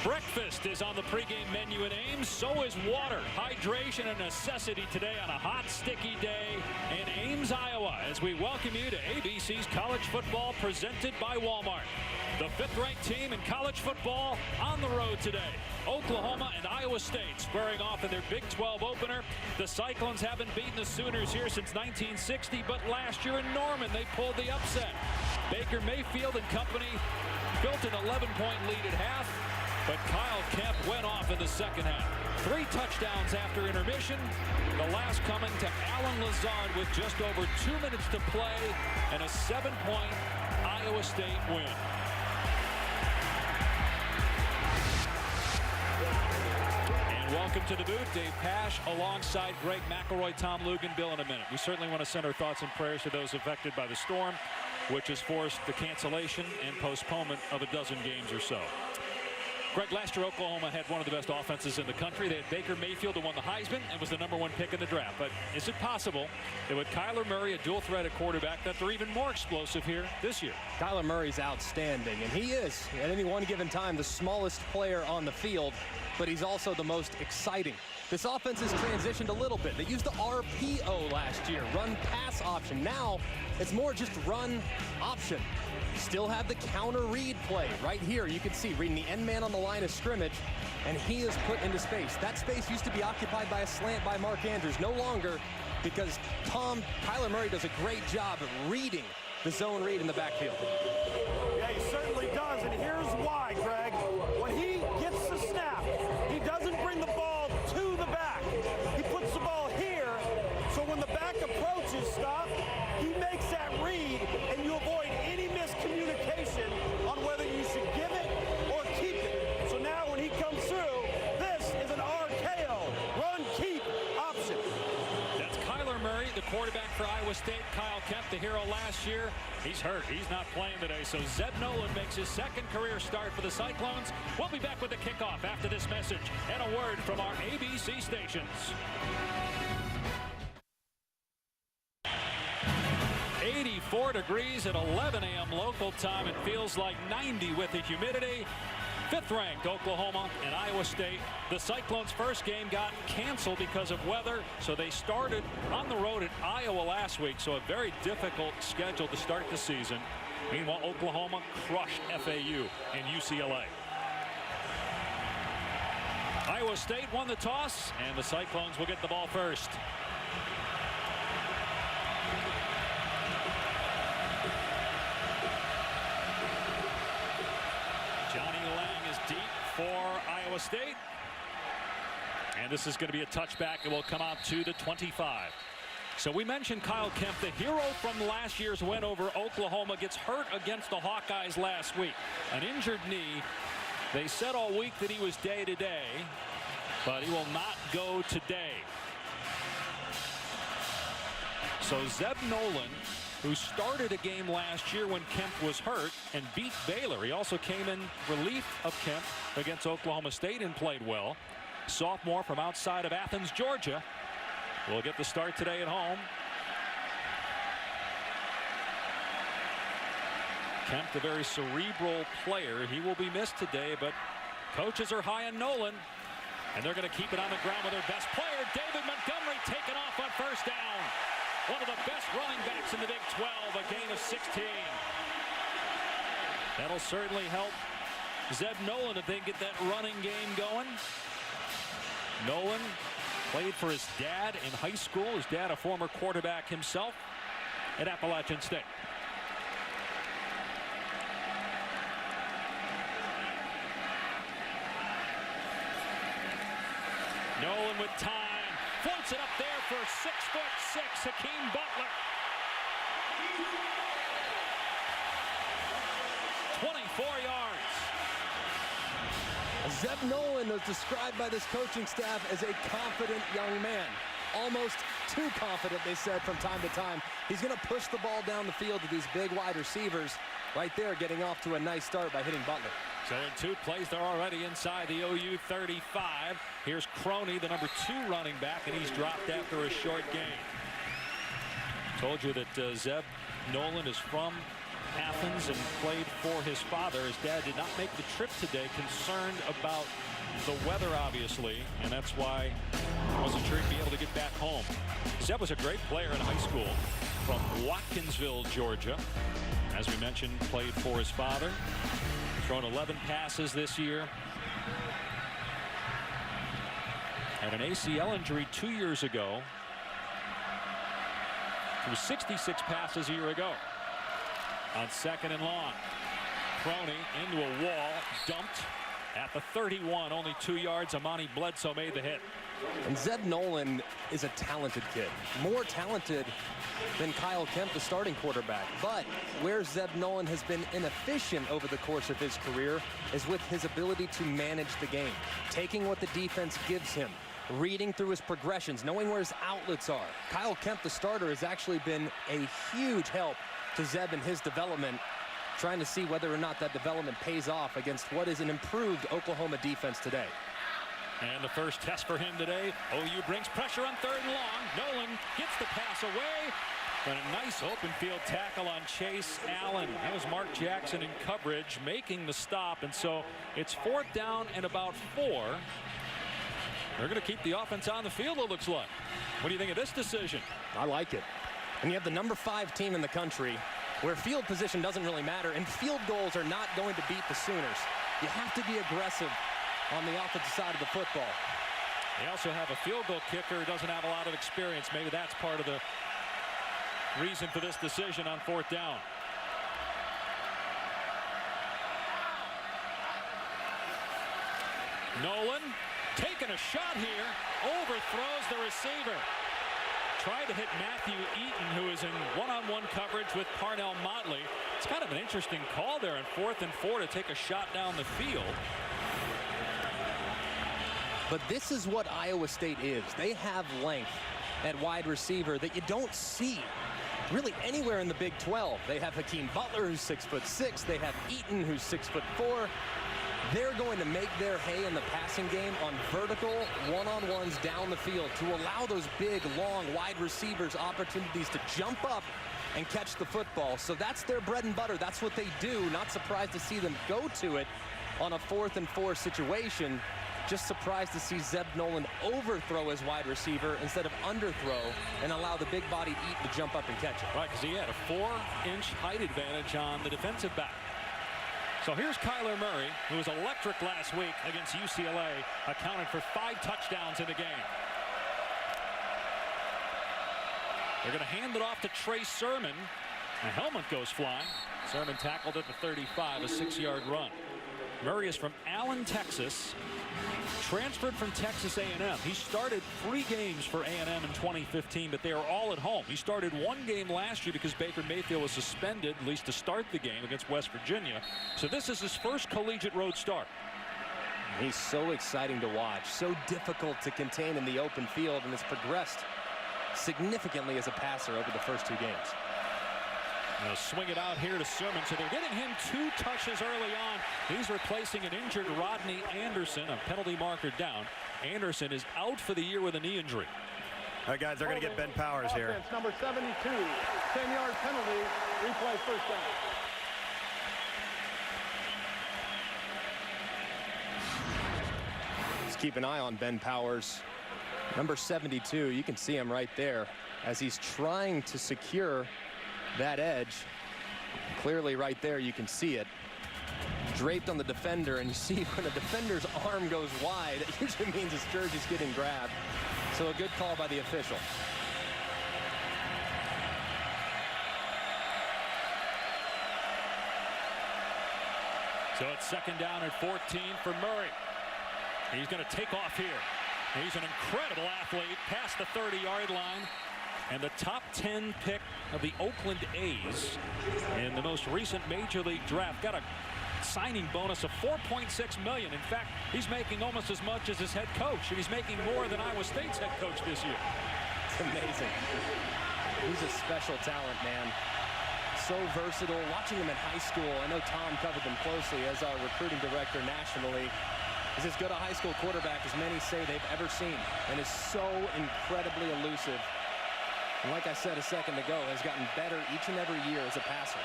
Breakfast is on the pregame menu at Ames. So is water. Hydration a necessity today on a hot, sticky day in Ames, Iowa, as we welcome you to ABC's College Football presented by Walmart. The fifth-ranked team in college football on the road today. Oklahoma and Iowa State squaring off in their Big 12 opener. The Cyclones haven't beaten the Sooners here since 1960, but last year in Norman they pulled the upset. Baker Mayfield and company built an 11-point lead at half, but Kyle Kemp went off in the second half. 3 touchdowns after intermission, the last coming to Alan Lazard with just over 2 minutes to play and a 7-point Iowa State win. Welcome to the booth. Dave Pasch alongside Greg McElroy, Tom Lugan, Bill in a minute. We certainly want to send our thoughts and prayers to those affected by the storm, which has forced the cancellation and postponement of a dozen games or so. Greg, last year Oklahoma had one of the best offenses in the country. They had Baker Mayfield, who won the Heisman and was the #1 pick in the draft. But is it possible that with Kyler Murray, a dual threat at quarterback, that they're even more explosive here this year? Kyler Murray's outstanding, and he is, at any one given time, the smallest player on the field, but he's also the most exciting. This offense has transitioned a little bit. They used the RPO last year, run pass option. Now it's more just run option. Still have the counter read play right here. You can see reading the end man on the line of scrimmage, and he is put into space. That space used to be occupied by a slant by Mark Andrews. No longer, because Kyler Murray does a great job of reading the zone read in the backfield. Yeah, he certainly does, and here's why, Greg. When he gets the snap, he doesn't bring the ball to the back. He puts the ball here, so when the back approaches stop, he makes that read, and you avoid any miscommunication on whether you should give it or keep it. So now when he comes through, this is an RKO, run-keep option. That's Kyler Murray, the quarterback for Iowa State. Kyle Kemp, the hero last year. He's hurt. He's not playing today. So Zeb Nolan makes his second career start for the Cyclones. We'll be back with the kickoff after this message and a word from our ABC stations. 84 degrees at 11 a.m. local time. It feels like 90 with the humidity. Fifth-ranked Oklahoma and Iowa State. The Cyclones' first game got canceled because of weather, so they started on the road at Iowa last week, so a very difficult schedule to start the season. Meanwhile, Oklahoma crushed FAU and UCLA. Iowa State won the toss, and the Cyclones will get the ball first. For Iowa State, and this is going to be a touchback. It will come out to the 25. So we mentioned Kyle Kemp, the hero from last year's win over Oklahoma, gets hurt against the Hawkeyes last week. An injured knee. They said all week that he was day-to-day, but he will not go today. So Zeb Nolan, who started a game last year when Kemp was hurt and beat Baylor. He also came in relief of Kemp against Oklahoma State and played well. Sophomore from outside of Athens, Georgia, will get the start today at home. Kemp, a very cerebral player. He will be missed today, but coaches are high on Nolan, and they're going to keep it on the ground with their best player, David Montgomery, taken off on first down. One of the best running backs in the Big 12, a gain of 16. That'll certainly help Zeb Nolan if they get that running game going. Nolan played for his dad in high school. His dad, a former quarterback himself at Appalachian State. Nolan with time. Floats it up there for 6'6" Hakeem Butler. 24 yards. Zeb Nolan was described by this coaching staff as a confident young man. Almost too confident, they said, from time to time. He's going to push the ball down the field to these big wide receivers. Right there, getting off to a nice start by hitting Butler. So in 2 plays, they're already inside the OU 35. Here's Crony, the #2 running back, and he's dropped after a short gain. Told you that Zeb Nolan is from Athens and played for his father. His dad did not make the trip today, concerned about the weather, obviously, and that's why he wasn't sure he'd be able to get back home. Zeb was a great player in high school from Watkinsville, Georgia. As we mentioned, played for his father. Thrown 11 passes this year. Had an ACL injury 2 years ago. Threw 66 passes a year ago. On 2nd and long. Crony into a wall, dumped at the 31, only 2 yards. Amani Bledsoe made the hit. And Zeb Nolan is a talented kid, more talented than Kyle Kemp, the starting quarterback. But where Zeb Nolan has been inefficient over the course of his career is with his ability to manage the game, taking what the defense gives him, reading through his progressions, knowing where his outlets are. Kyle Kemp, the starter, has actually been a huge help to Zeb in his development, trying to see whether or not that development pays off against what is an improved Oklahoma defense today. And the first test for him today. OU brings pressure on 3rd and long. Nolan gets the pass away. And a nice open field tackle on Chase Allen. That was Mark Jackson in coverage, making the stop. And so it's 4th down and about 4. They're going to keep the offense on the field, it looks like. What do you think of this decision? I like it. And you have the number 5 team in the country where field position doesn't really matter, and field goals are not going to beat the Sooners. You have to be aggressive on the offensive side of the football. They also have a field goal kicker who doesn't have a lot of experience. Maybe that's part of the reason for this decision on 4th down. Nolan taking a shot here, overthrows the receiver. Tried to hit Matthew Eaton, who is in one-on-one coverage with Parnell Motley. It's kind of an interesting call there on 4th and 4 to take a shot down the field. But this is what Iowa State is. They have length at wide receiver that you don't see really anywhere in the Big 12. They have Hakeem Butler, who's 6'6". They have Eaton, who's 6'4". They're going to make their hay in the passing game on vertical one-on-ones down the field to allow those big, long, wide receivers opportunities to jump up and catch the football. So that's their bread and butter. That's what they do. Not surprised to see them go to it on a 4th and 4 situation. Just surprised to see Zeb Nolan overthrow his wide receiver instead of underthrow and allow the big-bodied Eaton to jump up and catch it. Right, because he had a 4-inch height advantage on the defensive back. So here's Kyler Murray, who was electric last week against UCLA, accounted for 5 touchdowns in the game. They're going to hand it off to Trey Sermon. A helmet goes flying. Sermon tackled at the 35, a 6-yard run. Murray is from Allen, Texas. Transferred from Texas A&M. He started 3 games for A&M in 2015, but they are all at home. He started 1 game last year because Baker Mayfield was suspended, at least to start the game against West Virginia. So this is his first collegiate road start. He's so exciting to watch, so difficult to contain in the open field, and has progressed significantly as a passer over the first 2 games. They'll swing it out here to Sermon. So they're getting him 2 touches early on. He's replacing an injured Rodney Anderson, a penalty marker down. Anderson is out for the year with a knee injury. All right, guys, they're going to get Ben Powers here. Offense, number 72, 10-yard penalty, replay 1st down. Let's keep an eye on Ben Powers. Number 72, you can see him right there as he's trying to secure that edge. Clearly right there you can see it draped on the defender, and you see when a defender's arm goes wide, it usually means his jersey's getting grabbed. So a good call by the official. So it's 2nd down and 14 for Murray. He's going to take off here. He's an incredible athlete past the 30-yard line. And the top 10 pick of the Oakland A's in the most recent Major League draft. Got a signing bonus of $4.6 million. In fact, he's making almost as much as his head coach, and he's making more than Iowa State's head coach this year. It's amazing. He's a special talent, man. So versatile. Watching him in high school, I know Tom covered them closely as our recruiting director nationally. He's as good a high school quarterback as many say they've ever seen, and is so incredibly elusive. And like I said a second ago, has gotten better each and every year as a passer.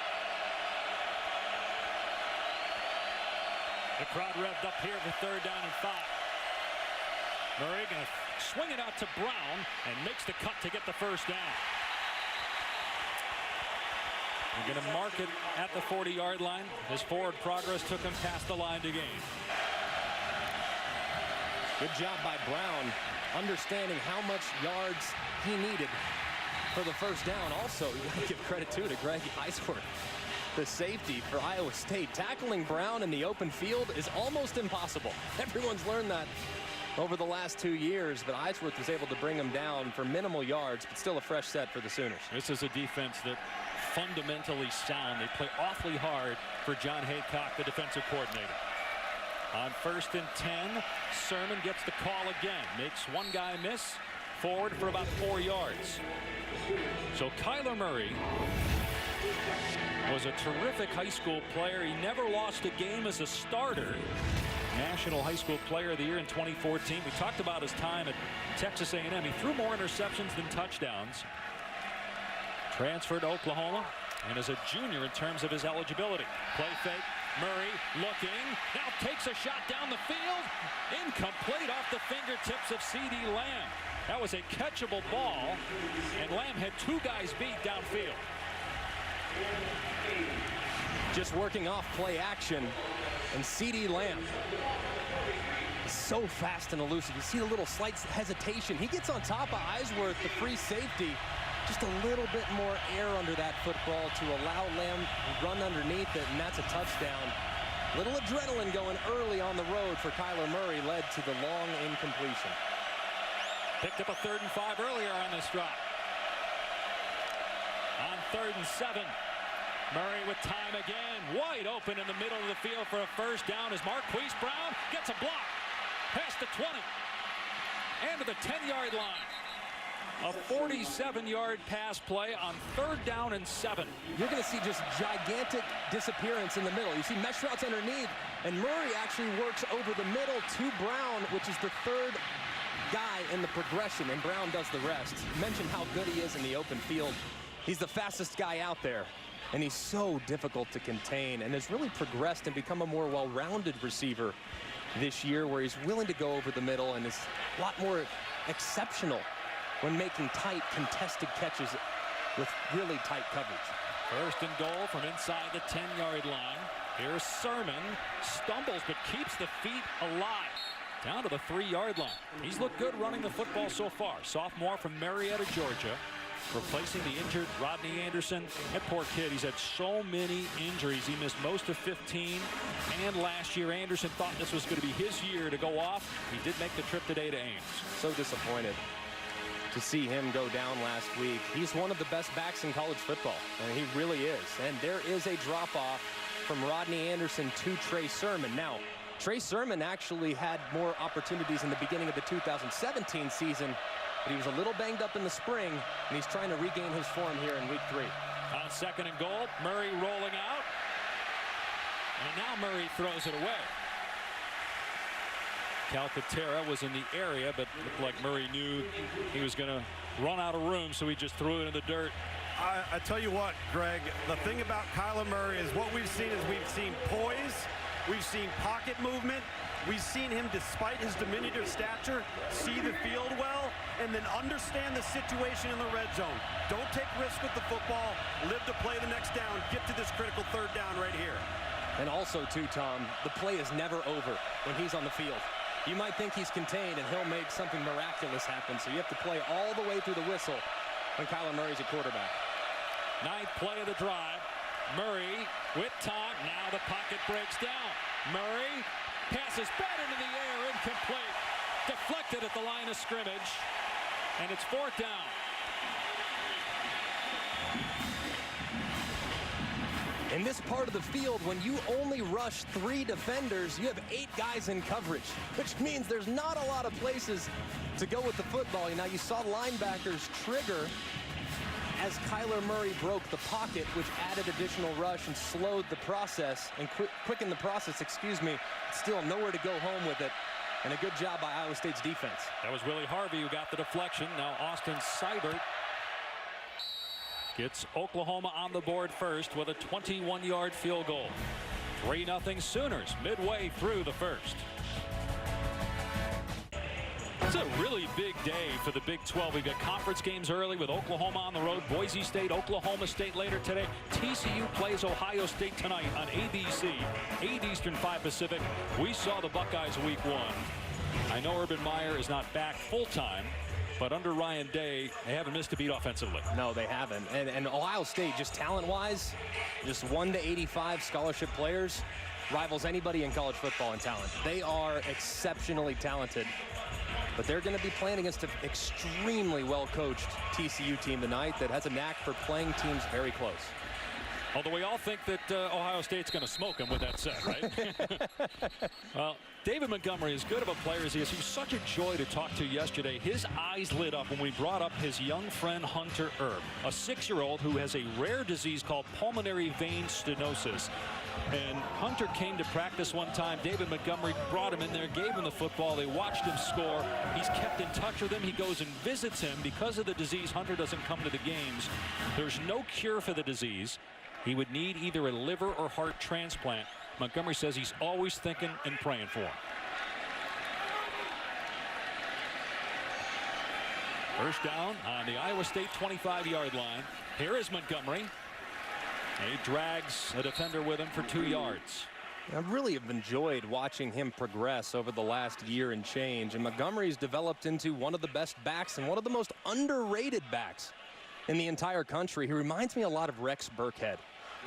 The crowd revved up here for 3rd down and 5. Murray going to swing it out to Brown and makes the cut to get the 1st down. They're going to mark it at the 40-yard line. His forward progress took him past the line to gain. Good job by Brown, understanding how much yards he needed for the 1st down. Also, you got to give credit too to Greg Eisworth, the safety for Iowa State. Tackling Brown in the open field is almost impossible. Everyone's learned that over the last 2 years, but Eisworth was able to bring him down for minimal yards, but still a fresh set for the Sooners. This is a defense that fundamentally sound. They play awfully hard for John Haycock, the defensive coordinator. On 1st and 10, Sermon gets the call again. Makes one guy miss, forward for about 4 yards. So Kyler Murray was a terrific high school player. He never lost a game as a starter. National High School Player of the Year in 2014. We talked about his time at Texas A&M. He threw more interceptions than touchdowns. Transferred to Oklahoma and is a junior in terms of his eligibility. Play fake. Murray looking. Now takes a shot down the field. Incomplete off the fingertips of C.D. Lamb. That was a catchable ball, and Lamb had 2 guys beat downfield. Just working off play action, and C.D. Lamb is so fast and elusive. You see a little slight hesitation. He gets on top of Eisworth, the free safety. Just a little bit more air under that football to allow Lamb to run underneath it, and that's a touchdown. Little adrenaline going early on the road for Kyler Murray led to the long incompletion. Picked up a 3rd and 5 earlier on this drive. On 3rd and 7, Murray with time again. Wide open in the middle of the field for a 1st down as Marquise Brown gets a block. Past the 20. And to the 10-yard line. A 47-yard pass play on 3rd down and 7. You're going to see just gigantic disappearance in the middle. You see mesh routes underneath, and Murray actually works over the middle to Brown, which is the 3rd guy in the progression, and Brown does the rest. You mentioned how good he is in the open field. He's the fastest guy out there, and he's so difficult to contain and has really progressed and become a more well-rounded receiver this year, where he's willing to go over the middle and is a lot more exceptional when making tight, contested catches with really tight coverage. 1st and goal from inside the 10-yard line. Here's Sermon. Stumbles, but keeps the feet alive. Down to the 3-yard line. He's looked good running the football so far. Sophomore from Marietta, Georgia. Replacing the injured Rodney Anderson. That poor kid, he's had so many injuries. He missed most of 15 and last year. Anderson thought this was going to be his year to go off. He did make the trip today to Ames. So disappointed to see him go down last week. He's one of the best backs in college football, and he really is. And there is a drop-off from Rodney Anderson to Trey Sermon. Now, Trey Sermon actually had more opportunities in the beginning of the 2017 season, but he was a little banged up in the spring, and he's trying to regain his form here in week 3. On 2nd and goal, Murray rolling out. And now Murray throws it away. Calcaterra was in the area, but looked like Murray knew he was going to run out of room, so he just threw it in the dirt. I tell you what, Greg, the thing about Kyler Murray is what we've seen poise, we've seen pocket movement, we've seen him, despite his diminutive stature, see the field well, and then understand the situation in the red zone. Don't take risks with the football, live to play the next down, get to this critical 3rd down right here. And also, too, Tom, the play is never over when he's on the field. You might think he's contained and he'll make something miraculous happen, so you have to play all the way through the whistle when Kyler Murray's a quarterback. 9th play of the drive. Murray with time. Now the pocket breaks down. Murray passes back into the air, incomplete. Deflected at the line of scrimmage, and it's 4th down. In this part of the field, when you only rush 3 defenders, you have 8 guys in coverage, which means there's not a lot of places to go with the football. Now, you saw linebackers trigger as Kyler Murray broke the pocket, which added additional rush and slowed the process and quickened the process, Still nowhere to go home with it. And a good job by Iowa State's defense. That was Willie Harvey who got the deflection. Now Austin Seibert gets Oklahoma on the board first with a 21-yard field goal. 3-0 Sooners midway through the first. It's a really big day for the Big 12. We've got conference games early with Oklahoma on the road, Boise State, Oklahoma State later today. TCU plays Ohio State tonight on ABC, 8 Eastern, 5 Pacific. We saw the Buckeyes week 1. I know Urban Meyer is not back full-time, but under Ryan Day, they haven't missed a beat offensively. No, they haven't. And Ohio State, just talent-wise, just 1 to 85 scholarship players, rivals anybody in college football in talent. They are exceptionally talented. But they're going to be playing against an extremely well-coached TCU team tonight that has a knack for playing teams very close. Although we all think that Ohio State's going to smoke them with that said, right? Well, David Montgomery, as good of a player as he is, he was such a joy to talk to yesterday. His eyes lit up when we brought up his young friend Hunter Erb, a 6-year-old who has a rare disease called pulmonary vein stenosis. And Hunter came to practice one time. David Montgomery brought him in there, gave him the football. They watched him score. He's kept in touch with him. He goes and visits him. Because of the disease, Hunter doesn't come to the games. There's no cure for the disease. He would need either a liver or heart transplant. Montgomery says he's always thinking and praying for him. First down on the Iowa State 25-yard line. Here is Montgomery. He drags a defender with him for 2 yards. I really have enjoyed watching him progress over the last year and change. And Montgomery's developed into one of the best backs and one of the most underrated backs in the entire country. He reminds me a lot of Rex Burkhead,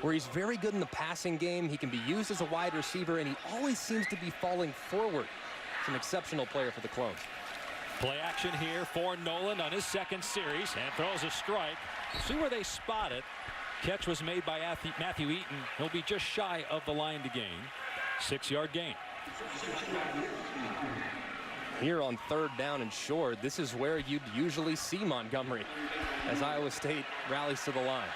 where he's very good in the passing game. He can be used as a wide receiver, and he always seems to be falling forward. He's an exceptional player for the Clones. Play action here for Nolan on his second series, and throws a strike. See where they spot it. Catch was made by Matthew Eaton. He'll be just shy of the line to gain. 6-yard gain. Here on 3rd down and short, this is where you'd usually see Montgomery as Iowa State rallies to the line.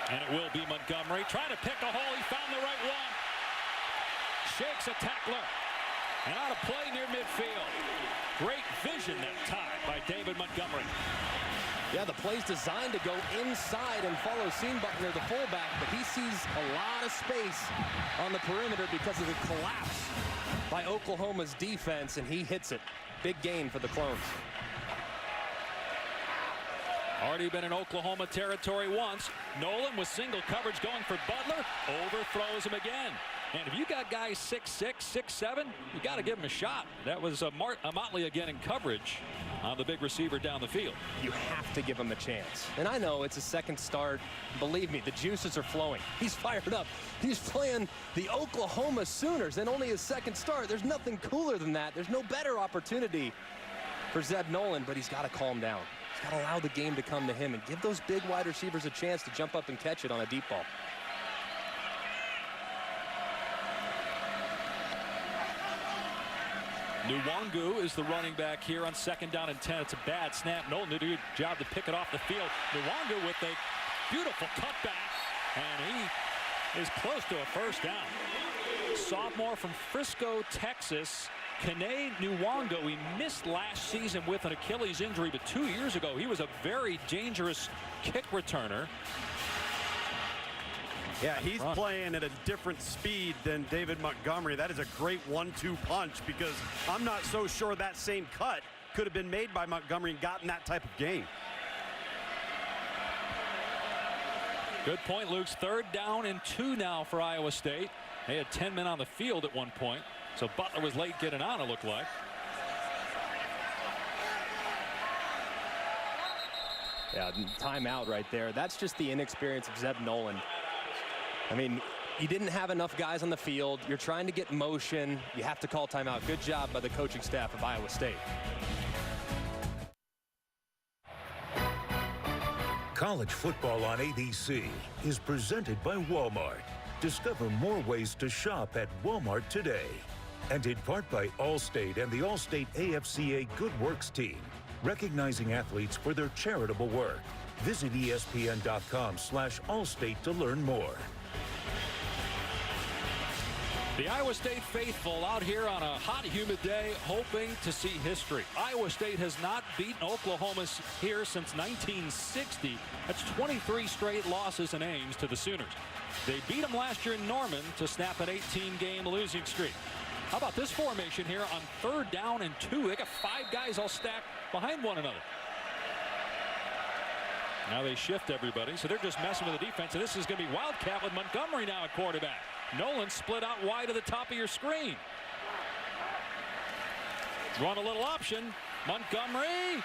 And it will be Montgomery trying to pick a hole. He found the right one. Shakes a tackler. And out of play near midfield. Great vision that time by David Montgomery. Yeah, the play's designed to go inside and follow Seambuckner, the fullback, but he sees a lot of space on the perimeter because of the collapse by Oklahoma's defense, and he hits it. Big gain for the Clones. Already been in Oklahoma territory once. Nolan with single coverage going for Butler. Overthrows him again. And if you got guys 6'6", 6'7", you got to give him a shot. That was Motley again in coverage on the big receiver down the field. You have to give him a chance. And I know it's a second start. Believe me, the juices are flowing. He's fired up. He's playing the Oklahoma Sooners and only his second start. There's nothing cooler than that. There's no better opportunity for Zeb Nolan, but he's got to calm down. He's got to allow the game to come to him and give those big wide receivers a chance to jump up and catch it on a deep ball. Nwangu is the running back here on 2nd down and 10. It's a bad snap. Nolan did a good job to pick it off the field. Nwangu with a beautiful cutback, and he is close to a first down. Sophomore from Frisco, Texas, Kene Nwangu. He missed last season with an Achilles injury, but 2 years ago he was a very dangerous kick returner. Yeah, he's playing at a different speed than David Montgomery. That is a great 1-2 punch, because I'm not so sure that same cut could have been made by Montgomery and gotten that type of gain. Good point, Luke's 3rd down and 2 now for Iowa State. They had 10 men on the field at one point, so Butler was late getting on, it looked like. Yeah, timeout right there. That's just the inexperience of Zeb Nolan. I mean, you didn't have enough guys on the field. You're trying to get motion. You have to call timeout. Good job by the coaching staff of Iowa State. College football on ABC is presented by Walmart. Discover more ways to shop at Walmart today. And in part by Allstate and the Allstate AFCA Good Works team, recognizing athletes for their charitable work. Visit ESPN.com/Allstate to learn more. The Iowa State faithful out here on a hot, humid day, hoping to see history. Iowa State has not beaten Oklahoma here since 1960. That's 23 straight losses in Ames to the Sooners. They beat them last year in Norman to snap an 18-game losing streak. How about this formation here on 3rd down and 2? They got 5 guys all stacked behind one another. Now they shift everybody, so they're just messing with the defense. And this is going to be Wildcat with Montgomery now at quarterback. Nolan split out wide to the top of your screen. Run a little option. Montgomery.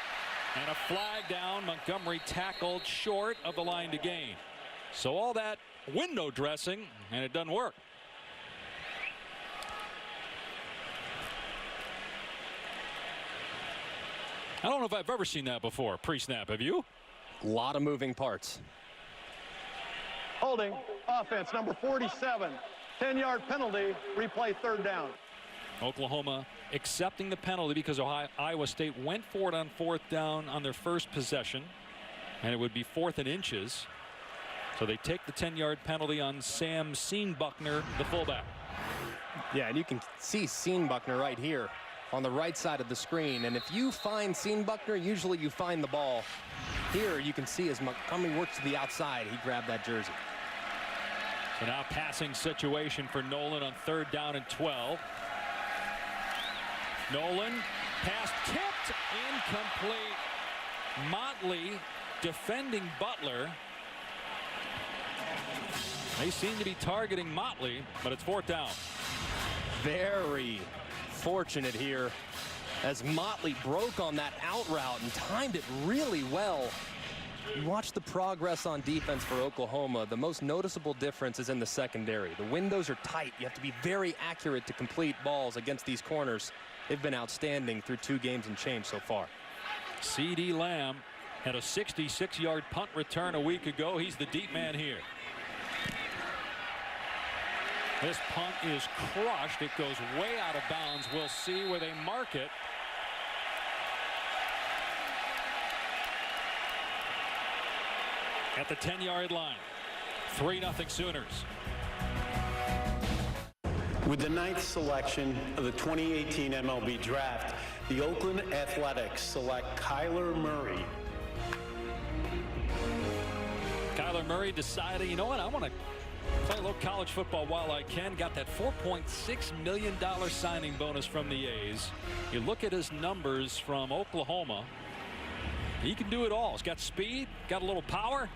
And a flag down. Montgomery tackled short of the line to gain. So all that window dressing, and it doesn't work. I don't know if I've ever seen that before, pre-snap. Have you? A lot of moving parts. Holding, offense, number 47. 10-yard penalty, replay 3rd down. Oklahoma accepting the penalty because Iowa State went for it on 4th down on their first possession. And it would be 4th and inches. So they take the 10-yard penalty on Sam Seenbuckner, the fullback. Yeah, and you can see Seenbuckner right here on the right side of the screen. And if you find Seenbuckner, usually you find the ball. Here you can see as Montgomery works to the outside, he grabbed that jersey. So now passing situation for Nolan on 3rd down and 12. Nolan, pass tipped, incomplete. Motley defending Butler. They seem to be targeting Motley, but it's 4th down. Very fortunate here as Motley broke on that out route and timed it really well. You watch the progress on defense for Oklahoma. The most noticeable difference is in the secondary. The windows are tight. You have to be very accurate to complete balls against these corners. They've been outstanding through 2 games and change so far. C.D. Lamb had a 66-yard punt return a week ago. He's the deep man here. This punt is crushed. It goes way out of bounds. We'll see where they mark it. At the 10-yard line. 3-0 Sooners. With the 9th selection of the 2018 MLB Draft, the Oakland Athletics select Kyler Murray. Kyler Murray deciding, you know what, I want to play a little college football while I can. Got that $4.6 million signing bonus from the A's. You look at his numbers from Oklahoma. He can do it all. He's got speed, got a little power.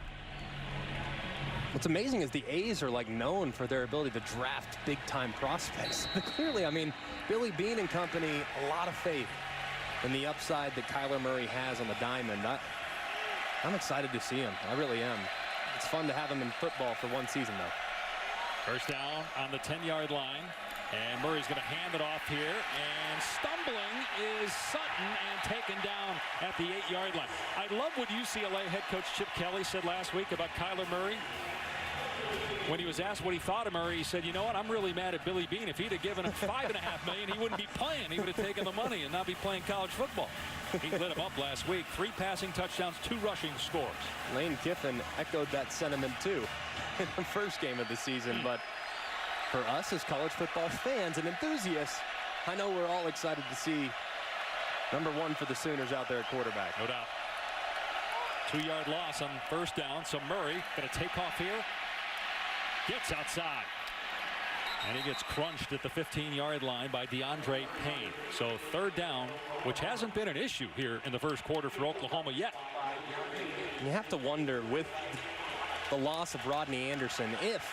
What's amazing is the A's are like known for their ability to draft big-time prospects. Clearly, I mean, Billy Beane and company, a lot of faith in the upside that Kyler Murray has on the diamond. I'm excited to see him. I really am. It's fun to have him in football for 1 season, though. First down on the 10-yard line. And Murray's going to hand it off here. And stumbling is Sutton and taken down at the 8-yard line. I love what UCLA head coach Chip Kelly said last week about Kyler Murray. When he was asked what he thought of Murray, he said, you know what, I'm really mad at Billy Beane. If he'd have given him $5.5 million, he wouldn't be playing. He would have taken the money and not be playing college football. He lit him up last week. 3 passing touchdowns, 2 rushing scores. Lane Kiffin echoed that sentiment, too, in the first game of the season. But for us as college football fans and enthusiasts, I know we're all excited to see number 1 for the Sooners out there at quarterback. No doubt. 2-yard loss on first down. So Murray going to take off here. Gets outside. And he gets crunched at the 15-yard line by DeAndre Payne. So 3rd down, which hasn't been an issue here in the first quarter for Oklahoma yet. You have to wonder with the loss of Rodney Anderson if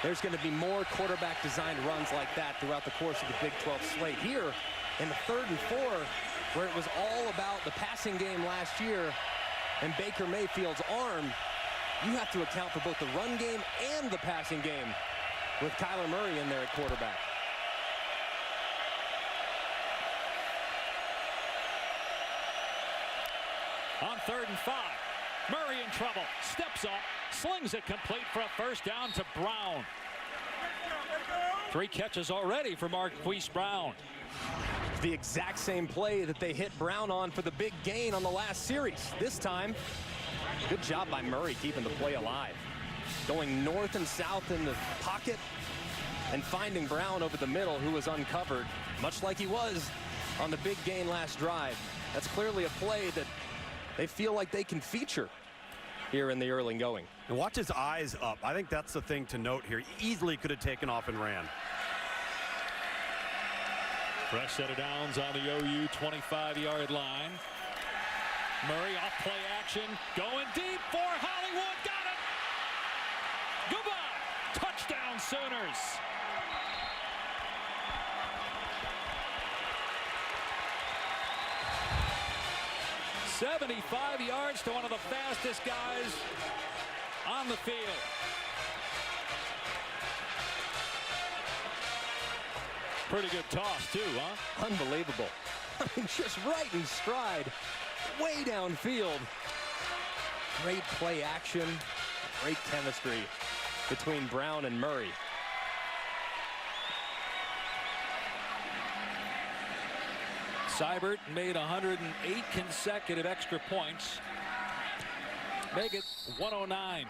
there's going to be more quarterback designed runs like that throughout the course of the Big 12 slate. Here in the 3rd and 4, where it was all about the passing game last year and Baker Mayfield's arm, you have to account for both the run game and the passing game with Kyler Murray in there at quarterback. On 3rd and 5, Murray in trouble, steps up, slings it complete for a first down to Brown. 3 catches already for Marquise Brown. The exact same play that they hit Brown on for the big gain on the last series. This time, good job by Murray keeping the play alive. Going north and south in the pocket. and finding Brown over the middle, who was uncovered, much like he was on the big gain last drive. That's clearly a play that they feel like they can feature here in the early going. And watch his eyes up. I think that's the thing to note here. He easily could have taken off and ran. Fresh set of downs on the OU 25-yard line. Murray off play action, going deep for Hollywood. Got it. Goodbye. Touchdown Sooners. "75 yards to one of the fastest guys on the field." Pretty good toss too, huh? Unbelievable. I mean, just right in stride, way downfield. Great play action, great chemistry between Brown and Murray. Seibert made 108 consecutive extra points. Make it 109.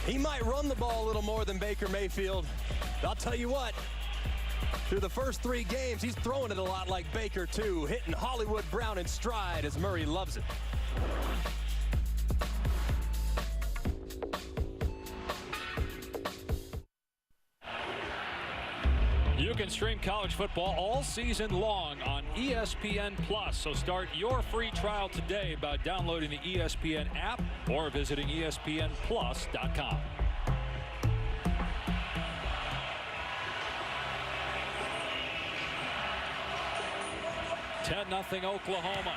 He might run the ball a little more than Baker Mayfield. I'll tell you what, through the first 3 games, he's throwing it a lot like Baker too, hitting Hollywood Brown in stride as Murray loves it. You can stream college football all season long on ESPN Plus. So start your free trial today by downloading the ESPN app or visiting ESPNplus.com. (10-0) Oklahoma.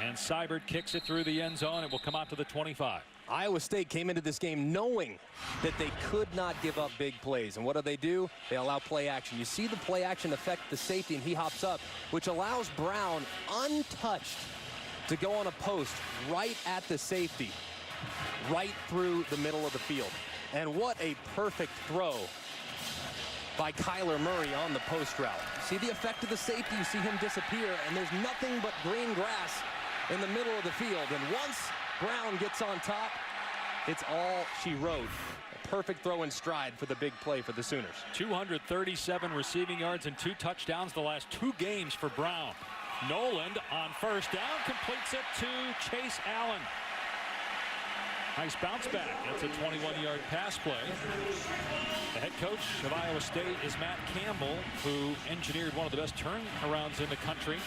And Seibert kicks it through the end zone. It will come out to the 25. Iowa State came into this game knowing that they could not give up big plays. And what do? They allow play action. You see the play action affect the safety, and he hops up, which allows Brown, untouched, to go on a post right at the safety, right through the middle of the field. And what a perfect throw by Kyler Murray on the post route. See the effect of the safety, you see him disappear, and there's nothing but green grass in the middle of the field. And once Brown gets on top, it's all she wrote. A perfect throw in stride for the big play for the Sooners. 237 receiving yards and 2 touchdowns the last 2 games for Brown. Noland on first down completes it to Chase Allen. Nice bounce back. That's a 21-yard pass play. The head coach of Iowa State is Matt Campbell, who engineered one of the best turnarounds in the country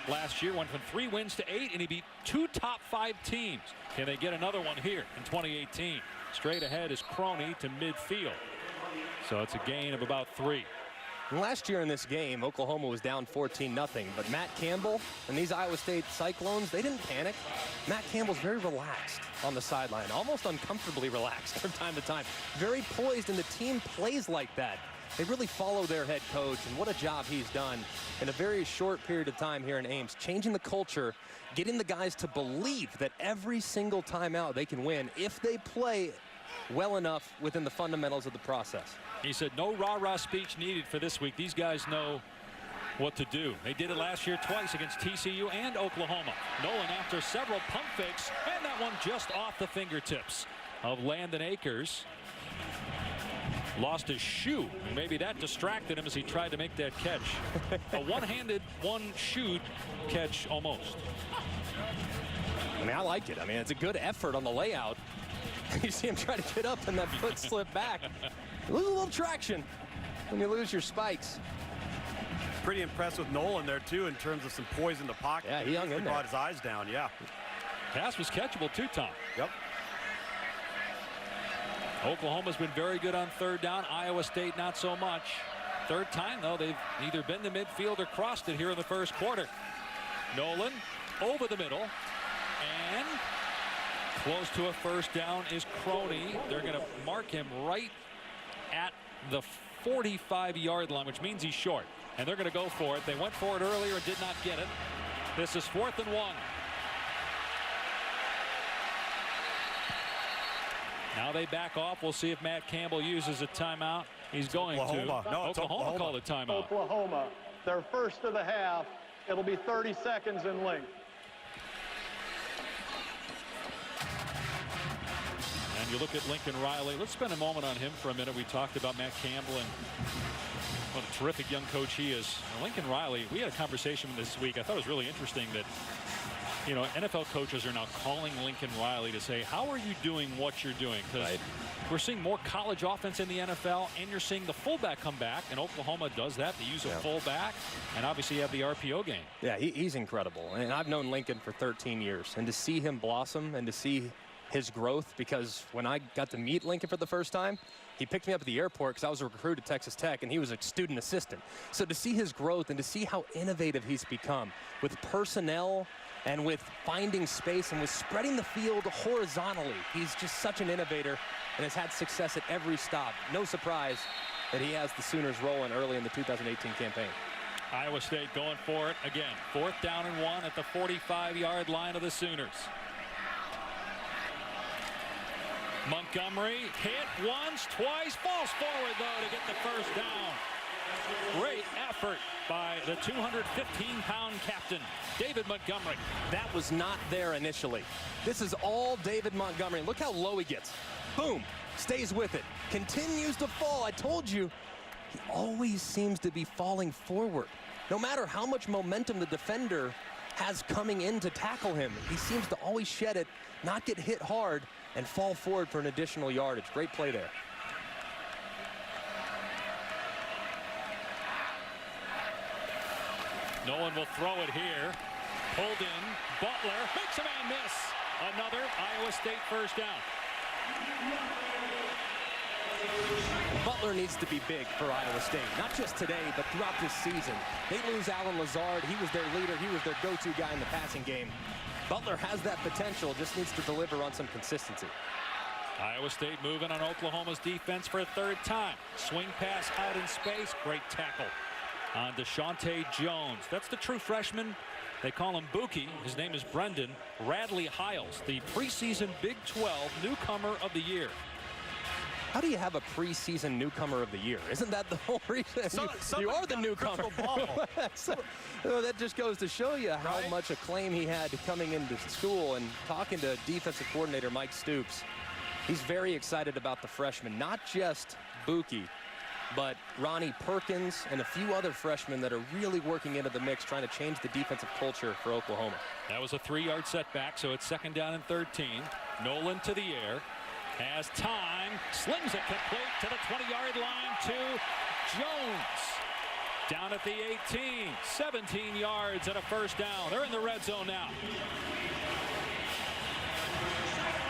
last year. Went from 3 wins to 8, and he beat 2 top 5 teams. Can they get another one here in 2018? Straight ahead is Crony to midfield. So it's a gain of about 3. And last year in this game, Oklahoma was down 14-0, but Matt Campbell and these Iowa State Cyclones, they didn't panic. Matt Campbell's very relaxed on the sideline, almost uncomfortably relaxed from time to time. Very poised, and the team plays like that. They really follow their head coach, and what a job he's done in a very short period of time here in Ames, changing the culture, getting the guys to believe that every single time out they can win if they play well enough within the fundamentals of the process. He said no rah-rah speech needed for this week. These guys know what to do. They did it last year twice against TCU and Oklahoma. Nolan after several pump fakes, and that one just off the fingertips of Landon Akers. Lost his shoe, and maybe that distracted him as he tried to make that catch. A one-handed, one-shoe catch almost. I mean, I like it. I mean, it's a good effort on the layout. You see him try to get up and that foot slip back. You lose a little traction when you lose your spikes. Pretty impressed with Nolan there too in terms of some poise in the pocket. Yeah, he hung in there. Brought his eyes down, yeah. Pass was catchable too, Tom. Yep. Oklahoma's been very good on third down. Iowa State not so much. Third time though, they've either been to midfield or crossed it here in the first quarter. Nolan over the middle, and close to a first down is Crony. They're going to mark him right at the 45-yard line, which means he's short, and they're going to go for it. They went for it earlier and did not get it. This is 4th and 1. Now they back off. We'll see if Matt Campbell uses a timeout. He's going Oklahoma. to. No, it's Oklahoma called a timeout. Oklahoma, their first of the half. It'll be 30 seconds in length. And you look at Lincoln Riley. Let's spend a moment on him for a minute. We talked about Matt Campbell and what a terrific young coach he is. Lincoln Riley, we had a conversation this week. I thought it was really interesting that, you know, NFL coaches are now calling Lincoln Riley to say, how are you doing what you're doing? Because we're seeing more college offense in the NFL, and you're seeing the fullback come back, and Oklahoma does that. They use a fullback, and obviously you have the RPO game. Yeah, he's incredible. And I've known Lincoln for 13 years. And to see him blossom and to see his growth, because when I got to meet Lincoln for the first time, he picked me up at the airport because I was a recruit at Texas Tech, and he was a student assistant. So to see his growth and to see how innovative he's become with personnel and with finding space and with spreading the field horizontally, he's just such an innovator and has had success at every stop. No surprise that he has the Sooners rolling early in the 2018 campaign. Iowa State going for it again. 4th down and 1 at the 45-yard line of the Sooners. Montgomery hit once, twice, falls forward though to get the first down. Great effort by the 215-pound captain, David Montgomery. That was not there initially. This is all David Montgomery. Look how low he gets. Boom, stays with it, continues to fall. I told you, he always seems to be falling forward. No matter how much momentum the defender has coming in to tackle him, he seems to always shed it, not get hit hard, and fall forward for an additional yardage. Great play there. Nolan will throw it here. Pulled in. Butler makes a man miss. Another Iowa State first down. Butler needs to be big for Iowa State, not just today, but throughout this season. They lose Alan Lazard. He was their leader. He was their go-to guy in the passing game. Butler has that potential, just needs to deliver on some consistency. Iowa State moving on Oklahoma's defense for a third time. Swing pass out in space. Great tackle on Deshaunte Jones. That's the true freshman. They call him Buki. His name is Brendan Radley Hiles, the preseason Big 12 newcomer of the year. How do you have a preseason newcomer of the year? Isn't that the whole reason? You are the newcomer. That just goes to show you how much acclaim he had coming into school. And talking to defensive coordinator Mike Stoops, he's very excited about the freshman, not just Buki, but Ronnie Perkins and a few other freshmen that are really working into the mix, trying to change the defensive culture for Oklahoma. That was a 3-yard setback, so it's 2nd down and 13. Nolan to the air. Has time, slings it complete to the 20-yard line to Jones. Down at the 18, 17 yards and a first down. They're in the red zone now.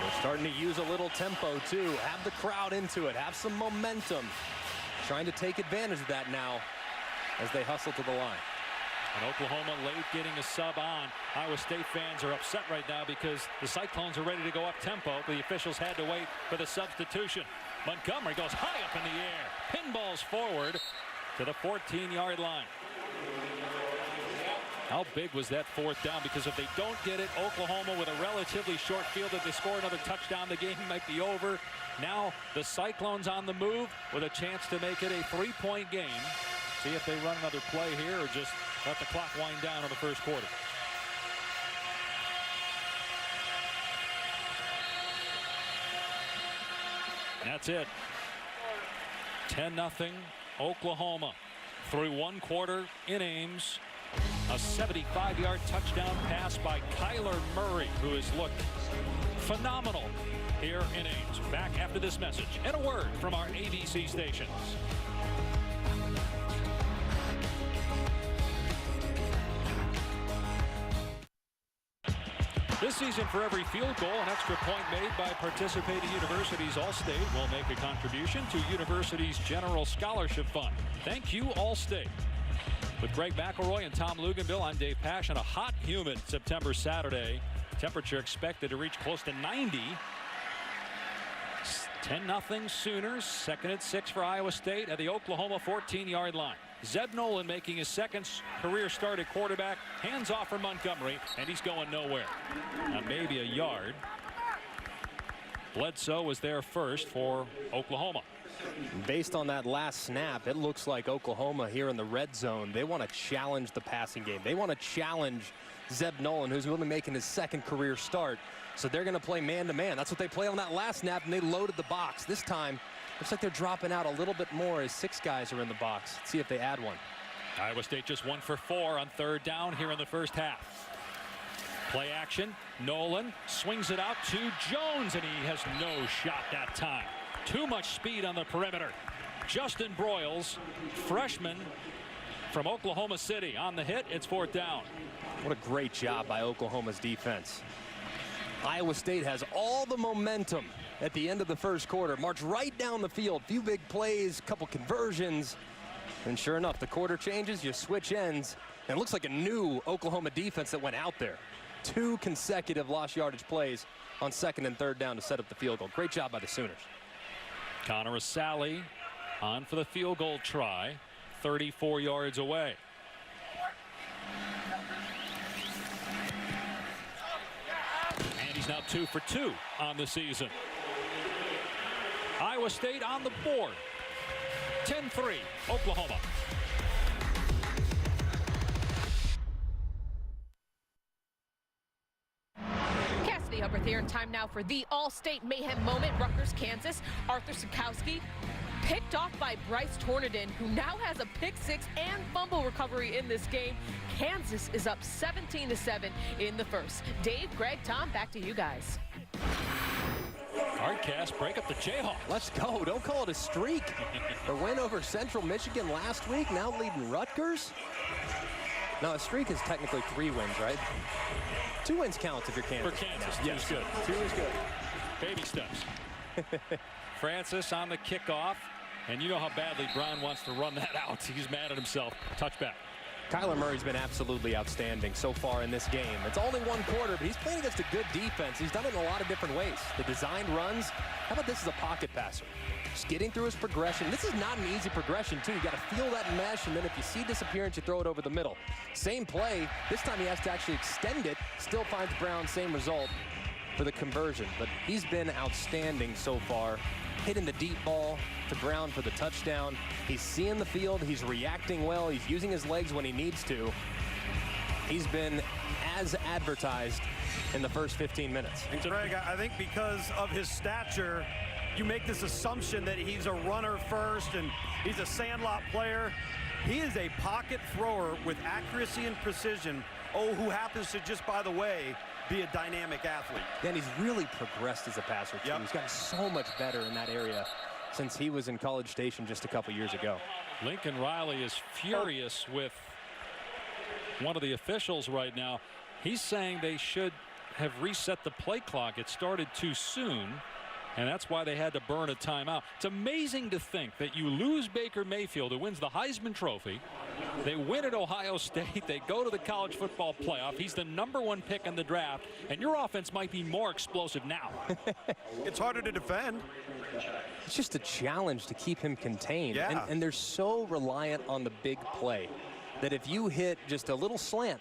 They're starting to use a little tempo too. Have the crowd into it, have some momentum. Trying to take advantage of that now as they hustle to the line. And Oklahoma late getting a sub on. Iowa State fans are upset right now because the Cyclones are ready to go up tempo. The officials had to wait for the substitution. Montgomery goes high up in the air. Pinballs forward to the 14-yard line. How big was that 4th down? Because if they don't get it, Oklahoma with a relatively short field, if they score another touchdown, the game might be over. Now the Cyclones on the move with a chance to make it a 3-point game. See if they run another play here or just let the clock wind down in the first quarter. That's it. 10-0 Oklahoma through 1 quarter in Ames. A 75-yard touchdown pass by Kyler Murray, who has looked phenomenal here in Ames. Back after this message and a word from our ABC stations. This season, for every field goal, an extra point made by participating universities, All-State will make a contribution to university's general scholarship fund. Thank you, All-State. With Greg McElroy and Tom Luganville, I'm Dave Pash on a hot, humid September Saturday. Temperature expected to reach close to 90. 10-0 Sooners. 2nd and 6 for Iowa State at the Oklahoma 14-yard line. Zeb Nolan making his 2nd career start at quarterback. Hands off for Montgomery, and he's going nowhere. Now maybe a yard. Bledsoe was there first for Oklahoma. Based on that last snap, it looks like Oklahoma here in the red zone, they want to challenge the passing game. They want to challenge Zeb Nolan, who's really making his second career start. So they're going to play man-to-man. That's what they played on that last snap, and they loaded the box. This time, looks like they're dropping out a little bit more as 6 guys are in the box. Let's see if they add one. Iowa State just 1 for 4 on 3rd down here in the first half. Play action. Nolan swings it out to Jones, and he has no shot that time. Too much speed on the perimeter. Justin Broyles, freshman from Oklahoma City, on the hit. It's 4th down. What a great job by Oklahoma's defense. Iowa State has all the momentum at the end of the first quarter. March right down the field. Few big plays, couple conversions. And sure enough, the quarter changes, you switch ends. And it looks like a new Oklahoma defense that went out there. 2 consecutive lost yardage plays on 2nd and 3rd down to set up the field goal. Great job by the Sooners. Connor Asali on for the field goal try, 34 yards away. And he's now 2 for 2 on the season. Iowa State on the board. 10-3, Oklahoma. Hubbard here in time now for the all-state mayhem moment. Rutgers, Kansas. Arthur Sikowski picked off by Bryce Tornadin, who now has a pick 6 and fumble recovery in this game. Kansas is up 17-7 in the first. Dave, Greg, Tom, back to you guys. Hardcast break up the Jayhawks. Let's go. Don't call it a streak. The win over Central Michigan last week, now leading Rutgers. Now, a streak is technically 3 wins, right? 2 wins counts if you're Kansas. For Kansas, yes. 2 is good. 2 is good. Baby steps. Francis on the kickoff. And you know how badly Brown wants to run that out. He's mad at himself. Touchback. Kyler Murray's been absolutely outstanding so far in this game. It's only 1 quarter, but he's playing against a good defense. He's done it in a lot of different ways. The designed runs. How about this as a pocket passer? Just getting through his progression. This is not an easy progression, too. You got to feel that mesh, and then if you see disappearance, you throw it over the middle. Same play. This time he has to actually extend it. Still finds Brown, same result for the conversion. But he's been outstanding so far. Hitting the deep ball to Brown for the touchdown. He's seeing the field. He's reacting well. He's using his legs when he needs to. He's been as advertised in the first 15 minutes. And Greg, I think because of his stature, you make this assumption that he's a runner first and he's a sandlot player. He is a pocket thrower with accuracy and precision. Oh, who happens to, just by the way, be a dynamic athlete. And he's really progressed as a passer, too. Yep. He's gotten so much better in that area since he was in College Station just a couple years ago. Lincoln Riley is furious with one of the officials right now. He's saying they should have reset the play clock. It started too soon, and that's why they had to burn a timeout. It's amazing to think that you lose Baker Mayfield, who wins the Heisman Trophy. They win at Ohio State. They go to the college football playoff. He's the #1 pick in the draft, and your offense might be more explosive now. It's harder to defend. It's just a challenge to keep him contained. Yeah. And they're so reliant on the big play that if you hit just a little slant,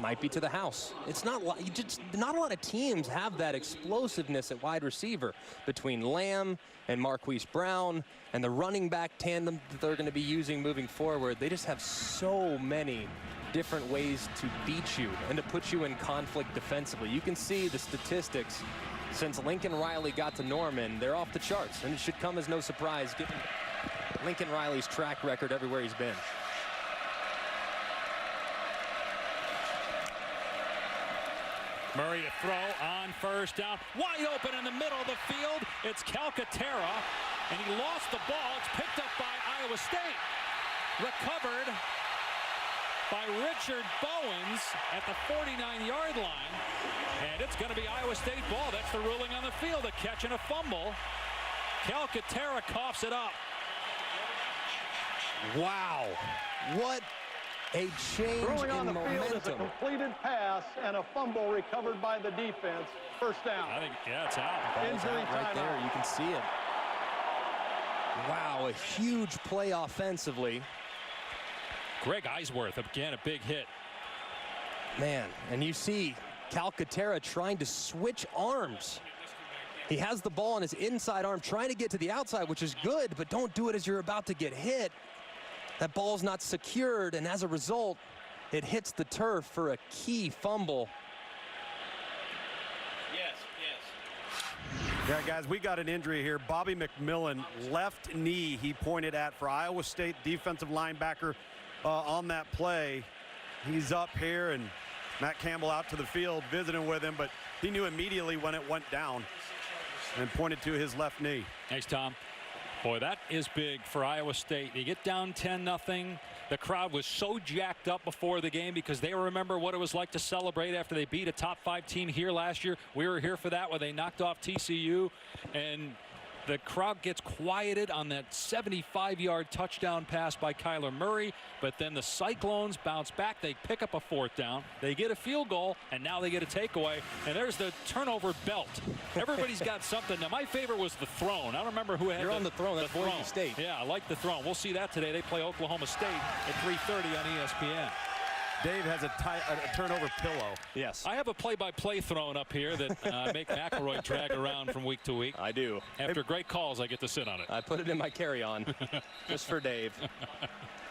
might be to the house. It's not not a lot of teams have that explosiveness at wide receiver between Lamb and Marquise Brown and the running back tandem that they're going to be using moving forward. They just have so many different ways to beat you and to put you in conflict defensively. You can see the statistics since Lincoln Riley got to Norman. They're off the charts, and it should come as no surprise given Lincoln Riley's track record everywhere he's been. Murray to throw on 1st down. Wide open in the middle of the field. It's Calcaterra, and he lost the ball. It's picked up by Iowa State. Recovered by Richard Bowens at the 49-yard line. And it's going to be Iowa State ball. That's the ruling on the field. A catch and a fumble. Calcaterra coughs it up. Wow. What a change Throwing on in the field is a momentum. completed pass and a fumble recovered by the defense. 1st down. I think, yeah, it's out. Ball's out right there. You can see it. Wow, a huge play offensively. Greg Eisworth, again, a big hit. Man, and you see Calcaterra trying to switch arms. He has the ball on his inside arm trying to get to the outside, which is good, but don't do it as you're about to get hit. That ball's not secured, and as a result, it hits the turf for a key fumble. Yeah, guys, we got an injury here. Bobby McMillan, left knee, he pointed at for Iowa State defensive linebacker on that play. He's up here, and Matt Campbell out to the field visiting with him, but he knew immediately when it went down and pointed to his left knee. Thanks, Tom. Boy, that is big for Iowa State. They get down 10-0. The crowd was so jacked up before the game because they remember what it was like to celebrate after they beat a top-5 team here last year. We were here for that when they knocked off TCU, and the crowd gets quieted on that 75-yard touchdown pass by Kyler Murray, but then the Cyclones bounce back. They pick up a 4th down. They get a field goal, and now they get a takeaway. And there's the turnover belt. Everybody's got something. Now, my favorite was the throne. I don't remember who had You're on the throne. That's Boise State. Yeah, I like the throne. We'll see that today. They play Oklahoma State at 3:30 on ESPN. Dave has a turnover pillow. Yes. I have a play-by-play throne up here that make McElroy drag around from week to week. I do. After great calls, I get to sit on it. I put it in my carry-on just for Dave.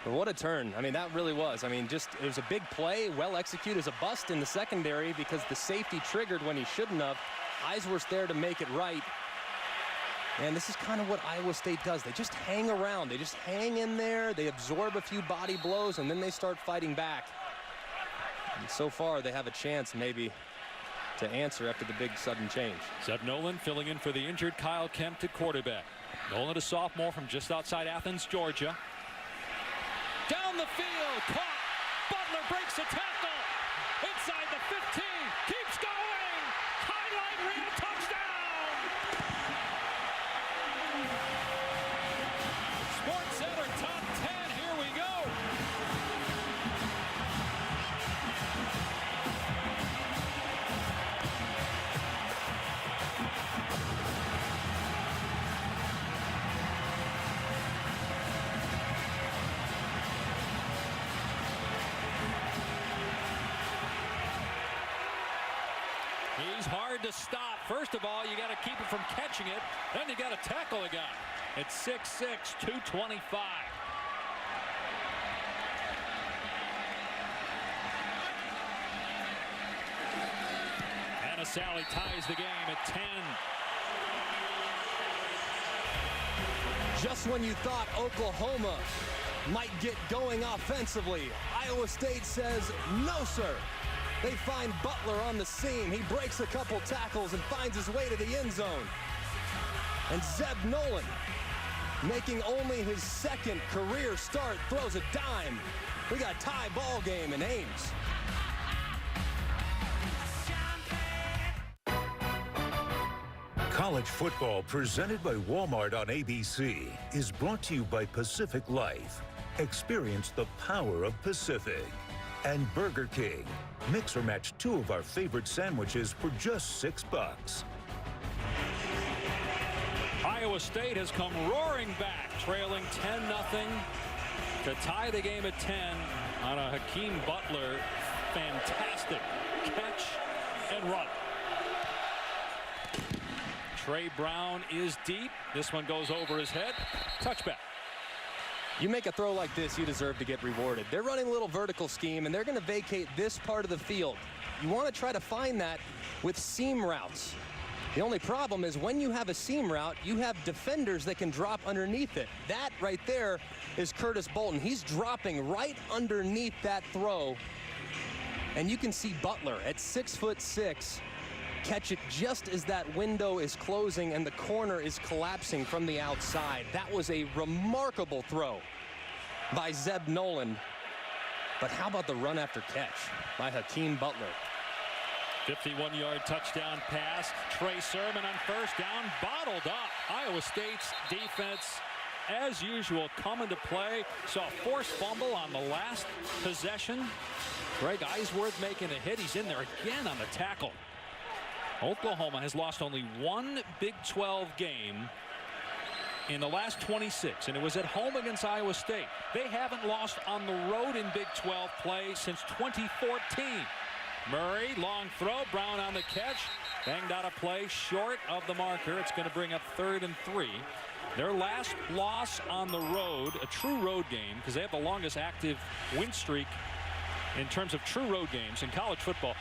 But what a turn. I mean, that really was. I mean, it was a big play, well executed. As a bust in the secondary because the safety triggered when he shouldn't have. Eisworth's there to make it right. And this is kind of what Iowa State does. They just hang around. They just hang in there. They absorb a few body blows, and then they start fighting back. And so far, they have a chance maybe to answer after the big sudden change. Zeb Nolan filling in for the injured Kyle Kempt at quarterback. Nolan, a sophomore from just outside Athens, Georgia. Down the field, caught. Butler breaks a tackle. Inside the 15, keeps going. Highlight reel, touchdown. Sports Center top 10, here we go. He's hard to stop. First of all, you got to keep him from catching it. Then you got to tackle a guy. It's 6'6", 225. Anna Sally ties the game at 10. Just when you thought Oklahoma might get going offensively, Iowa State says, no, sir. They find Butler on the seam. He breaks a couple tackles and finds his way to the end zone. And Zeb Nolan, making only his 2nd career start, throws a dime. We got a tie ball game in Ames. College football presented by Walmart on ABC is brought to you by Pacific Life. Experience the power of Pacific. And Burger King. Mix or match 2 of our favorite sandwiches for just $6. Iowa State has come roaring back, trailing 10-0 to tie the game at 10 on a Hakeem Butler fantastic catch and run. Trey Brown is deep. This one goes over his head. Touchback. You make a throw like this, you deserve to get rewarded. They're running a little vertical scheme, and they're going to vacate this part of the field. You want to try to find that with seam routes. The only problem is when you have a seam route, you have defenders that can drop underneath it. That right there is Curtis Bolton. He's dropping right underneath that throw. And you can see Butler at 6'6", catch it just as that window is closing and the corner is collapsing from the outside. That was a remarkable throw by Zeb Nolan. But how about the run after catch by Hakeem Butler? 51-yard touchdown pass. Trey Sermon on first down, bottled up. Iowa State's defense, as usual, coming to play. Saw a forced fumble on the last possession. Greg Eisworth making a hit. He's in there again on the tackle. Oklahoma has lost only one Big 12 game in the last 26, and it was at home against Iowa State. They haven't lost on the road in Big 12 play since 2014. Murray, long throw, Brown on the catch. Banged out a play short of the marker. It's going to bring up 3rd and 3. Their last loss on the road, a true road game, because they have the longest active win streak in terms of true road games in college football,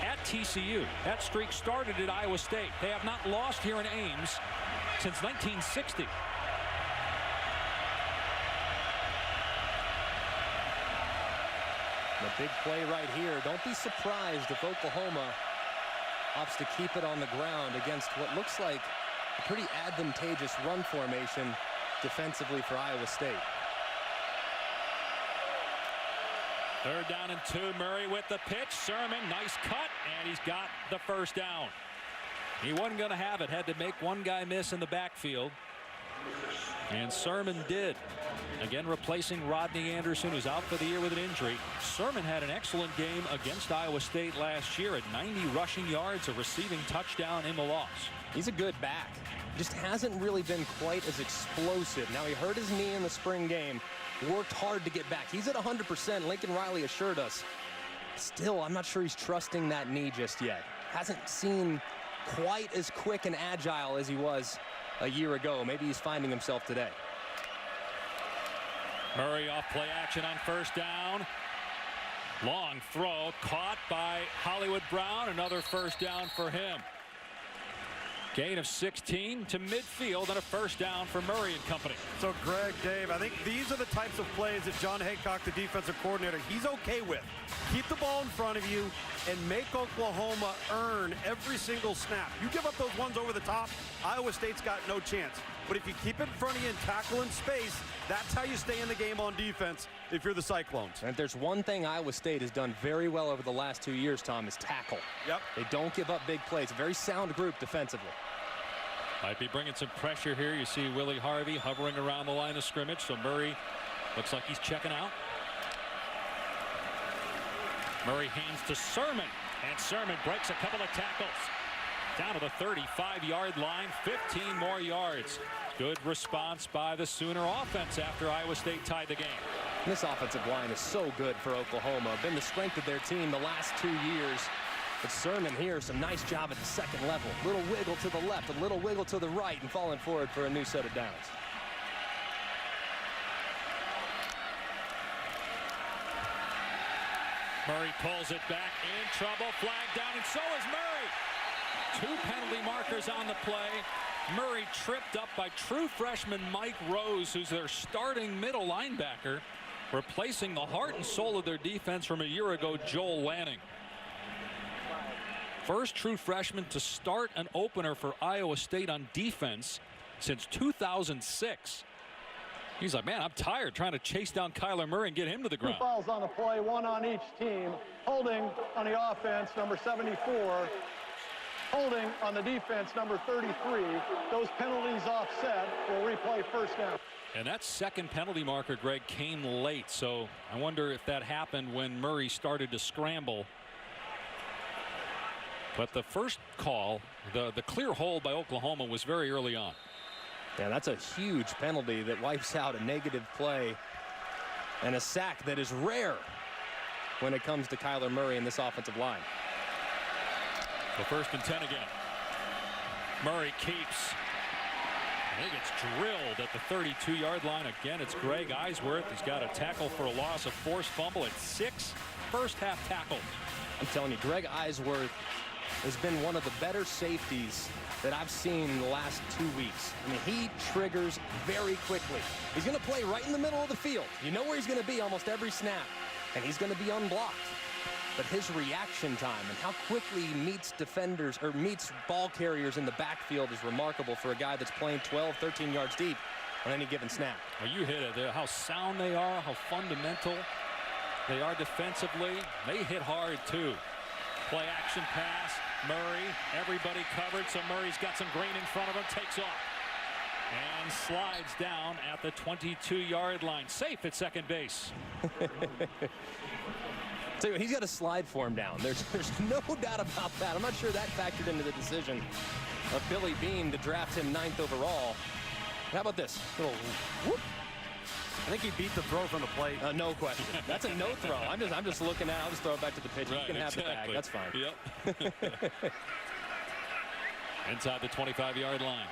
at TCU. That streak started at Iowa State. They have not lost here in Ames since 1960. The big play right here. Don't be surprised if Oklahoma opts to keep it on the ground against what looks like a pretty advantageous run formation defensively for Iowa State. 3rd down and 2. Murray with the pitch. Sermon, nice cut, and he's got the first down. He wasn't going to have it. Had to make one guy miss in the backfield. And Sermon did. Again, replacing Rodney Anderson, who's out for the year with an injury. Sermon had an excellent game against Iowa State last year at 90 rushing yards, a receiving touchdown in the loss. He's a good back. Just hasn't really been quite as explosive. Now, he hurt his knee in the spring game. Worked hard to get back. He's at 100%. Lincoln Riley assured us. Still, I'm not sure he's trusting that knee just yet. Hasn't seemed quite as quick and agile as he was a year ago. Maybe he's finding himself today. Murray off play action on 1st down. Long throw caught by Hollywood Brown. Another 1st down for him. Gain of 16 to midfield and a 1st down for Murray and company. So Greg, Dave, I think these are the types of plays that John Haycock, the defensive coordinator, he's okay with. Keep the ball in front of you and make Oklahoma earn every single snap. You give up those ones over the top, Iowa State's got no chance. But if you keep it in front of you and tackle in space, that's how you stay in the game on defense if you're the Cyclones. And if there's one thing Iowa State has done very well over the last 2 years, Tom, is tackle. Yep. They don't give up big plays. A very sound group defensively. Might be bringing some pressure here. You see Willie Harvey hovering around the line of scrimmage. So Murray looks like he's checking out. Murray hands to Sermon. And Sermon breaks a couple of tackles. Down to the 35-yard line. 15 more yards. Good response by the Sooner offense after Iowa State tied the game. This offensive line is so good for Oklahoma. Been the strength of their team the last 2 years. But Sermon here, some nice job at the second level. Little wiggle to the left, a little wiggle to the right, and falling forward for a new set of downs. Murray pulls it back, in trouble, flag down, and so is Murray. 2 penalty markers on the play. Murray tripped up by true freshman Mike Rose, who's their starting middle linebacker, replacing the heart and soul of their defense from a year ago, Joel Lanning. First true freshman to start an opener for Iowa State on defense since 2006. He's like, man, I'm tired trying to chase down Kyler Murray and get him to the ground. 2 fouls on the play, 1 on each team. Holding on the offense, number 74. Holding on the defense, number 33. Those penalties offset. Will replay 1st down. And that second penalty marker, Greg, came late. So I wonder if that happened when Murray started to scramble. But the first call, the clear hold by Oklahoma, was very early on. Yeah, that's a huge penalty that wipes out a negative play and a sack that is rare when it comes to Kyler Murray in this offensive line. So 1st and 10 again. Murray keeps. I think it's drilled at the 32-yard line. Again, it's Greg Eisworth. He's got a tackle for a loss, a forced fumble at 6 first-half tackles. I'm telling you, Greg Eisworth has been one of the better safeties that I've seen in the last 2 weeks. I mean, he triggers very quickly. He's going to play right in the middle of the field. You know where he's going to be almost every snap, and he's going to be unblocked. But his reaction time and how quickly he meets defenders or meets ball carriers in the backfield is remarkable for a guy that's playing 12, 13 yards deep on any given snap. Well, you hit it. How sound they are, how fundamental they are defensively. They hit hard, too. Play action pass. Murray, everybody covered, so Murray's got some grain in front of him, takes off. And slides down at the 22-yard line. Safe at second base. Tell you what, he's got a slide form down. There's no doubt about that. I'm not sure that factored into the decision of Billy Beane to draft him 9th overall. How about this? Little whoop. I think he beat the throw from the plate. No question. That's a no throw. I'm just looking at it. I'll just throw it back to the pitcher. Right, you can have the bag. That's fine. Yep. inside the 25-yard line.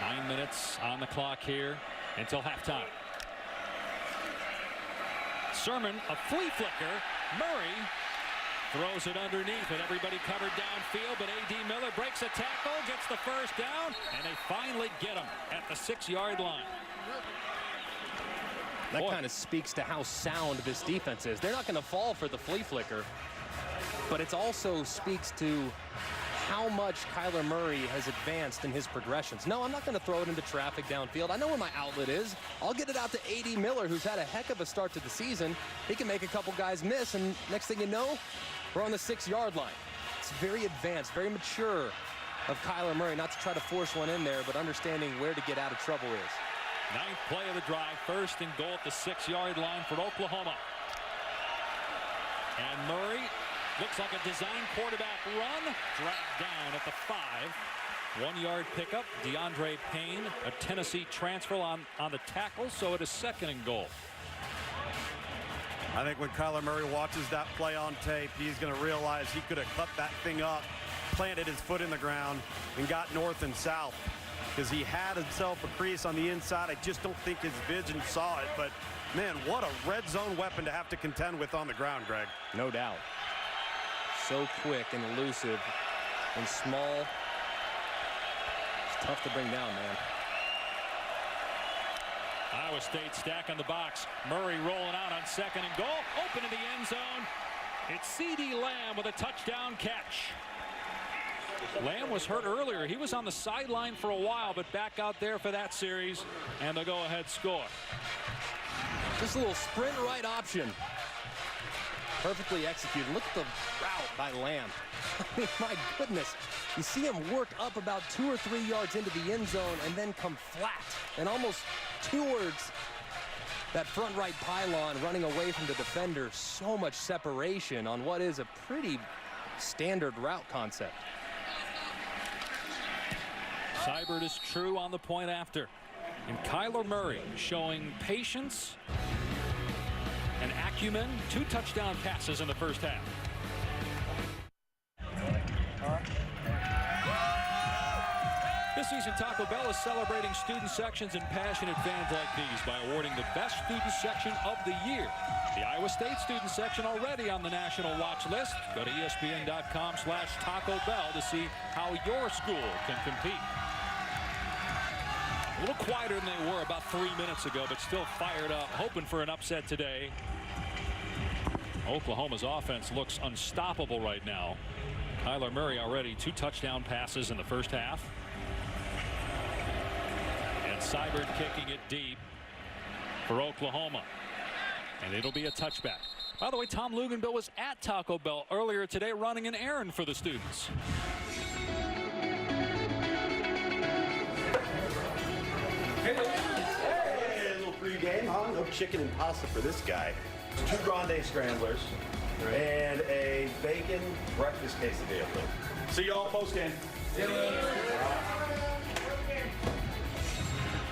9 minutes on the clock here until halftime. Sermon, a flea flicker. Murray throws it underneath, and everybody covered downfield, but A.D. Miller breaks a tackle, gets the first down, and they finally get him at the 6-yard line. That kind of speaks to how sound this defense is. They're not going to fall for the flea flicker, but it also speaks to how much Kyler Murray has advanced in his progressions. No, I'm not going to throw it into traffic downfield. I know where my outlet is. I'll get it out to A.D. Miller, who's had a heck of a start to the season. He can make a couple guys miss, and next thing you know, we're on the 6-yard line. It's very advanced, very mature of Kyler Murray, not to try to force one in there, but understanding where to get out of trouble is. 9th play of the drive, 1st and goal at the 6-yard line for Oklahoma. And Murray looks like a design quarterback run, dragged down at the 5. 1-yard pickup. DeAndre Payne, a Tennessee transfer on the tackle, so it is 2nd and goal. I think when Kyler Murray watches that play on tape, he's going to realize he could have cut that thing up, planted his foot in the ground, and got north and south, because he had himself a crease on the inside. I just don't think his vision saw it, but man, what a red zone weapon to have to contend with on the ground, Greg. No doubt. So quick and elusive and small. It's tough to bring down, man. Iowa State stack on the box. Murray rolling out on 2nd and goal. Open in the end zone. It's C.D. Lamb with a touchdown catch. Lamb was hurt earlier. He was on the sideline for a while, but back out there for that series, and the go-ahead score. Just a little sprint right option. Perfectly executed. Look at the route by Lamb. I mean, my goodness. You see him work up about 2 or 3 yards into the end zone and then come flat and almost towards that front right pylon, running away from the defender. So much separation on what is a pretty standard route concept. Seibert is true on the point after. And Kyler Murray showing patience and acumen. 2 touchdown passes in the first half. This season, Taco Bell is celebrating student sections and passionate fans like these by awarding the best student section of the year. The Iowa State student section already on the national watch list. Go to ESPN.com/Taco Bell to see how your school can compete. A little quieter than they were about 3 minutes ago, but still fired up, hoping for an upset today. Oklahoma's offense looks unstoppable right now. Kyler Murray already 2 touchdown passes in the first half. And Seibert kicking it deep for Oklahoma. And it'll be a touchback. By the way, Tom Luganbill was at Taco Bell earlier today running an errand for the students. Hey, a little pregame, huh? No chicken and pasta for this guy. 2 grande scramblers and a bacon breakfast quesadilla. See y'all post-game.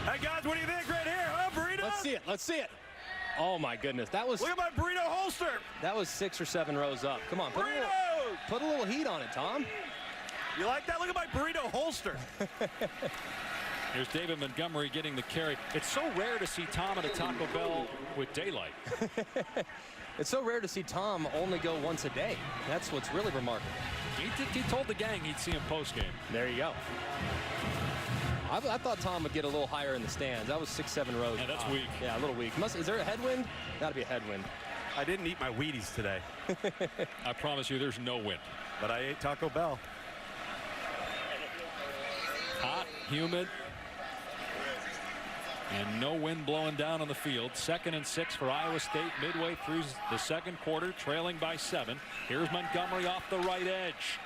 Hey guys, what do you think right here, huh, burrito? Let's see it. Let's see it. Oh my goodness, that was. Look at my burrito holster. That was 6 or 7 rows up. Come on, put a little heat on it, Tom. You like that? Look at my burrito holster. Here's David Montgomery getting the carry. It's so rare to see Tom at a Taco Bell with daylight. It's so rare to see Tom only go once a day. That's what's really remarkable. He told the gang he'd see him post-game. There you go. I thought Tom would get a little higher in the stands. That was 6, 7 rows. Yeah, that's weak. Yeah, a little weak. Is there a headwind? Gotta be a headwind. I didn't eat my Wheaties today. I promise you there's no wind. But I ate Taco Bell. Hot, humid, and no wind blowing down on the field. 2nd and 6 for Iowa State midway through the 2nd quarter, trailing by 7. Here's Montgomery off the right edge.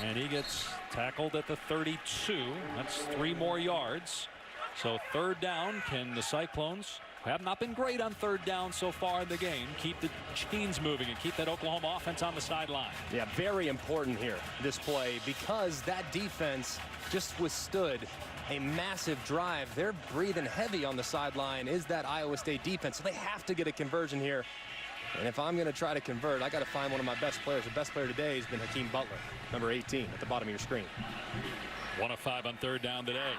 And he gets tackled at the 32. That's 3 more yards. So 3rd down. Can the Cyclones, who have not been great on 3rd down so far in the game, keep the chains moving and keep that Oklahoma offense on the sideline? Yeah, very important here, this play, because that defense just withstood a massive drive. They're breathing heavy on the sideline is that Iowa State defense. So they have to get a conversion here And if I'm going to try to convert, I got to find one of my best players. The best player today has been Hakeem Butler, number 18, at the bottom of your screen. 1 of 5 on third down today.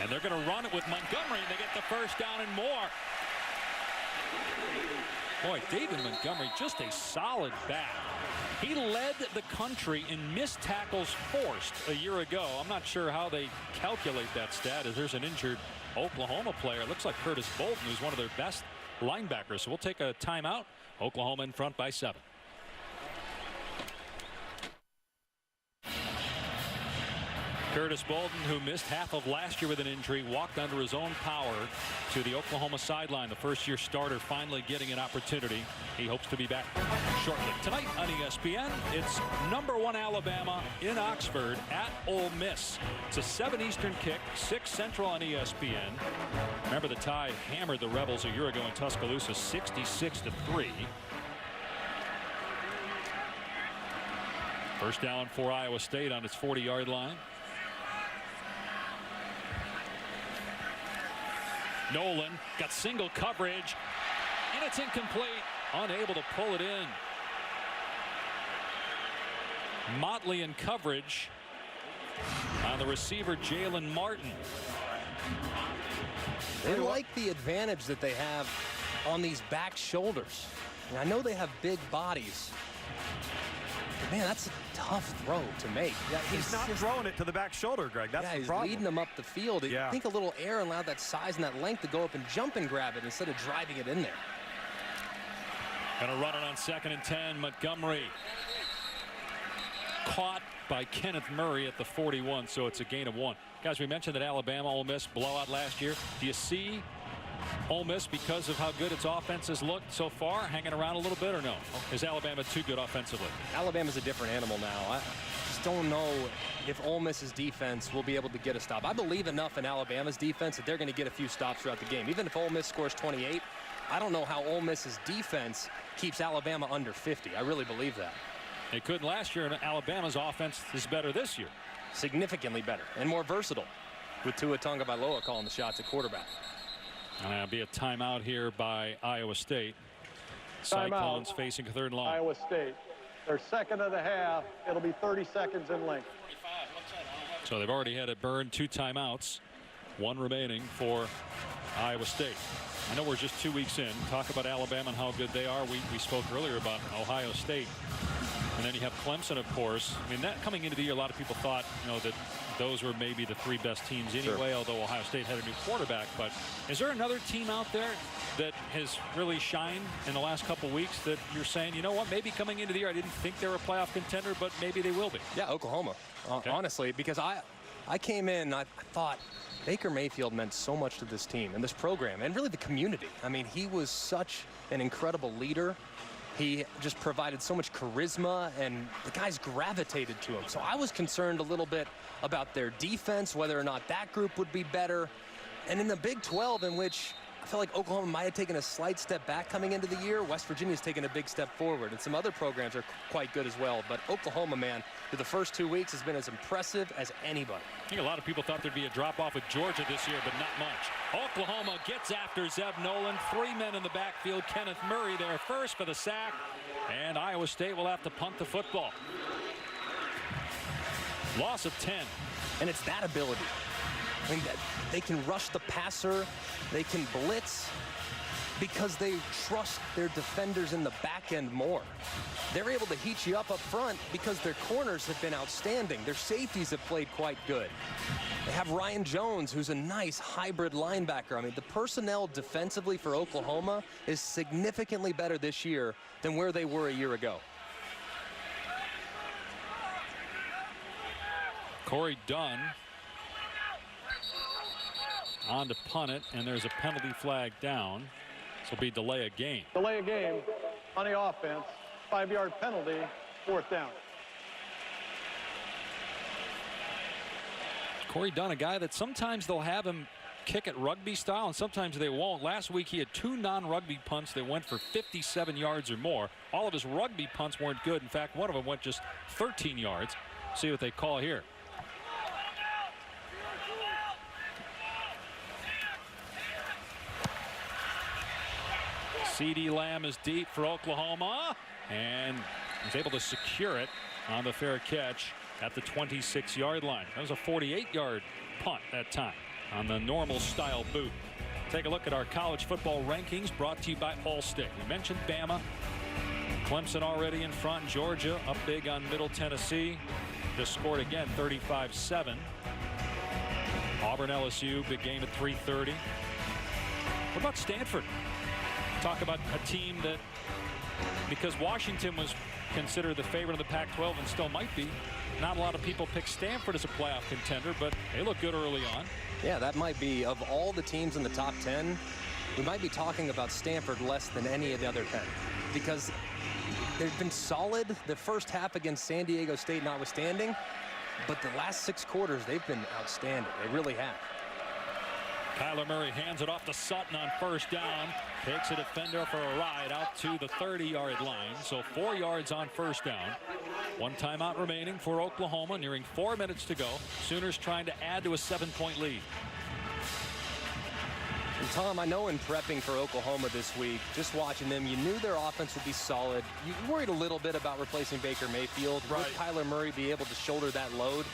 And they're going to run it with Montgomery, and they get the first down and more. Boy, David Montgomery, just a solid back. He led the country in missed tackles forced a year ago. I'm not sure how they calculate that stat, as there's an injured Oklahoma player. It looks like Curtis Bolton, who's one of their best linebackers. So we'll take a timeout. Oklahoma in front by 7. Curtis Bolton, who missed half of last year with an injury, walked under his own power to the Oklahoma sideline. The first-year starter finally getting an opportunity. He hopes to be back shortly. Tonight on ESPN, it's #1 Alabama in Oxford at Ole Miss. It's a 7 Eastern kick, 6 Central on ESPN. Remember, the Tide hammered the Rebels a year ago in Tuscaloosa, 66-3. First down for Iowa State on its 40-yard line. Nolan got single coverage, and it's incomplete. Unable to pull it in. Motley in coverage on the receiver, Jalen Martin. They like the advantage that they have on these back shoulders. And I know they have big bodies. But man, that's a tough throw to make. Yeah, he's not throwing it to the back shoulder, Greg. That's the problem. He's leading them up the field. Yeah. I think a little air allowed that size and that length to go up and jump and grab it instead of driving it in there. Gonna run it on 2nd and 10. Montgomery caught by Kenneth Murray at the 41, so it's a gain of 1. Guys, we mentioned that Alabama Ole Miss blowout last year. Do you see Ole Miss, because of how good its offense has looked so far, hanging around a little bit, or no? Is Alabama too good offensively? Alabama's a different animal now. I just don't know if Ole Miss's defense will be able to get a stop. I believe enough in Alabama's defense that they're going to get a few stops throughout the game. Even if Ole Miss scores 28, I don't know how Ole Miss's defense keeps Alabama under 50. I really believe that. They couldn't last year, and Alabama's offense is better this year. Significantly better and more versatile, with Tua Tagovailoa calling the shots at quarterback. And that'll be a timeout here by Iowa State. Cyclones facing 3rd and long. Iowa State. Their second of the half. It'll be 30 seconds in length. So they've already had to burn 2 timeouts. 1 remaining for Iowa State. I know we're just 2 weeks in. Talk about Alabama and how good they are. We spoke earlier about Ohio State. And then you have Clemson, of course. I mean, that coming into the year, a lot of people thought, that those were maybe the 3 best teams anyway, although Ohio State had a new quarterback. But is there another team out there that has really shined in the last couple weeks that you're saying, you know what, maybe coming into the year I didn't think they were a playoff contender, but maybe they will be? Yeah, Oklahoma, Okay. honestly, because I came in, I thought Baker Mayfield meant so much to this team and this program and really the community. I mean, he was such an incredible leader. He just provided so much charisma, and the guys gravitated to him. So I was concerned a little bit about their defense, whether or not that group would be better. And in the Big 12, in which I felt like Oklahoma might have taken a slight step back coming into the year, West Virginia's taken a big step forward, and some other programs are quite good as well. But Oklahoma, man, through the first 2 weeks has been as impressive as anybody. I think a lot of people thought there'd be a drop-off with Georgia this year, but not much. Oklahoma gets after Zeb Nolan. 3 men in the backfield. Kenneth Murray there first for the sack. And Iowa State will have to punt the football. Loss of 10. And it's that ability. I mean, they can rush the passer. They can blitz because they trust their defenders in the back end more. They're able to heat you up front because their corners have been outstanding. Their safeties have played quite good. They have Ryan Jones, who's a nice hybrid linebacker. I mean, the personnel defensively for Oklahoma is significantly better this year than where they were a year ago. Corey Dunn on to punt it, and there's a penalty flag down. This will be delay a game. Delay a game on the offense. 5-yard penalty, 4th down. Corey Dunn, a guy that sometimes they'll have him kick it rugby style, and sometimes they won't. Last week he had 2 non-rugby punts that went for 57 yards or more. All of his rugby punts weren't good. In fact, one of them went just 13 yards. See what they call here. CeeDee Lamb is deep for Oklahoma, and he's able to secure it on the fair catch at the 26-yard line. That was a 48-yard punt that time on the normal style boot. Take a look at our college football rankings brought to you by Allstate. We mentioned Bama. Clemson already in front. Georgia up big on Middle Tennessee. Just scored again 35-7. Auburn LSU, big game at 3:30. What about Stanford? Talk about a team that, because Washington was considered the favorite of the Pac-12 and still might be, not a lot of people pick Stanford as a playoff contender, but they look good early on. Yeah, that might be, of all the teams in the top 10, we might be talking about Stanford less than any of the other 10, because they've been solid the first half against San Diego State notwithstanding, but the last 6 quarters they've been outstanding. They really have. Kyler Murray hands it off to Sutton on first down. Takes a defender for a ride out to the 30-yard line. So 4 yards on first down. 1 timeout remaining for Oklahoma. Nearing 4 minutes to go. Sooners trying to add to a 7-point lead. And Tom, I know in prepping for Oklahoma this week, just watching them, you knew their offense would be solid. You worried a little bit about replacing Baker Mayfield. Right. Would Kyler Murray be able to shoulder that load?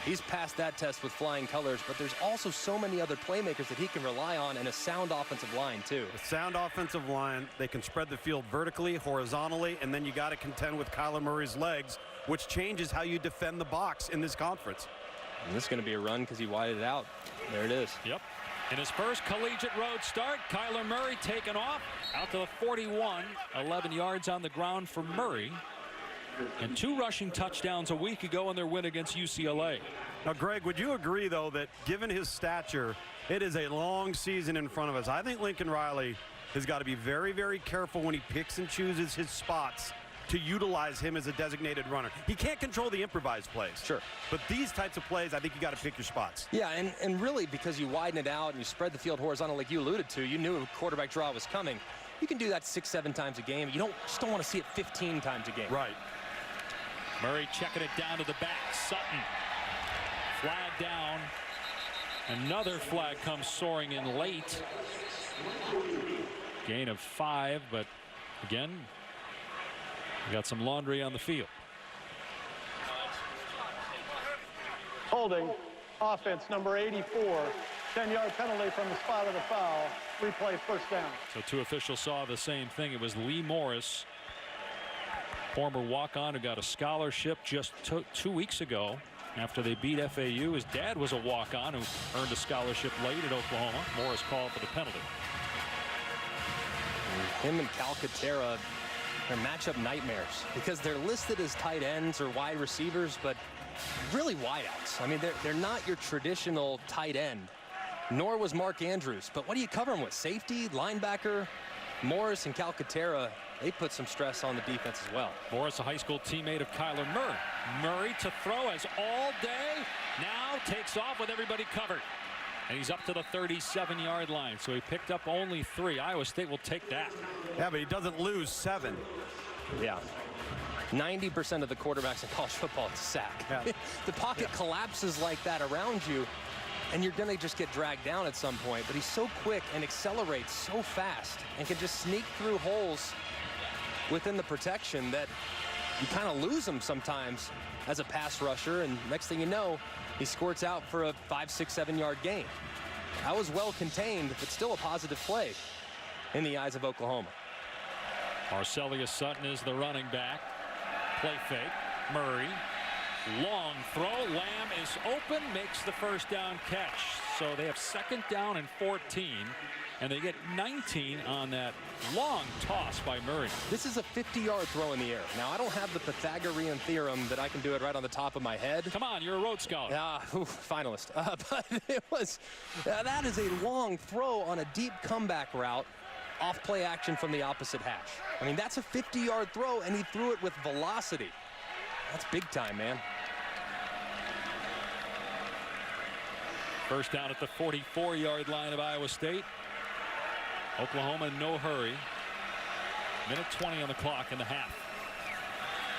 He's passed that test with flying colors, but there's also so many other playmakers that he can rely on, and a sound offensive line too. A sound offensive line. They can spread the field vertically, horizontally, and then you got to contend with Kyler Murray's legs, which changes how you defend the box in this conference. And this is going to be a run because he widened it out. There it is. Yep. In his first collegiate road start, Kyler Murray taken off out to the 41. 11 yards on the ground for Murray. And 2 rushing touchdowns a week ago in their win against UCLA. Now, Greg, would you agree, though, that given his stature, it is a long season in front of us? I think Lincoln Riley has got to be very, very careful when he picks and chooses his spots to utilize him as a designated runner. He can't control the improvised plays. Sure. But these types of plays, I think you got to pick your spots. Yeah, and really, because you widen it out and you spread the field horizontal like you alluded to, you knew a quarterback draw was coming. You can do that 6-7 times a game. You just don't want to see it 15 times a game. Right. Murray checking it down to the back. Sutton. Flag down. Another flag comes soaring in late. Gain of 5, but again, we got some laundry on the field. Holding, offense number 84. 10-yard penalty from the spot of the foul. Replay first down. So 2 officials saw the same thing. It was Lee Morris, former walk-on who got a scholarship just 2 weeks ago after they beat FAU. His dad was a walk-on who earned a scholarship late at Oklahoma. Morris called for the penalty. Him and Calcaterra, they're matchup nightmares because they're listed as tight ends or wide receivers, but really wideouts. I mean, they're not your traditional tight end, nor was Mark Andrews. But what do you cover him with? Safety, linebacker? Morris and Calcaterra, they put some stress on the defense as well. Morris, a high school teammate of Kyler Murray. Murray to throw as all day. Now takes off with everybody covered. And he's up to the 37-yard line. So he picked up only 3. Iowa State will take that. Yeah, but he doesn't lose 7. Yeah. 90% of the quarterbacks in college football, it's a sack. Yeah. The pocket collapses like that around you, and you're going to just get dragged down at some point. But he's so quick and accelerates so fast and can just sneak through holes within the protection that you kind of lose him sometimes as a pass rusher. And next thing you know, he squirts out for a 5, 6, 7-yard gain. That was well contained, but still a positive play in the eyes of Oklahoma. Arcelius Sutton is the running back. Play fake. Murray. Long throw. Lamb is open. Makes the first down catch. So they have 2nd down and 14. And they get 19 on that long toss by Murray. This is a 50-yard throw in the air. Now, I don't have the Pythagorean theorem that I can do it right on the top of my head. Come on, you're a Rhodes Scholar. Finalist. But it was, that is a long throw on a deep comeback route off play action from the opposite hash. I mean, that's a 50-yard throw, and he threw it with velocity. That's big time, man. First down at the 44-yard line of Iowa State. Oklahoma in no hurry. Minute 20 on the clock in the half.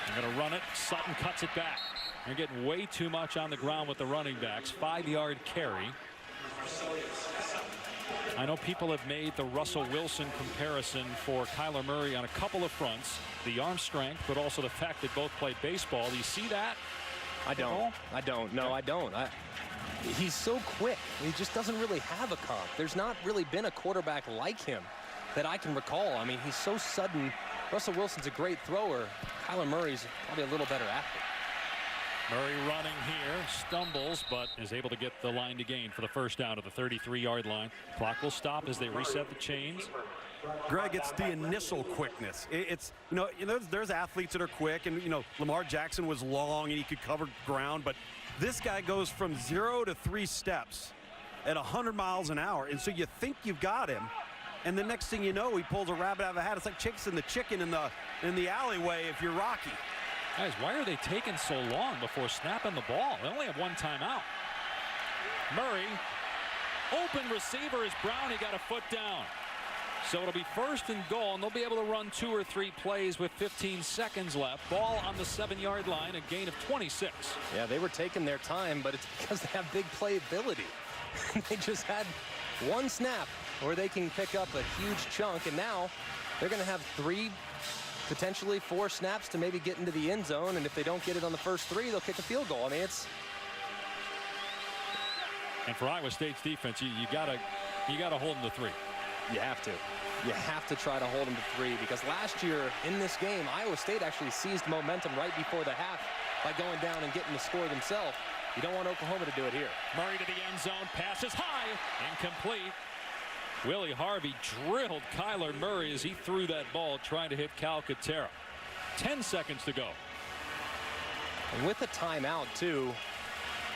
They're going to run it. Sutton cuts it back. They're getting way too much on the ground with the running backs. 5-yard carry. I know people have made the Russell Wilson comparison for Kyler Murray on a couple of fronts, the arm strength, but also the fact that both played baseball. Do you see that? I don't. No, I don't. He's so quick. He just doesn't really have a comp. There's not really been a quarterback like him that I can recall. I mean, he's so sudden. Russell Wilson's a great thrower. Kyler Murray's probably a little better athlete. Murray running here, stumbles, but is able to get the line to gain for the first down to the 33-yard line. Clock will stop as they reset the chains. Greg, it's the initial quickness. It's, there's athletes that are quick, and, Lamar Jackson was long and he could cover ground, but this guy goes from 0 to 3 steps at 100 miles an hour, and so you think you've got him, and the next thing you know, he pulls a rabbit out of a hat. It's like chasing the chicken in the alleyway if you're Rocky. Guys, why are they taking so long before snapping the ball? They only have one timeout. Murray, open receiver is Brown. He got a foot down. So it'll be 1st and goal, and they'll be able to run 2 or 3 plays with 15 seconds left. Ball on the 7-yard line, a gain of 26. Yeah, they were taking their time, but it's because they have big playability. They just had one snap where they can pick up a huge chunk, and now they're going to have 3, potentially 4 snaps to maybe get into the end zone, and if they don't get it on the first 3, they'll kick a field goal. I mean, it's... And for Iowa State's defense, you gotta hold them to 3. You have to. You have to try to hold them to 3, because last year in this game, Iowa State actually seized momentum right before the half by going down and getting the score themselves. You don't want Oklahoma to do it here. Murray to the end zone, passes high, incomplete. Willie Harvey drilled Kyler Murray as he threw that ball trying to hit Calcaterra. 10 seconds to go. And with a timeout, too,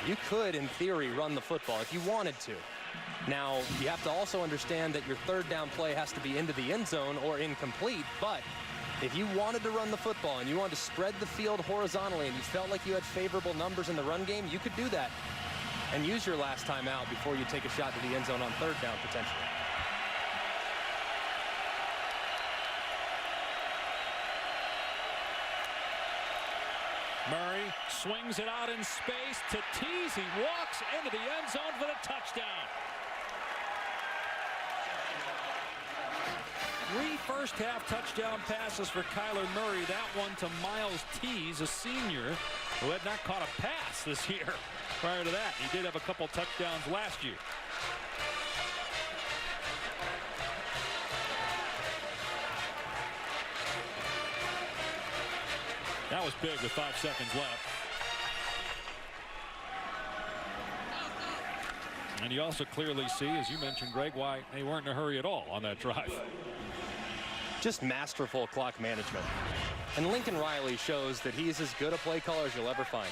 you could, in theory, run the football if you wanted to. Now, you have to also understand that your 3rd down play has to be into the end zone or incomplete, but if you wanted to run the football and you wanted to spread the field horizontally and you felt like you had favorable numbers in the run game, you could do that and use your last timeout before you take a shot to the end zone on 3rd down potentially. Murray swings it out in space to Tease. He walks into the end zone for the touchdown. 3 first-half touchdown passes for Kyler Murray. That one to Miles Tease, a senior who had not caught a pass this year. Prior to that, he did have a couple touchdowns last year. That was big with 5 seconds left. And you also clearly see, as you mentioned, Greg, why they weren't in a hurry at all on that drive. Just masterful clock management. And Lincoln Riley shows that he's as good a play caller as you'll ever find.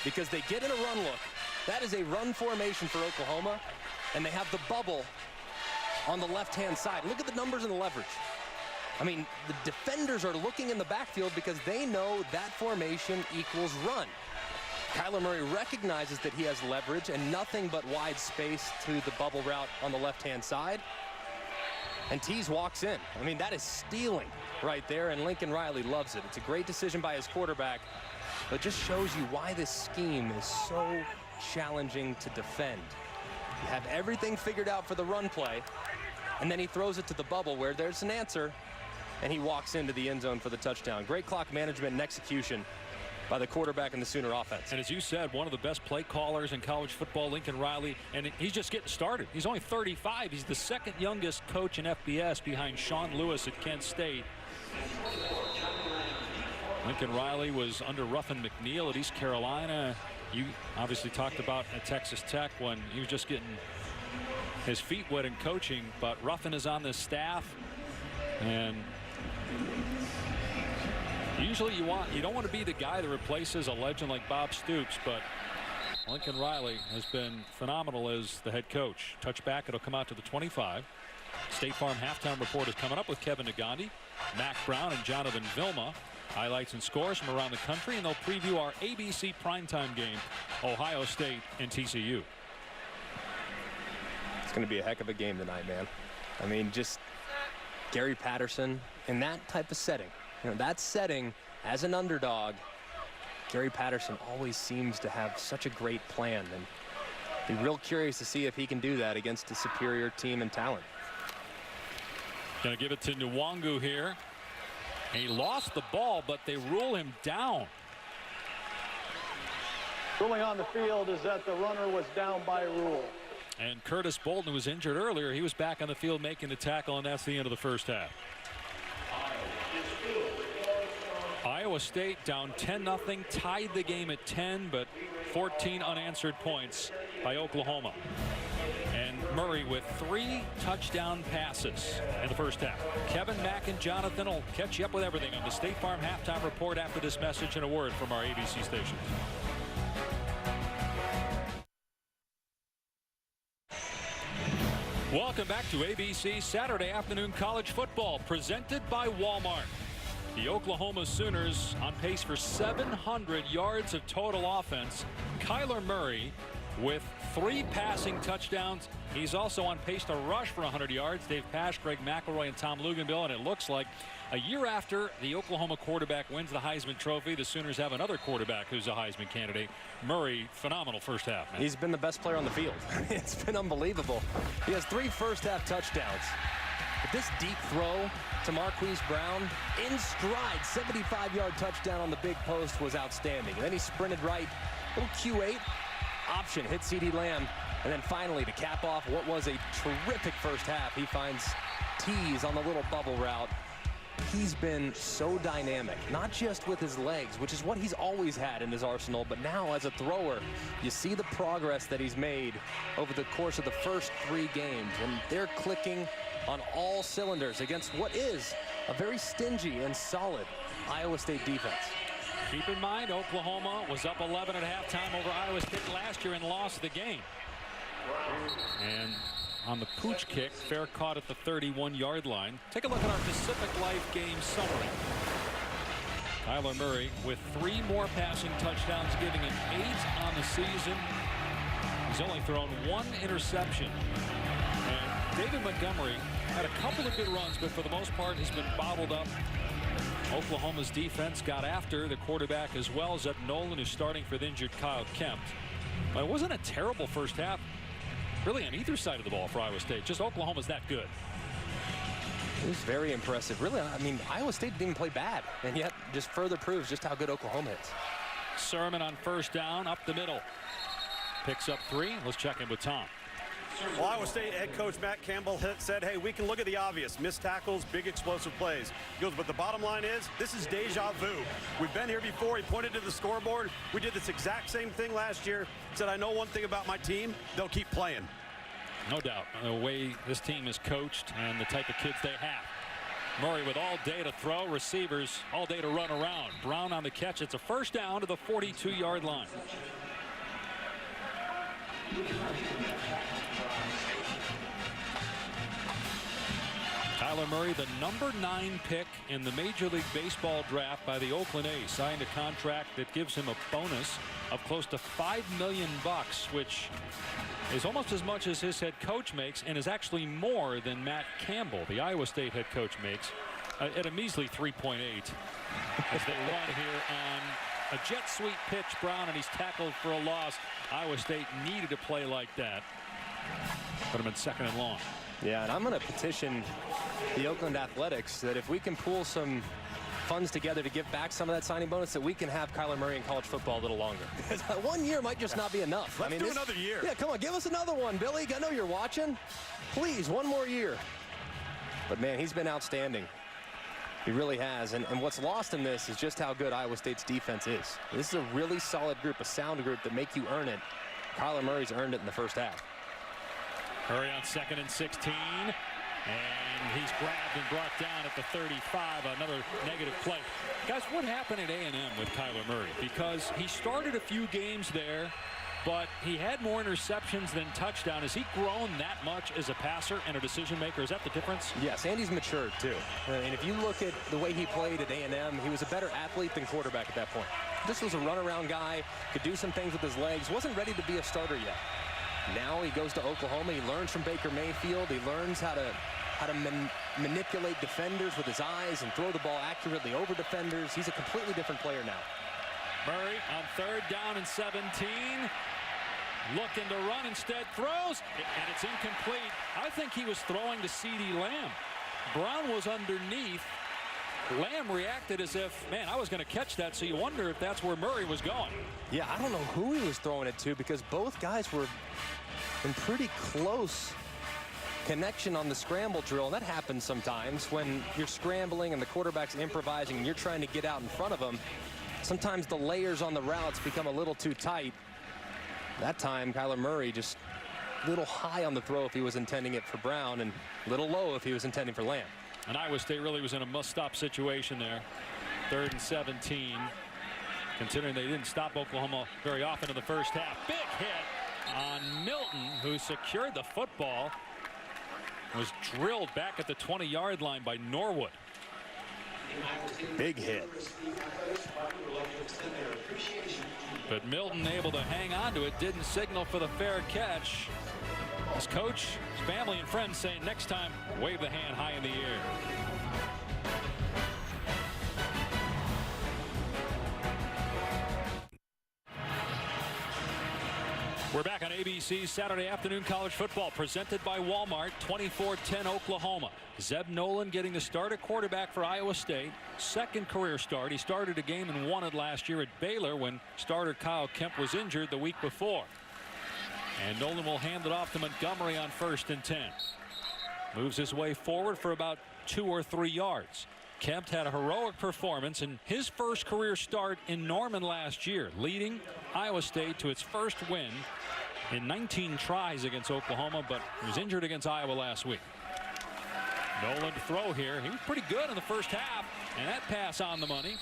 Because they get in a run look. That is a run formation for Oklahoma. And they have the bubble on the left-hand side. Look at the numbers and the leverage. I mean, the defenders are looking in the backfield because they know that formation equals run. Kyler Murray recognizes that he has leverage and nothing but wide space to the bubble route on the left-hand side. And Tease walks in. I mean, that is stealing right there, and Lincoln Riley loves it. It's a great decision by his quarterback, but just shows you why this scheme is so challenging to defend. You have everything figured out for the run play, and then he throws it to the bubble where there's an answer, and he walks into the end zone for the touchdown. Great clock management and execution by the quarterback and the Sooner offense. And as you said, one of the best play callers in college football, Lincoln Riley, and he's just getting started. He's only 35. He's the 2nd youngest coach in FBS behind Sean Lewis at Kent State. Lincoln Riley was under Ruffin McNeil at East Carolina. You obviously talked about at Texas Tech when he was just getting his feet wet in coaching, but Ruffin is on this staff, and usually you don't want to be the guy that replaces a legend like Bob Stoops, but Lincoln Riley has been phenomenal as the head coach. Touchback, it'll come out to the 25. State Farm halftime report is coming up with Kevin Nagandi, Mac Brown, and Jonathan Vilma. Highlights and scores from around the country, and they'll preview our ABC primetime game, Ohio State and TCU. It's going to be a heck of a game tonight, man. I mean, just Gary Patterson in that type of setting. You know, that setting as an underdog, Gary Patterson always seems to have such a great plan. And Be real curious to see if he can do that against a superior team and talent. Going to give it to Nwangu here. He lost the ball, but they rule him down. Ruling on the field is that the runner was down by rule. And Curtis Bolton, who was injured earlier, he was back on the field making the tackle, and that's the end of the first half. Iowa State down 10-0, tied the game at 10, but 14 unanswered points by Oklahoma. And Murray with 3 touchdown passes in the first half. Kevin Mack and Jonathan will catch you up with everything on the State Farm Halftime Report after this message and a word from our ABC stations. Welcome back to ABC Saturday Afternoon College Football, presented by Walmart. The Oklahoma Sooners on pace for 700 yards of total offense. Kyler Murray with 3 passing touchdowns. He's also on pace to rush for 100 yards. Dave Pasch, Greg McElroy, and Tom Luganville. And it looks like a year after the Oklahoma quarterback wins the Heisman Trophy, the Sooners have another quarterback who's a Heisman candidate. Murray, phenomenal first half, man. He's been the best player on the field. It's been unbelievable. He has 3 first-half touchdowns. But this deep throw to Marquise Brown in stride, 75-yard touchdown on the big post was outstanding. And then he sprinted right, little Q8 option, hit CeeDee Lamb. And then finally, to cap off what was a terrific first half, he finds Tees on the little bubble route. He's been so dynamic, not just with his legs, which is what he's always had in his arsenal, but now as a thrower, you see the progress that he's made over the course of the first 3 games, and they're clicking on all cylinders against what is a very stingy and solid Iowa State defense. Keep in mind, Oklahoma was up 11 at halftime over Iowa State last year and lost the game. And on the pooch kick, fair caught at the 31-yard line. Take a look at our Pacific Life game summary. Kyler Murray with 3 more passing touchdowns, giving him 8 on the season. He's only thrown 1 interception. And David Montgomery had a couple of good runs, but for the most part has been bottled up. Oklahoma's defense got after the quarterback as well. Zeb Nolan, who's starting for the injured Kyle Kempt. But it wasn't a terrible first half, really, on either side of the ball for Iowa State. Just Oklahoma's that good. It was very impressive. Really, I mean, Iowa State didn't even play bad, and yet just further proves just how good Oklahoma is. Sermon on first down, up the middle. Picks up 3. Let's check in with Tom. Well, Iowa State head coach Matt Campbell said, hey, we can look at the obvious. Missed tackles, big explosive plays. He goes, but the bottom line is, this is deja vu. We've been here before. He pointed to the scoreboard. We did this exact same thing last year. Said, I know one thing about my team. They'll keep playing. No doubt. The way this team is coached and the type of kids they have. Murray with all day to throw, receivers all day to run around. Brown on the catch. It's a first down to the 42-yard line. Kyler Murray, the number 9 pick in the Major League Baseball draft by the Oakland A's, signed a contract that gives him a bonus of close to $5 million, which is almost as much as his head coach makes and is actually more than Matt Campbell, the Iowa State head coach, makes at a measly 3.8 as they run here on a jet sweep pitch. Brown, and he's tackled for a loss. Iowa State needed to play like that. Put him in second and long. Yeah, and I'm going to petition the Oakland Athletics that if we can pool some funds together to give back some of that signing bonus, that we can have Kyler Murray in college football a little longer. 1 year might just not be enough. Let's do another year. Yeah, come on, give us another one, Billy. I know you're watching. Please, 1 more year. But, man, he's been outstanding. He really has. And what's lost in this is just how good Iowa State's defense is. This is a really solid group, a sound group that make you earn it. Kyler Murray's earned it in the first half. Murray on 2nd and 16. And he's grabbed and brought down at the 35. Another negative play. Guys, what happened at A&M with Kyler Murray? Because he started a few games there, but he had more interceptions than touchdown. Has he grown that much as a passer and a decision maker? Is that the difference? Yes, and he's matured too. And if you look at the way he played at A&M, he was a better athlete than quarterback at that point. This was a runaround guy, could do some things with his legs, wasn't ready to be a starter yet. Now he goes to Oklahoma. He learns from Baker Mayfield. He learns how to manipulate defenders with his eyes and throw the ball accurately over defenders. He's a completely different player now. Murray on 3rd down and 17. looking to run, instead throws, and it's incomplete. I think he was throwing to CeeDee Lamb. Brown was underneath. Lamb reacted as if, man, I was going to catch that, so you wonder if that's where Murray was going. Yeah, I don't know who he was throwing it to, because both guys were in pretty close connection on the scramble drill, and that happens sometimes when you're scrambling and the quarterback's improvising and you're trying to get out in front of them. Sometimes the layers on the routes become a little too tight. That time, Kyler Murray just a little high on the throw if he was intending it for Brown, and a little low if he was intending for Lamb. And Iowa State really was in a must-stop situation there. 3rd and 17, considering they didn't stop Oklahoma very often in the first half. Big hit on Milton, who secured the football. Was drilled back at the 20-yard line by Norwood. Big hit. But Milton able to hang on to it, didn't signal for the fair catch. His coach, his family, and friends saying next time, wave the hand high in the air. We're back on ABC's Saturday afternoon college football, presented by Walmart. 24-10 Oklahoma. Zeb Nolan getting the start at quarterback for Iowa State. Second career start. He started a game and won it last year at Baylor when starter Kyle Kemp was injured the week before. And Nolan will hand it off to Montgomery on 1st and 10. Moves his way forward for about 2 or 3 yards. Kemp had a heroic performance in his first career start in Norman last year, leading Iowa State to its first win in 19 tries against Oklahoma, but he was injured against Iowa last week. Nolan to throw here. He was pretty good in the first half, and that pass on the money.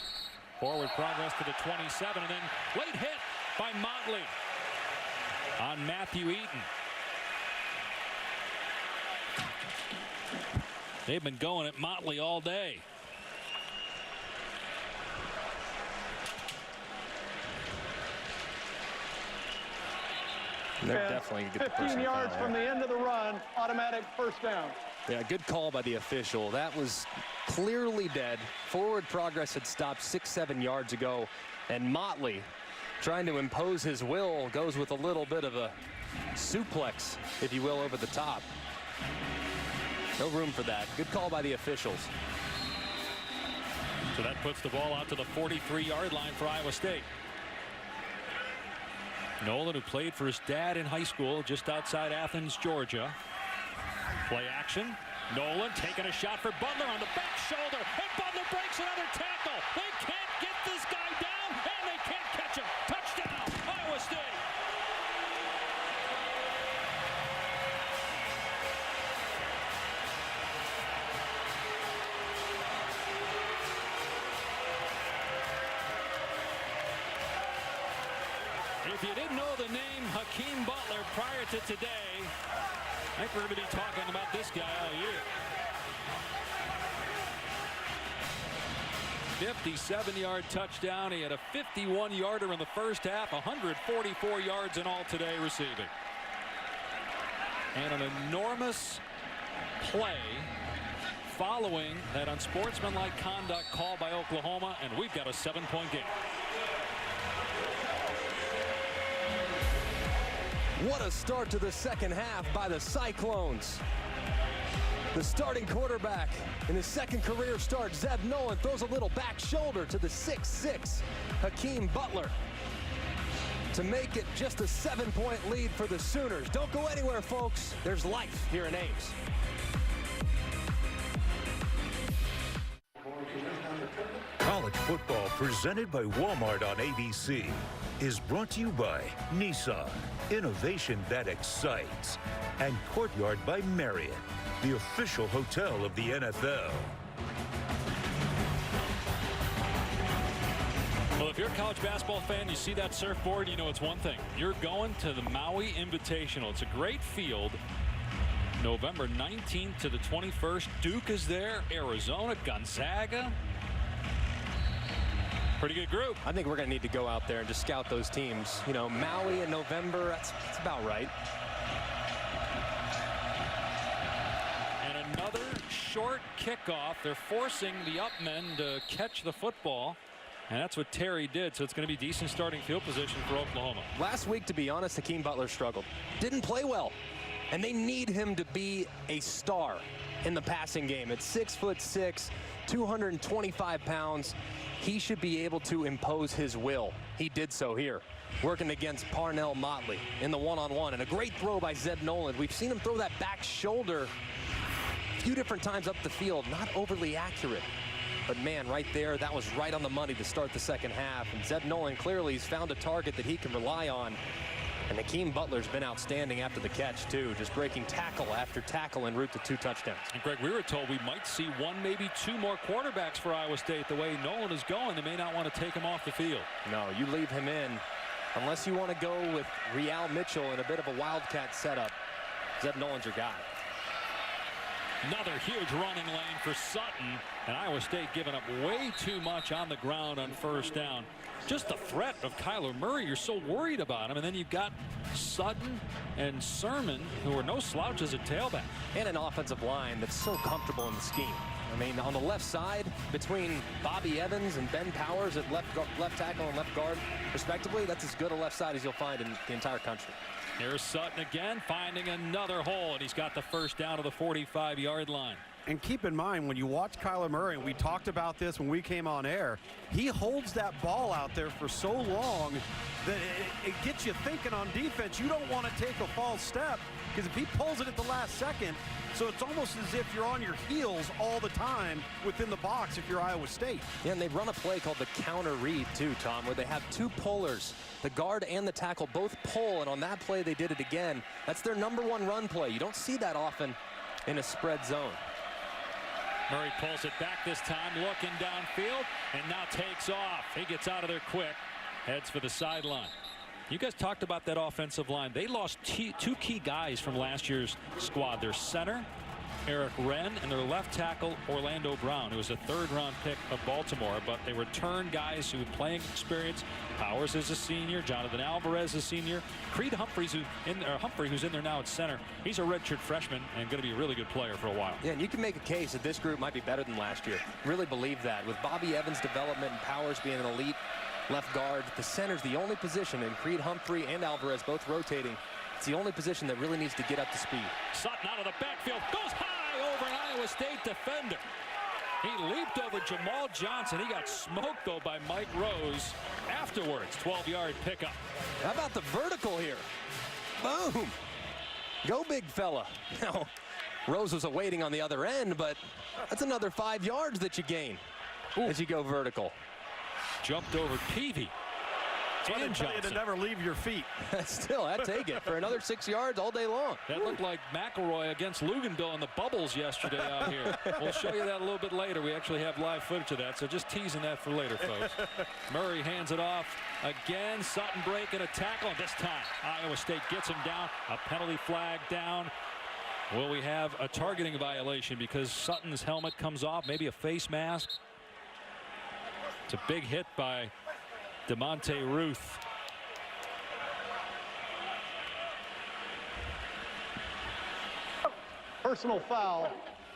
Forward progress to the 27, and then late hit by Motley on Matthew Eaton. They've been going at Motley all day. They're definitely get the 15 yards from the end of the run, automatic first down. Yeah, good call by the official. That was clearly dead. Forward progress had stopped 6-7 yards ago, and Motley, trying to impose his will, goes with a little bit of a suplex, if you will, over the top. No room for that. Good call by the officials. So that puts the ball out to the 43-yard line for Iowa State. Nolan, who played for his dad in high school just outside Athens, Georgia. Play action. Nolan taking a shot for Butler on the back shoulder, and Butler breaks another tackle. They can't get this guy down, and they can't catch him. Touchdown, Iowa State. If you didn't know the name Hakeem Butler prior to today, I think we're going to be talking about this guy all year. 57-yard touchdown. He had a 51-yarder in the first half, 144 yards in all today receiving. And an enormous play following that unsportsmanlike conduct call by Oklahoma, and we've got a 7-point game. What a start to the second half by the Cyclones. The starting quarterback in his second career start, Zeb Nolan, throws a little back shoulder to the 6'6" Hakeem Butler to make it just a 7-point lead for the Sooners. Don't go anywhere, folks. There's life here in Ames. College football presented by Walmart on ABC is brought to you by Nissan, innovation that excites, and Courtyard by Marriott, the official hotel of the NFL. Well, if you're a college basketball fan, you see that surfboard, you know it's one thing. You're going to the Maui Invitational. It's a great field. November 19th to the 21st. Duke is there, Arizona, Gonzaga. Pretty good group. I think we're going to need to go out there and just scout those teams. You know, Maui in November, that's about right. And another short kickoff. They're forcing the up men to catch the football. And that's what Terry did, so it's going to be decent starting field position for Oklahoma. Last week, to be honest, Hakeem Butler struggled. Didn't play well. And they need him to be a star in the passing game. At 6'6", 225 pounds, he should be able to impose his will. He did so here, working against Parnell Motley in the one-on-one. And a great throw by Zeb Noland. We've seen him throw that back shoulder a few different times up the field. Not overly accurate. But man, right there, that was right on the money to start the second half. And Zeb Noland clearly has found a target that he can rely on. And Hakeem Butler's been outstanding after the catch, too. Just breaking tackle after tackle en route to 2 touchdowns. And Greg, we were told we might see 1, maybe 2 more quarterbacks for Iowa State. The way Noland is going, they may not want to take him off the field. No, you leave him in. Unless you want to go with Real Mitchell in a bit of a wildcat setup, Zeb Noland's your guy. Another huge running lane for Sutton, and Iowa State giving up way too much on the ground on first down. Just the threat of Kyler Murray, you're so worried about him. And then you've got Sutton and Sermon, who are no slouches at tailback. And an offensive line that's so comfortable in the scheme. I mean, on the left side, between Bobby Evans and Ben Powers at left tackle and left guard, respectively, that's as good a left side as you'll find in the entire country. Here's Sutton again, finding another hole, and he's got the first down to the 45-yard line. And keep in mind, when you watch Kyler Murray, and we talked about this when we came on air, he holds that ball out there for so long that it gets you thinking on defense. You don't want to take a false step, because if he pulls it at the last second, so it's almost as if you're on your heels all the time within the box if you're Iowa State. Yeah, and they run a play called the counter read too, Tom, where they have 2 pullers. The guard and the tackle both pull, and on that play they did it again. That's their #1 run play. You don't see that often in a spread zone. Murray pulls it back this time, looking downfield, and now takes off. He gets out of there quick, heads for the sideline. You guys talked about that offensive line. They lost 2 key guys from last year's squad. Their center, Eric Wren, and their left tackle, Orlando Brown, who was a 3rd-round pick of Baltimore. But they returned guys who had playing experience. Powers is a senior. Jonathan Alvarez is a senior. Creed Humphrey, who's in there now at center. He's a redshirt freshman and going to be a really good player for a while. Yeah, and you can make a case that this group might be better than last year. Really believe that. With Bobby Evans' development and Powers being an elite left guard, the center's the only position, and Creed Humphrey and Alvarez both rotating. It's the only position that really needs to get up to speed. Sutton out of the backfield, goes high over an Iowa State defender. He leaped over Jamal Johnson. He got smoked, though, by Mike Rose afterwards. 12-yard pickup. How about the vertical here? Boom. Go, big fella. Now, Rose was awaiting on the other end, but that's another 5 yards that you gain as you go vertical. Jumped over Peavy. So I didn't tell you to never leave your feet. Still, I'd take it for another 6 yards all day long. That looked like McElroy against Luganville in the bubbles yesterday out here. We'll show you that a little bit later. We actually have live footage of that, so just teasing that for later, folks. Murray hands it off again. Sutton breaking a tackle, and this time Iowa State gets him down. A penalty flag down. Will we have a targeting violation because Sutton's helmet comes off, maybe a face mask? It's a big hit by DeMonte Ruth. Personal foul,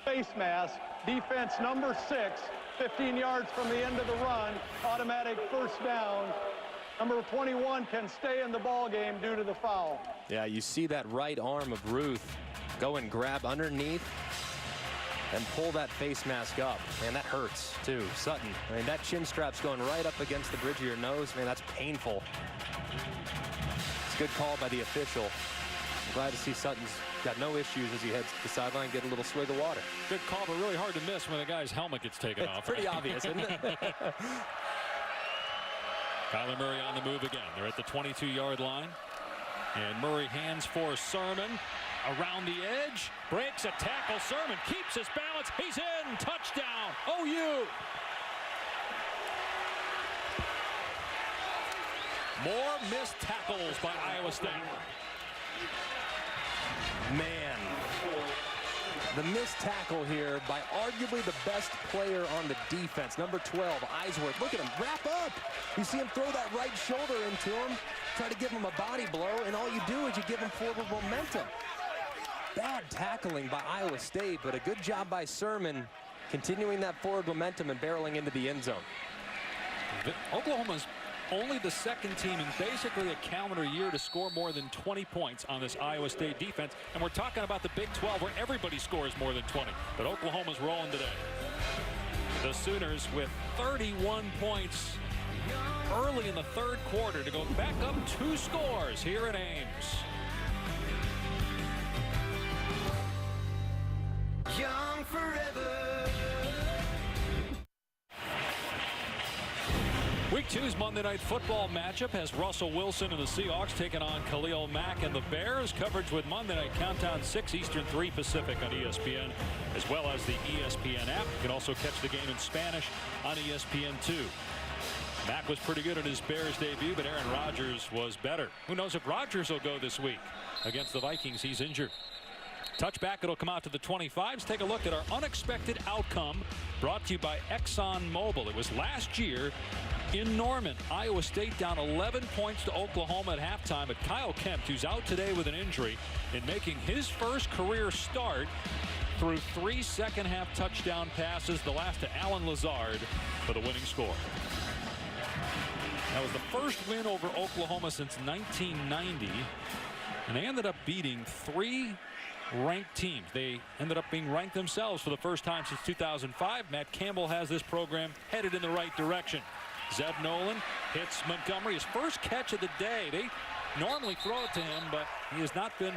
face mask, defense #6, 15 yards from the end of the run, automatic first down. Number 21 can stay in the ball game due to the foul. Yeah, you see that right arm of Ruth go and grab underneath and pull that face mask up. Man, that hurts too. Sutton, I mean, that chin strap's going right up against the bridge of your nose. Man, that's painful. It's a good call by the official. I'm glad to see Sutton's got no issues as he heads to the sideline, get a little swig of water. Good call, but really hard to miss when the guy's helmet gets taken off. Pretty obvious, isn't it? Kyler Murray on the move again. They're at the 22-yard line. And Murray hands for Sermon. Around the edge, breaks a tackle. Sermon keeps his balance. He's in. Touchdown, OU. More missed tackles by Iowa State. Man, the missed tackle here by arguably the best player on the defense, number 12, Eisworth. Look at him, wrap up. You see him throw that right shoulder into him, try to give him a body blow, and all you do is you give him forward momentum. Bad tackling by Iowa State, but a good job by Sermon continuing that forward momentum and barreling into the end zone. Oklahoma's only the second team in basically a calendar year to score more than 20 points on this Iowa State defense. And we're talking about the Big 12 where everybody scores more than 20. But Oklahoma's rolling today. The Sooners with 31 points early in the third quarter to go back up 2 scores here at Ames. Young forever. Week 2's Monday Night Football matchup has Russell Wilson and the Seahawks taking on Khalil Mack and the Bears. Coverage with Monday Night Countdown 6 Eastern 3 Pacific on ESPN, as well as the ESPN app. You can also catch the game in Spanish on ESPN2. Mack was pretty good in his Bears debut, but Aaron Rodgers was better. Who knows if Rodgers will go this week against the Vikings? He's injured. Touchback, it'll come out to the 25s. Take a look at our unexpected outcome, brought to you by ExxonMobil. It was last year in Norman. Iowa State down 11 points to Oklahoma at halftime. But Kyle Kempt, who's out today with an injury, in making his first career start through 3 second-half touchdown passes, the last to Alan Lazard for the winning score. That was the first win over Oklahoma since 1990, and they ended up beating 3 ranked teams. They ended up being ranked themselves for the first time since 2005. Matt Campbell has this program headed in the right direction. Zeb Nolan hits Montgomery, his first catch of the day. They normally throw it to him, but he has not been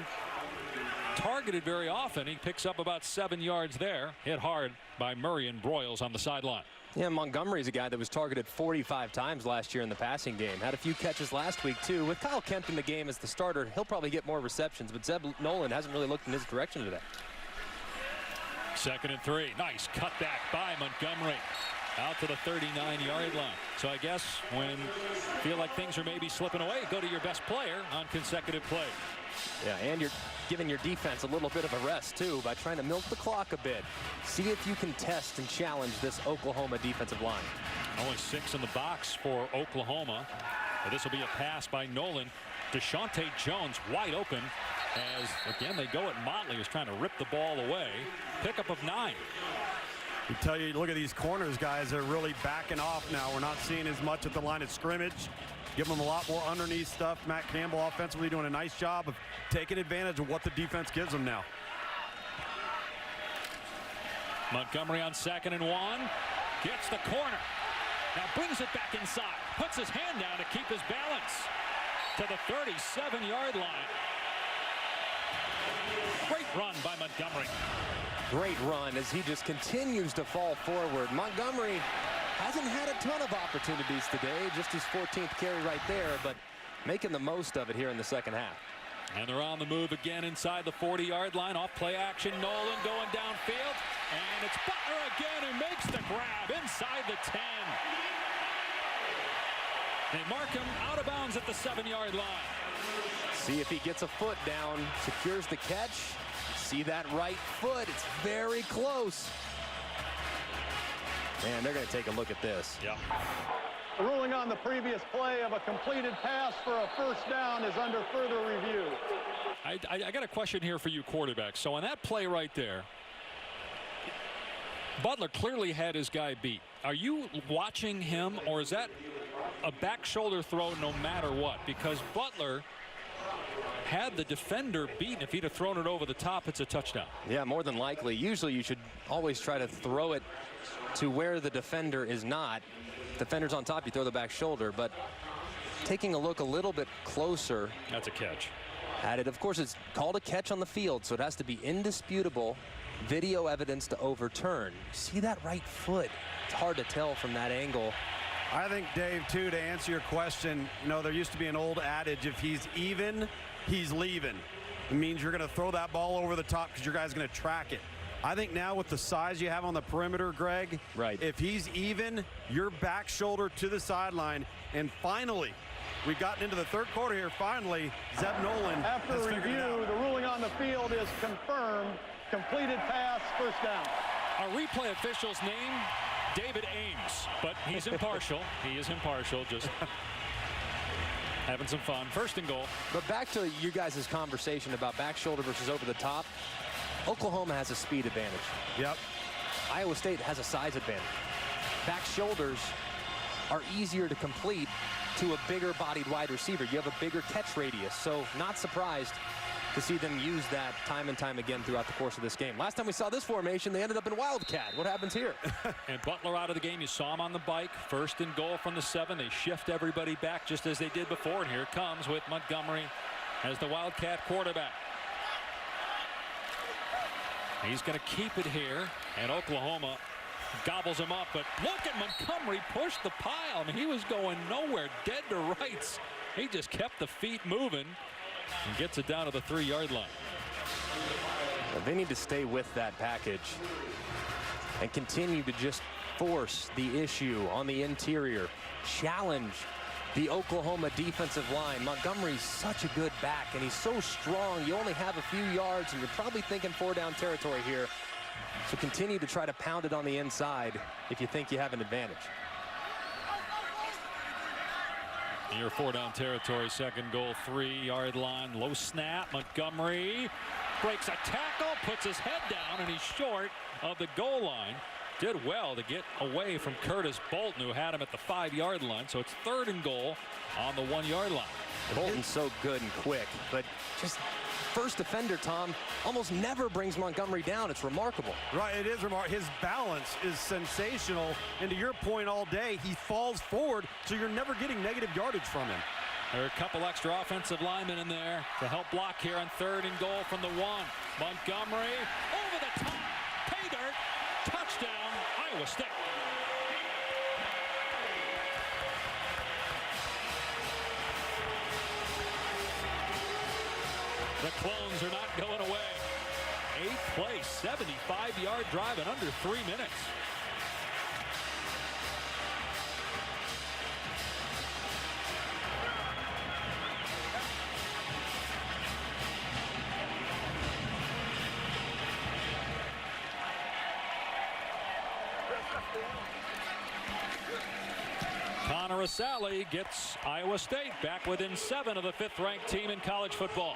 targeted very often. He picks up about 7 yards there. Hit hard by Murray and Broyles on the sideline. Yeah, Montgomery's a guy that was targeted 45 times last year in the passing game. Had a few catches last week, too. With Kyle Kempt in the game as the starter, he'll probably get more receptions, but Zeb Nolan hasn't really looked in his direction today. 2nd and 3. Nice cutback by Montgomery out to the 39-yard line. So I guess when you feel like things are maybe slipping away, go to your best player on consecutive plays. Yeah, and you're giving your defense a little bit of a rest, too, by trying to milk the clock a bit. See if you can test and challenge this Oklahoma defensive line. Only 6 in the box for Oklahoma. This will be a pass by Nolan. DeShante Jones wide open as, again, they go at Motley, who's trying to rip the ball away. Pickup of 9. I tell you, look at these corners, guys. They're really backing off now. We're not seeing as much at the line of scrimmage. Give them a lot more underneath stuff. Matt Campbell offensively doing a nice job of taking advantage of what the defense gives them now. Montgomery on 2nd and 1. Gets the corner. Now brings it back inside. Puts his hand down to keep his balance. To the 37-yard line. Great run by Montgomery. Great run as he just continues to fall forward. Montgomery hasn't had a ton of opportunities today, just his 14th carry right there, but making the most of it here in the second half. And they're on the move again inside the 40-yard line. Off play action, Nolan going downfield. And it's Butler again who makes the grab inside the 10. They mark him out of bounds at the 7-yard line. See if he gets a foot down, secures the catch. See that right foot, it's very close. Man, they're going to take a look at this. Yeah. The ruling on the previous play of a completed pass for a first down is under further review. I got a question here for you quarterbacks. So on that play right there, Butler clearly had his guy beat. Are you watching him, or is that a back shoulder throw no matter what? Because Butler had the defender beaten. If he'd have thrown it over the top, it's a touchdown. Yeah, more than likely. Usually you should always try to throw it to where the defender is not. Defender's on top, you throw the back shoulder, but taking a look a little bit closer. That's a catch. At it, of course, it's called a catch on the field, so it has to be indisputable video evidence to overturn. See that right foot? It's hard to tell from that angle. I think, Dave, too, to answer your question, you know, there used to be an old adage, if he's even, he's leaving. It means you're going to throw that ball over the top because your guy's going to track it. I think now with the size you have on the perimeter, Greg, right, if he's even, your back shoulder to the sideline. And finally, we've gotten into the third quarter here. Finally, Zeb Nolan After has figured it out. review, the ruling on the field is confirmed. Completed pass, first down. Our replay official's name, David Ames, but he's impartial. He is impartial, just having some fun. 1st and goal. But back to you guys' conversation about back shoulder versus over the top. Oklahoma has a speed advantage. Yep. Iowa State has a size advantage. Back shoulders are easier to complete to a bigger bodied wide receiver. You have a bigger catch radius, so not surprised to see them use that time and time again throughout the course of this game. Last time we saw this formation, they ended up in Wildcat. What happens here? And Butler out of the game. You saw him on the bike. 1st and goal from the 7. They shift everybody back just as they did before. And here it comes with Montgomery as the Wildcat quarterback. He's going to keep it here, and Oklahoma gobbles him up. But look at Montgomery push the pile. I mean, he was going nowhere, dead to rights. He just kept the feet moving and gets it down to the 3-yard line. They need to stay with that package and continue to just force the issue on the interior, challenge the Oklahoma defensive line. Montgomery's such a good back, and he's so strong. You only have a few yards, and you're probably thinking 4-down territory here. So continue to try to pound it on the inside if you think you have an advantage. Near 4-down territory, 2nd goal, 3-yard line, low snap. Montgomery breaks a tackle, puts his head down, and he's short of the goal line. Did well to get away from Curtis Bolton, who had him at the 5-yard line. So it's 3rd and goal on the 1-yard line. Bolton's so good and quick, but just first defender, Tom, almost never brings Montgomery down. It's remarkable. Right, it is remarkable. His balance is sensational. And to your point all day, he falls forward, so you're never getting negative yardage from him. There are a couple extra offensive linemen in there to help block here on 3rd and goal from the 1. Montgomery over the top. Pay dirt. Touchdown, Iowa State. The Clones are not going away. 8-play, 75-yard drive in under 3 minutes. Connor Asali gets Iowa State back within 7 of the 5th-ranked team in college football.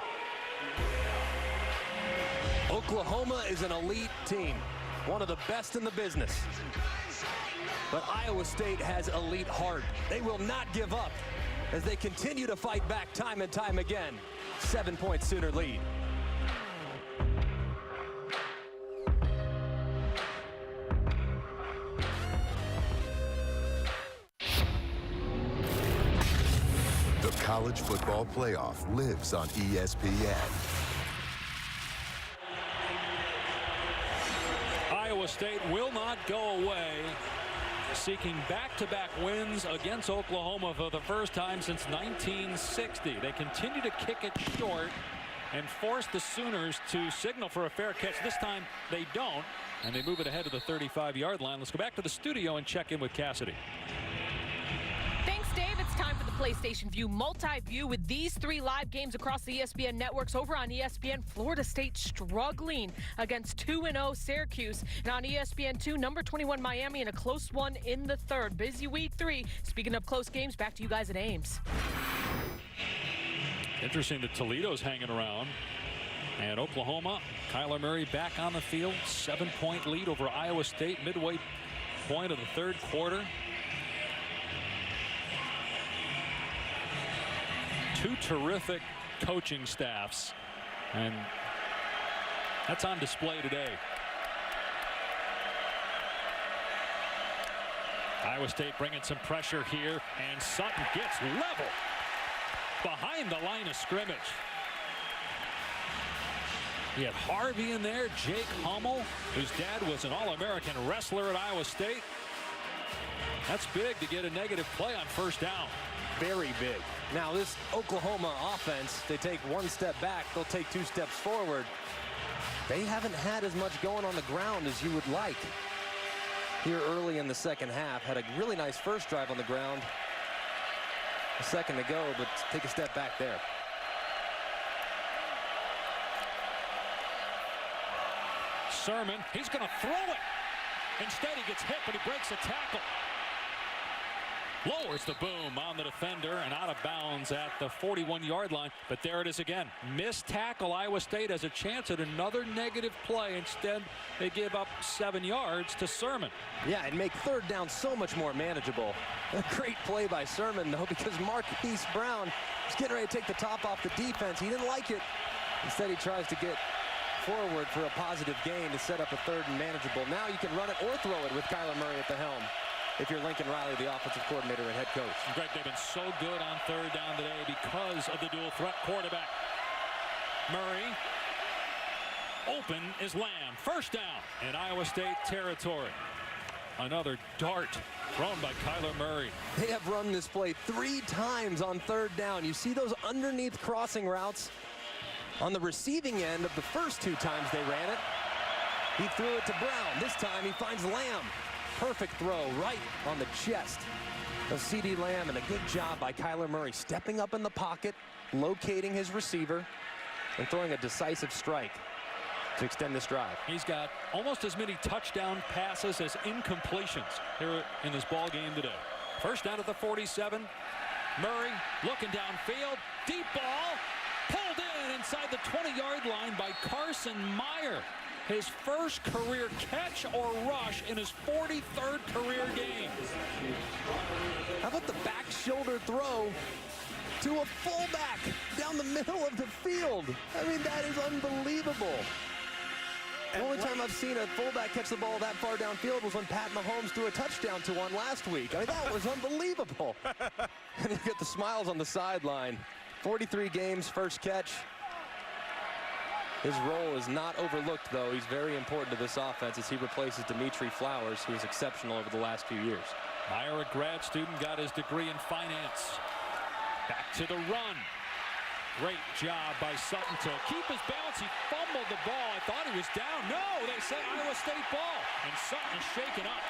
Oklahoma is an elite team, one of the best in the business. But Iowa State has elite heart. They will not give up as they continue to fight back time and time again. 7-point Sooner lead. The college football playoff lives on ESPN. Iowa State will not go away, seeking back-to-back wins against Oklahoma for the first time since 1960. They continue to kick it short and force the Sooners to signal for a fair catch. This time they don't, and they move it ahead to the 35-yard line. Let's go back to the studio and check in with Cassidy. Thanks, Dave. It's time for the PlayStation View multi-view with these 3 live games across the ESPN networks. Over on ESPN, Florida State struggling against 2-0 Syracuse. And on ESPN2, number 21 Miami in a close one in the 3rd. Busy week 3. Speaking of close games, back to you guys at Ames. Interesting that Toledo's hanging around. And Oklahoma, Kyler Murray back on the field. 7-point lead over Iowa State, midway point of the 3rd quarter. 2 terrific coaching staffs, and that's on display today. Iowa State bringing some pressure here, and Sutton gets level behind the line of scrimmage. He had Harvey in there, Jake Hummel, whose dad was an All-American wrestler at Iowa State. That's big to get a negative play on 1st down. Very big. Now this Oklahoma offense, they take 1 step back, they'll take 2 steps forward. They haven't had as much going on the ground as you would like. Here early in the 2nd half, had a really nice first drive on the ground. A second to go, but take a step back there. Sermon, he's going to throw it. Instead, he gets hit, but he breaks a tackle. Lowers the boom on the defender and out of bounds at the 41-yard line. But there it is again. Missed tackle. Iowa State has a chance at another negative play. Instead, they give up 7 yards to Sermon. Yeah, and make third down so much more manageable. A great play by Sermon, though, because Marquise Brown was getting ready to take the top off the defense. He didn't like it. Instead, he tries to get forward for a positive gain to set up a third and manageable. Now you can run it or throw it with Kyler Murray at the helm, if you're Lincoln Riley, the offensive coordinator and head coach. Greg, they've been so good on third down today because of the dual threat quarterback. Murray. Open is Lamb. First down in Iowa State territory. Another dart thrown by Kyler Murray. They have run this play 3 times on third down. You see those underneath crossing routes on the receiving end of the first 2 times they ran it. He threw it to Brown. This time he finds Lamb. Perfect throw right on the chest of CeeDee Lamb, and a good job by Kyler Murray stepping up in the pocket, locating his receiver, and throwing a decisive strike to extend this drive. He's got almost as many touchdown passes as incompletions here in this ball game today. First down at the 47. Murray looking downfield. Deep ball pulled in inside the 20-yard line by Carson Meyer. His first career catch or rush in his 43rd career game. How about the back shoulder throw to a fullback down the middle of the field? I mean, that is unbelievable. The only time I've seen a fullback catch the ball that far downfield was when Pat Mahomes threw a touchdown to one last week. I mean, that was unbelievable. And you get the smiles on the sideline. 43 games, first catch. His role is not overlooked, though. He's very important to this offense as he replaces Dimitri Flowers, who is exceptional over the last few years. Meyer, a grad student, got his degree in finance. Back to the run. Great job by Sutton to keep his balance. He fumbled the ball. I thought he was down. No, they say Iowa State ball. And Sutton is shaken up.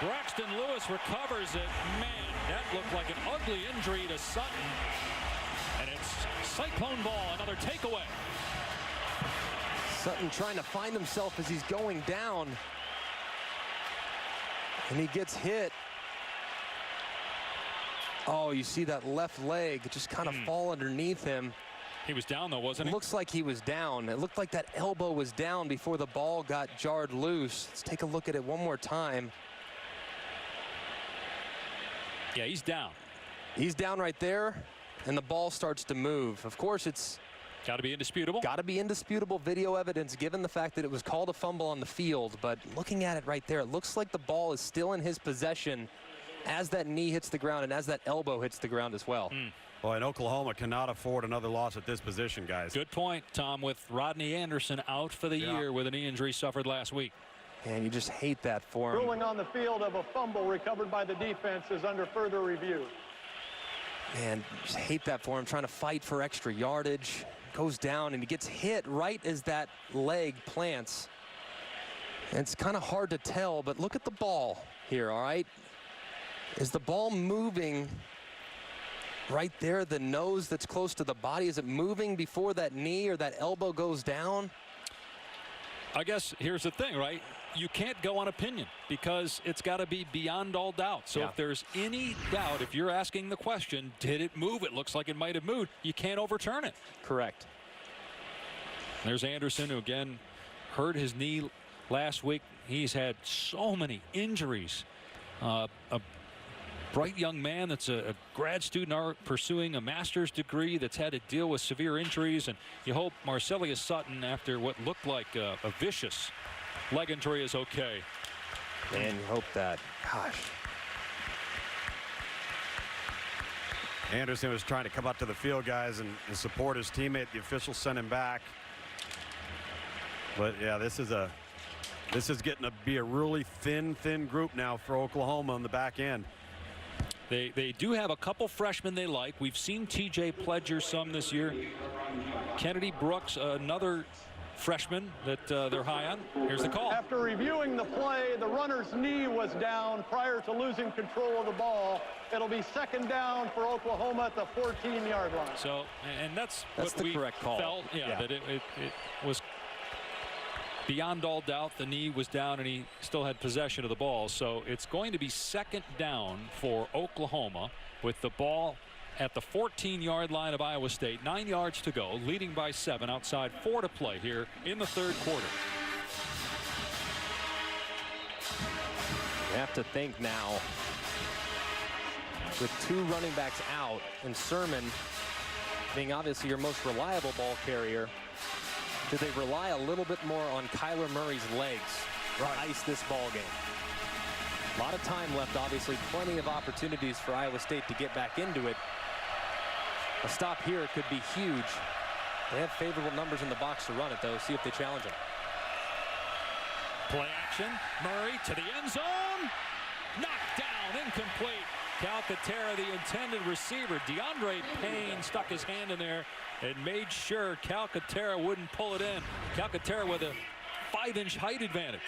Braxton Lewis recovers it. Man, that looked like an ugly injury to Sutton. And it's Cyclone ball, another takeaway. Sutton trying to find himself as he's going down. And he gets hit. Oh, you see that left leg just kind of fall underneath him. He was down, though, wasn't he? Looks like he was down. It looked like that elbow was down before the ball got jarred loose. Let's take a look at it one more time. Yeah, he's down. He's down right there, and the ball starts to move. Of course, it's got to be indisputable. Got to be indisputable video evidence given the fact that it was called a fumble on the field. But looking at it right there, it looks like the ball is still in his possession as that knee hits the ground and as that elbow hits the ground as well. Boy, and Oklahoma cannot afford another loss at this position, guys. Good point, Tom, with Rodney Anderson out for the year with a knee injury suffered last week. And you just hate that for him. Ruling on the field of a fumble recovered by the defense is under further review. Man, just hate that for him, trying to fight for extra yardage. Goes down and he gets hit right as that leg plants. And it's kind of hard to tell, but look at the ball here, all right? Is the ball moving right there, the nose that's close to the body? Is it moving before that knee or that elbow goes down? I guess here's the thing, right? You can't go on opinion because it's got to be beyond all doubt. So if there's any doubt, if you're asking the question, did it move? It looks like it might have moved. You can't overturn it. Correct. There's Anderson, who again hurt his knee last week. He's had so many injuries. A bright young man that's a grad student pursuing a master's degree that's had to deal with severe injuries. And you hope Marcellus Sutton, after what looked like a vicious leg injury, is okay. Man, you hope that. Gosh. Anderson was trying to come up to the field, guys, and support his teammate. The officials sent him back. But yeah, this is getting to be a really thin group now for Oklahoma on the back end. They do have a couple freshmen they like. We've seen TJ Pledger some this year. Kennedy Brooks, another freshman that they're high on. Here's the call. After reviewing the play, the runner's knee was down prior to losing control of the ball. It'll be second down for Oklahoma at the 14-yard line. So, and that's the what we correct call. felt, that it was beyond all doubt, the knee was down and he still had possession of the ball. So it's going to be second down for Oklahoma with the ball at the 14-yard line of Iowa State. 9 yards to go, leading by 7, outside 4 to play here in the third quarter. You have to think now, with 2 running backs out and Sermon being obviously your most reliable ball carrier, do they rely a little bit more on Kyler Murray's legs to ice this ball game? A lot of time left, obviously plenty of opportunities for Iowa State to get back into it. A stop here could be huge. They have favorable numbers in the box to run it, though. See if they challenge him. Play action. Murray to the end zone. Knocked down. Incomplete. Calcaterra, the intended receiver. DeAndre Payne stuck his hand in there and made sure Calcaterra wouldn't pull it in. Calcaterra with a 5-inch height advantage.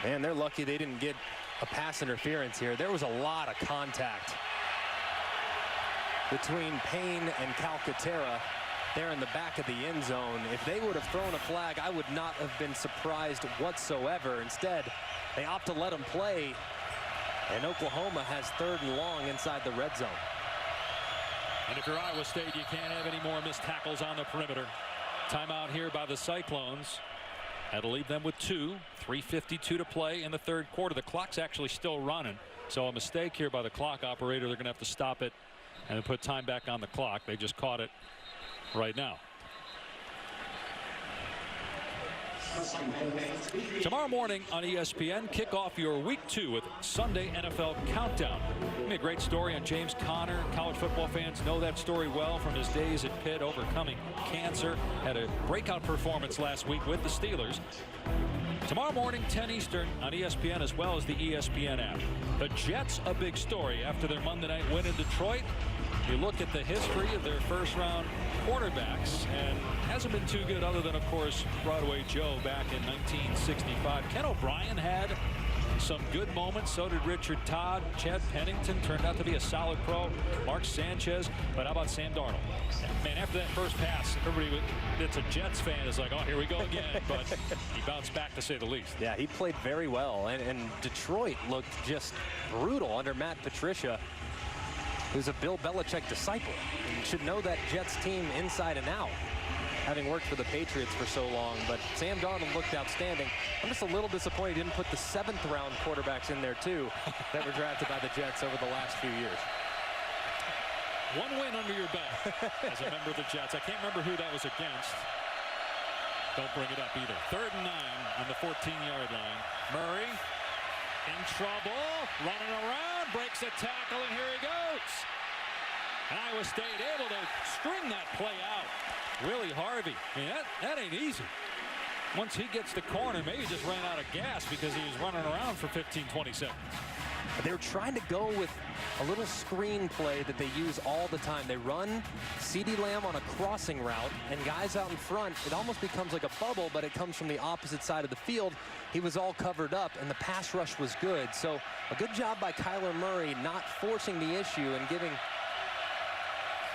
Man, they're lucky they didn't get a pass interference here. There was a lot of contact between Payne and Calcaterra there in the back of the end zone. If they would have thrown a flag, I would not have been surprised whatsoever. Instead, they opt to let him play, and Oklahoma has 3rd and long inside the red zone. And if you're Iowa State, you can't have any more missed tackles on the perimeter. Timeout here by the Cyclones. That'll leave them with 2. 3:52 to play in the third quarter. The clock's actually still running, so a mistake here by the clock operator. They're going to have to stop it and put time back on the clock. They just caught it right now. Tomorrow morning on ESPN, kick off your week 2 with Sunday NFL Countdown. A great story on James Conner. College football fans know that story well from his days at Pitt, overcoming cancer. Had a breakout performance last week with the Steelers. Tomorrow morning, 10 Eastern on ESPN, as well as the ESPN app. The Jets, a big story after their Monday night win in Detroit. You look at the history of their first-round quarterbacks, and hasn't been too good other than, of course, Broadway Joe back in 1965. Ken O'Brien had some good moments. So did Richard Todd. Chad Pennington turned out to be a solid pro. Mark Sanchez. But how about Sam Darnold? Man, after that first pass, everybody that's a Jets fan is like, oh, here we go again. But he bounced back, to say the least. Yeah, he played very well. And Detroit looked just brutal under Matt Patricia, who's a Bill Belichick disciple. You should know that Jets team inside and out, having worked for the Patriots for so long. But Sam Darnold looked outstanding. I'm just a little disappointed he didn't put the 7th-round quarterbacks in there, too, that were drafted by the Jets over the last few years. One win under your belt as a member of the Jets. I can't remember who that was against. Don't bring it up either. 3rd and 9 on the 14-yard line. Murray in trouble, running around, breaks a tackle, and here he goes. And Iowa State able to string that play out. Willie Harvey, I mean, that ain't easy. Once he gets the corner, maybe he just ran out of gas because he was running around for 15, 20 seconds. They were trying to go with a little screen play that they use all the time. They run CeeDee Lamb on a crossing route, and guys out in front, it almost becomes like a bubble, but it comes from the opposite side of the field. He was all covered up, and the pass rush was good. So a good job by Kyler Murray not forcing the issue and giving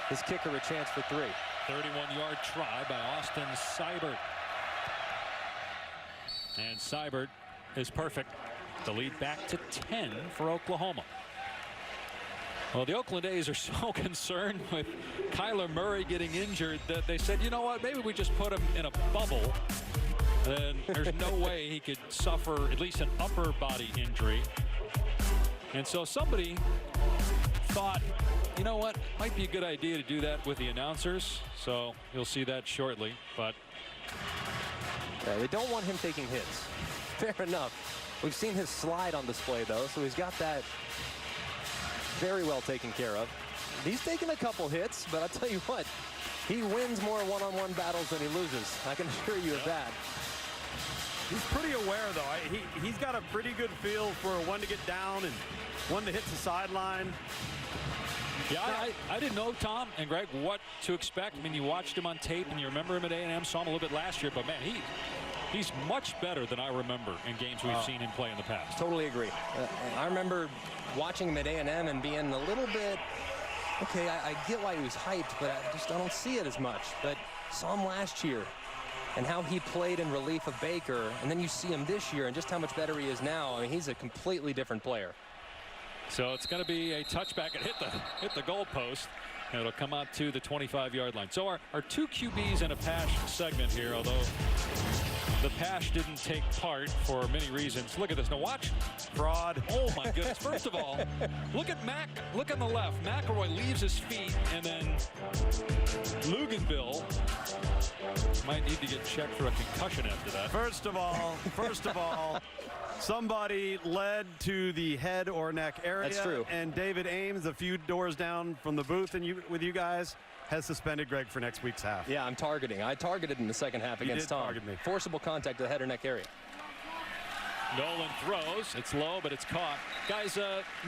his kicker a chance for 3. 31-yard try by Austin Seibert. And Seibert is perfect. The lead back to 10 for Oklahoma. Well, the Oakland A's are so concerned with Kyler Murray getting injured that they said, you know what, maybe we just put him in a bubble. Then there's no way he could suffer at least an upper body injury. And so somebody thought, you know what, might be a good idea to do that with the announcers. So you'll see that shortly. But they don't want him taking hits. Fair enough. We've seen his slide on display, though, so he's got that very well taken care of. He's taken a couple hits, but I'll tell you what, he wins more one-on-one battles than he loses. I can assure you of that. He's pretty aware, though. He's got a pretty good feel for when to get down and when to hit the sideline. Yeah, I didn't know, Tom and Greg, what to expect. I mean, you watched him on tape, and you remember him at A&M, saw him a little bit last year, but, man, he's much better than I remember in games we've seen him play in the past. Totally agree. I remember watching him at A&M and being a little bit, okay, I get why he was hyped, but I don't see it as much. But saw him last year, and how he played in relief of Baker, and then you see him this year and just how much better he is now. I mean, he's a completely different player. So it's going to be a touchback and hit the goal post. And it'll come out to the 25-yard line. So our two QBs in a pass segment here, although the pass didn't take part for many reasons. Look at this. Now watch. Fraud. Oh, my goodness. First of all, look at Mack. Look on the left. McElroy leaves his feet, and then Luganville might need to get checked for a concussion after that. First of all, somebody led to the head or neck area. That's true. And David Ames, a few doors down from the booth with you guys, has suspended Greg for next week's half. Yeah, I'm targeting. I targeted in the second half against Tom. Target me. Forcible contact to the head or neck area. Nolan throws. It's low, but it's caught. Guys,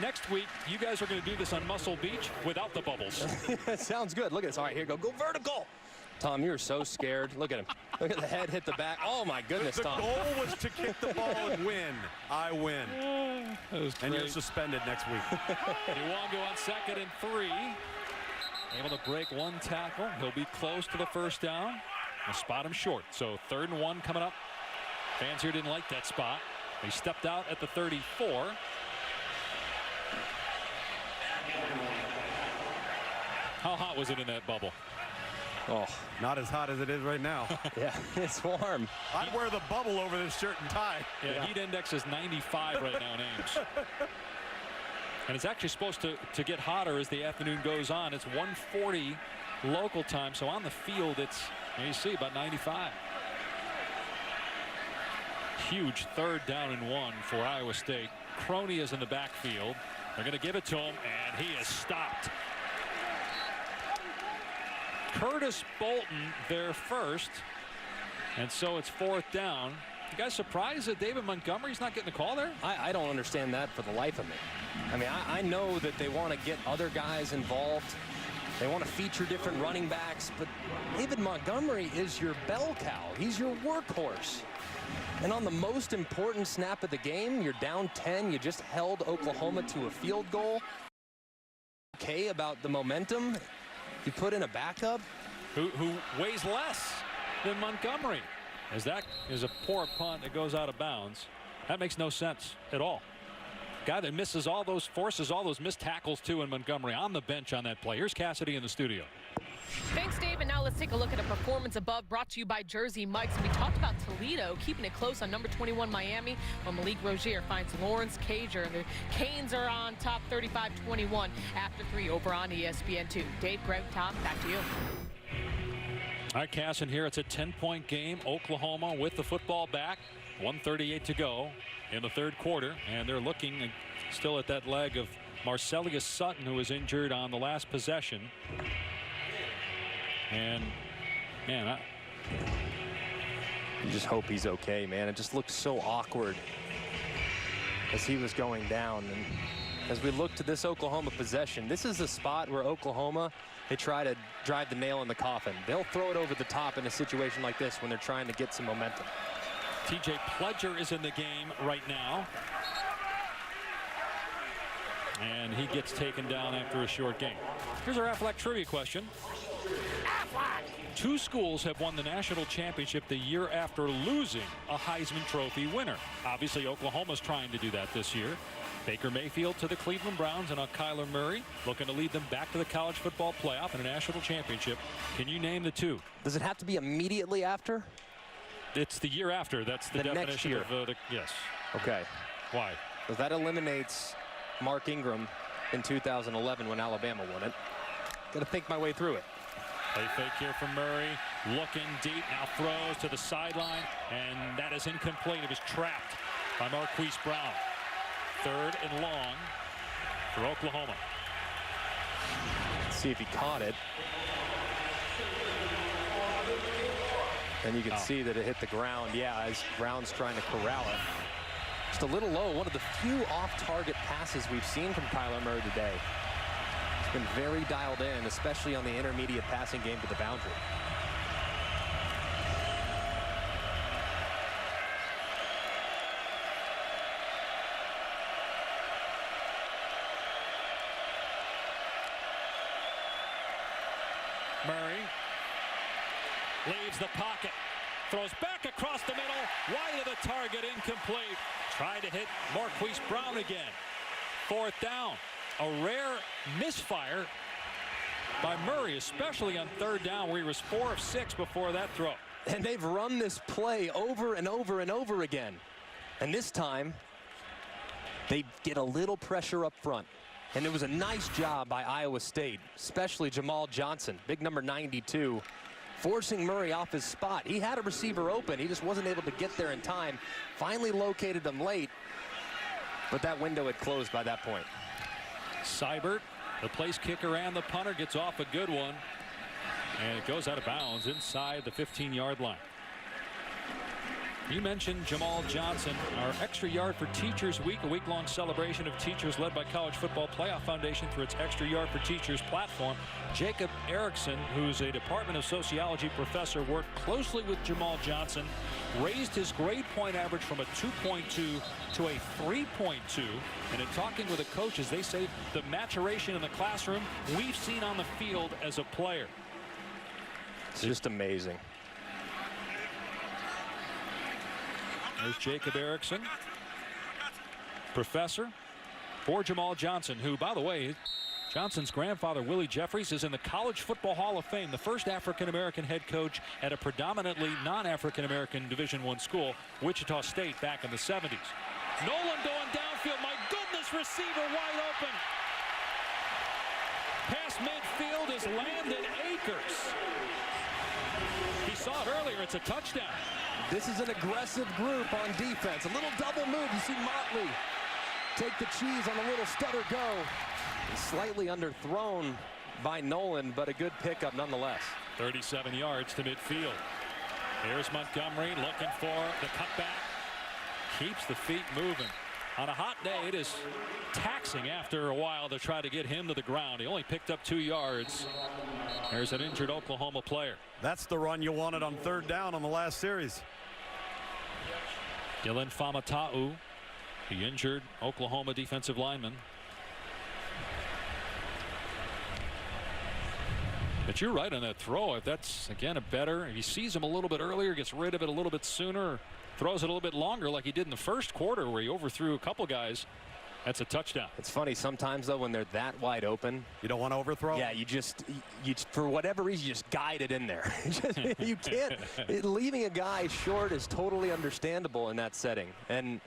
next week, you guys are going to do this on Muscle Beach without the bubbles. Sounds good. Look at this. All right, here you go. Go vertical. Tom, you're so scared. Look at him. Look at the head hit the back. Oh, my goodness, the Tom. The goal was to kick the ball and win. I win. And you're suspended next week. Iwango on 2nd and 3. Able to break one tackle. He'll be close to the first down. We'll spot him short. So 3rd and 1 coming up. Fans here didn't like that spot. He stepped out at the 34. How hot was it in that bubble? Oh, not as hot as it is right now. Yeah, it's warm. I'd wear the bubble over this shirt and tie. Yeah, heat index is 95 right now in Ames. And it's actually supposed to get hotter as the afternoon goes on. It's 1:40 local time, so on the field it's, you see, about 95. Huge 3rd down and 1 for Iowa State. Crony is in the backfield. They're going to give it to him, and he is stopped. Curtis Bolton there first, and so it's 4th down. You guys surprised that David Montgomery's not getting the call there? I don't understand that for the life of me. I mean, I know that they want to get other guys involved. They want to feature different running backs, but David Montgomery is your bell cow. He's your workhorse. And on the most important snap of the game, you're down 10. You just held Oklahoma to a field goal. Okay about the momentum. You put in a backup. Who weighs less than Montgomery. As that is a poor punt that goes out of bounds. That makes no sense at all. Guy that misses all those, forces all those missed tackles too in Montgomery on the bench on that play. Here's Cassidy in the studio. Thanks, Dave. And now let's take a look at a performance above brought to you by Jersey Mike's. And we talked about Toledo keeping it close on number 21 Miami. Well, Malik Rozier finds Lawrence Cager. And the Canes are on top 35-21 after 3 over on ESPN2. Dave, Greg, Tom, back to you. All right, Cass, and here it's a 10-point game. Oklahoma with the football back. 1:38 to go in the 3rd quarter. And they're looking still at that leg of Marcellus Sutton, who was injured on the last possession. And, man, you just hope he's okay, man. It just looked so awkward as he was going down. And as we look to this Oklahoma possession, this is a spot where Oklahoma, they try to drive the nail in the coffin. They'll throw it over the top in a situation like this when they're trying to get some momentum. TJ Pledger is in the game right now. And he gets taken down after a short game. Here's our Aflac trivia question. Two schools have won the national championship the year after losing a Heisman Trophy winner. Obviously, Oklahoma's trying to do that this year. Baker Mayfield to the Cleveland Browns, and Kyler Murray looking to lead them back to the college football playoff and a national championship. Can you name the two? Does it have to be immediately after? It's the year after. That's the definition of the yes. Okay. Why? Because that eliminates Mark Ingram in 2011 when Alabama won it. Got to think my way through it. Play fake here from Murray, looking deep, now throws to the sideline, and that is incomplete. It was trapped by Marquise Brown. 3rd and long for Oklahoma. Let's see if he caught it. And you can see that it hit the ground. Yeah, as Brown's trying to corral it. Just a little low. One of the few off-target passes we've seen from Kyler Murray today. Been very dialed in, especially on the intermediate passing game to the boundary. Murray leaves the pocket, Throws back across the middle. Wide of the target. Incomplete. Tried to hit Marquise Brown again. 4th down. A rare misfire by Murray, especially on 3rd down, where he was 4 of 6 before that throw. And they've run this play over and over and over again. And this time, they get a little pressure up front. And it was a nice job by Iowa State, especially Jamal Johnson, big number 92, forcing Murray off his spot. He had a receiver open. He just wasn't able to get there in time. Finally located him late, but that window had closed by that point. Seibert, the place kicker and the punter, gets off a good one. And it goes out of bounds inside the 15-yard line. You mentioned Jamal Johnson, our Extra Yard for Teachers Week, a week-long celebration of teachers led by College Football Playoff Foundation through its Extra Yard for Teachers platform. Jacob Erickson, who's a Department of Sociology professor, worked closely with Jamal Johnson, raised his grade point average from a 2.2 to a 3.2. And in talking with the coaches, they say the maturation in the classroom we've seen on the field as a player. It's just amazing. There's Jacob Erickson, professor for Jamal Johnson, who, by the way, Johnson's grandfather, Willie Jeffries, is in the College Football Hall of Fame, the first African-American head coach at a predominantly non-African-American Division I school, Wichita State, back in the 70s. Nolan going downfield. My goodness, receiver wide open. Past midfield is Landon Akers. He saw it earlier. It's a touchdown. This is an aggressive group on defense. A little double move. You see Motley take the cheese on a little stutter go. Slightly underthrown by Nolan, but a good pickup nonetheless. 37 yards to midfield. Here's Montgomery looking for the cutback. Keeps the feet moving. On a hot day, it is taxing after a while to try to get him to the ground. He only picked up 2 yards. There's an injured Oklahoma player. That's the run you wanted on 3rd down on the last series. Dylan Famatau, the injured Oklahoma defensive lineman. But you're right on that throw. If that's, again, if he sees him a little bit earlier, gets rid of it a little bit sooner, throws it a little bit longer like he did in the first quarter where he overthrew a couple guys, that's a touchdown. It's funny sometimes, though, when they're that wide open. You don't want to overthrow? Yeah, you for whatever reason, you just guide it in there. You can't. Leaving a guy short is totally understandable in that setting. And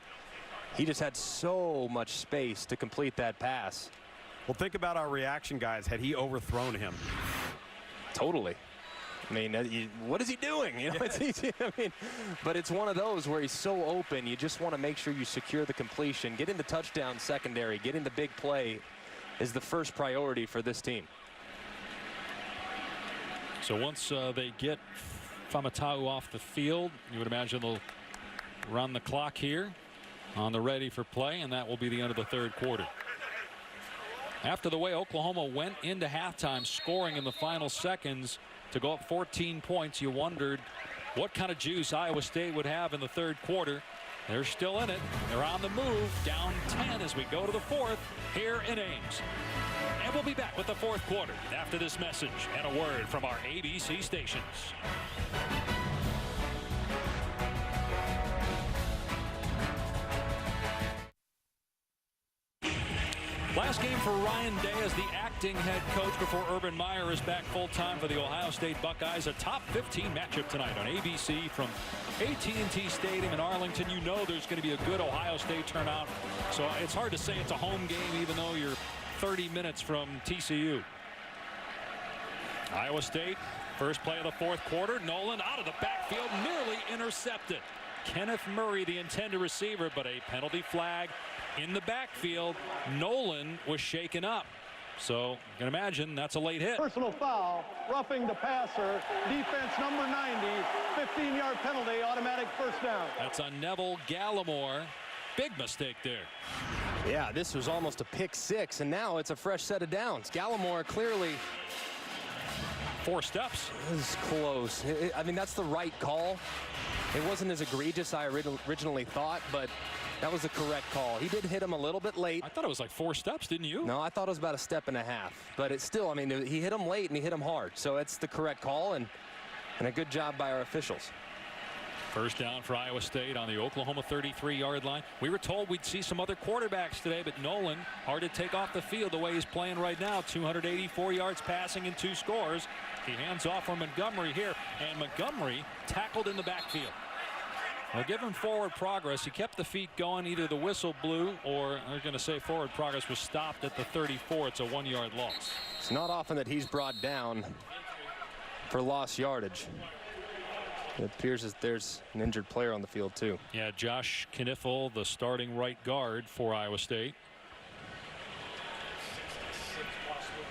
he just had so much space to complete that pass. Well, think about our reaction, guys, had he overthrown him. Totally. I mean, what is he doing? You know, it's easy. I mean, but it's one of those where he's so open. You just want to make sure you secure the completion. Getting the touchdown secondary, getting the big play is the first priority for this team. So once they get Famatau off the field, you would imagine they'll run the clock here on the ready for play, and that will be the end of the 3rd quarter. After the way Oklahoma went into halftime scoring in the final seconds to go up 14 points, you wondered what kind of juice Iowa State would have in the 3rd quarter. They're still in it. They're on the move, down 10 as we go to the 4th here in Ames. And we'll be back with the 4th quarter after this message and a word from our ABC stations. Last game for Ryan Day as the acting head coach before Urban Meyer is back full-time for the Ohio State Buckeyes. A top 15 matchup tonight on ABC from AT&T Stadium in Arlington. You know there's going to be a good Ohio State turnout, so it's hard to say it's a home game even though you're 30 minutes from TCU. Iowa State, first play of the 4th quarter. Nolan out of the backfield, nearly intercepted. Kenneth Murray, the intended receiver, but a penalty flag in the backfield. Nolan was shaken up. So you can imagine that's a late hit. Personal foul, roughing the passer, defense number 90, 15-yard penalty, automatic first down. That's on Neville Gallimore. Big mistake there. Yeah, this was almost a pick 6, and now it's a fresh set of downs. Gallimore clearly 4 steps. This is close. I mean, that's the right call. It wasn't as egregious as I originally thought, but that was the correct call. He did hit him a little bit late. I thought it was like 4 steps, didn't you? No, I thought it was about a step and a half. But it's still, I mean, he hit him late and he hit him hard. So it's the correct call and a good job by our officials. First down for Iowa State on the Oklahoma 33-yard line. We were told we'd see some other quarterbacks today, but Nolan, hard to take off the field the way he's playing right now. 284 yards passing and 2 scores. He hands off for Montgomery here, and Montgomery tackled in the backfield. Well, give him forward progress. He kept the feet going. Either the whistle blew, or they're going to say forward progress was stopped at the 34. It's a 1-yard loss. It's not often that he's brought down for lost yardage. It appears that there's an injured player on the field, too. Yeah, Josh Kniffel, the starting right guard for Iowa State.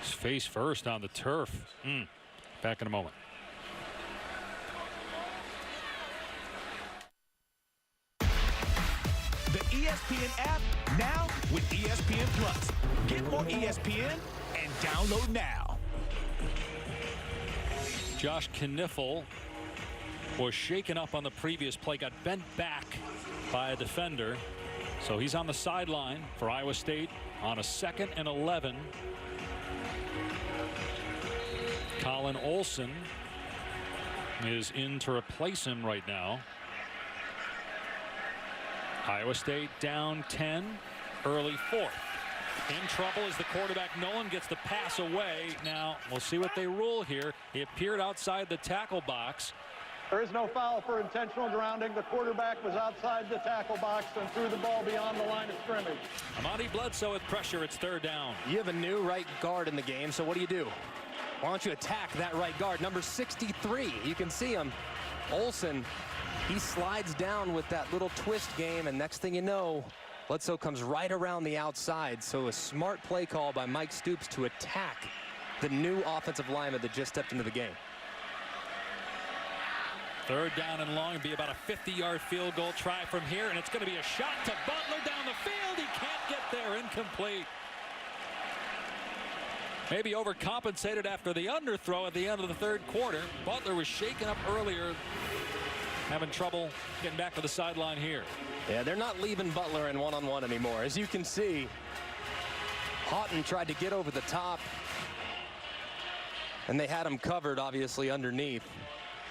He's face first on the turf. Back in a moment. The ESPN app, now with ESPN Plus. Get more ESPN and download now. Josh Kniffel was shaken up on the previous play, got bent back by a defender. So he's on the sideline for Iowa State on a 2nd and 11. Colin Olson is in to replace him right now. Iowa State down 10, early 4th. In trouble as the quarterback Nolan gets the pass away. Now we'll see what they rule here. He appeared outside the tackle box. There is no foul for intentional grounding. The quarterback was outside the tackle box and threw the ball beyond the line of scrimmage. Amani Bledsoe with pressure. It's 3rd down. You have a new right guard in the game, so what do? Why don't you attack that right guard? Number 63. You can see him. Olson, he slides down with that little twist game, and next thing you know, Bledsoe comes right around the outside. So a smart play call by Mike Stoops to attack the new offensive lineman that just stepped into the game. 3rd down and long. It'll be about a 50-yard field goal try from here, and it's going to be a shot to Butler down the field. He can't get there. Incomplete. Maybe overcompensated after the underthrow at the end of the 3rd quarter. Butler was shaken up earlier, having trouble getting back to the sideline here. Yeah, they're not leaving Butler in one-on-one anymore. As you can see, Houghton tried to get over the top, and they had him covered, obviously, underneath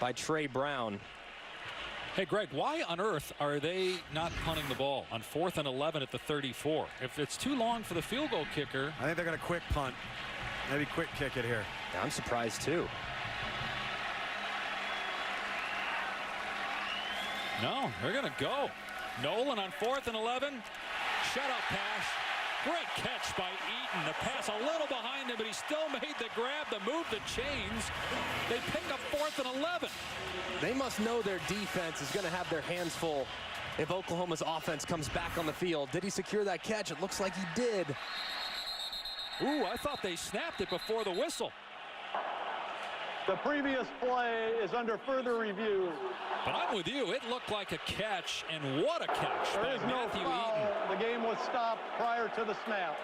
by Trey Brown. Hey, Greg, why on earth are they not punting the ball on 4th and 11 at the 34? If it's too long for the field goal kicker. I think they're going to quick punt. Maybe quick kick it here. Yeah, I'm surprised, too. No, they're going to go. Nolan on 4th and 11. Shutout pass. Great catch by Eaton. The pass a little behind him, but he still made the grab, the move, the chains. They pick up 4th and 11. They must know their defense is going to have their hands full if Oklahoma's offense comes back on the field. Did he secure that catch? It looks like he did. Ooh, I thought they snapped it before the whistle. The previous play is under further review. But I'm with you. It looked like a catch, and what a catch There by is no Matthew foul. Eaton. The game was stopped prior to the snap.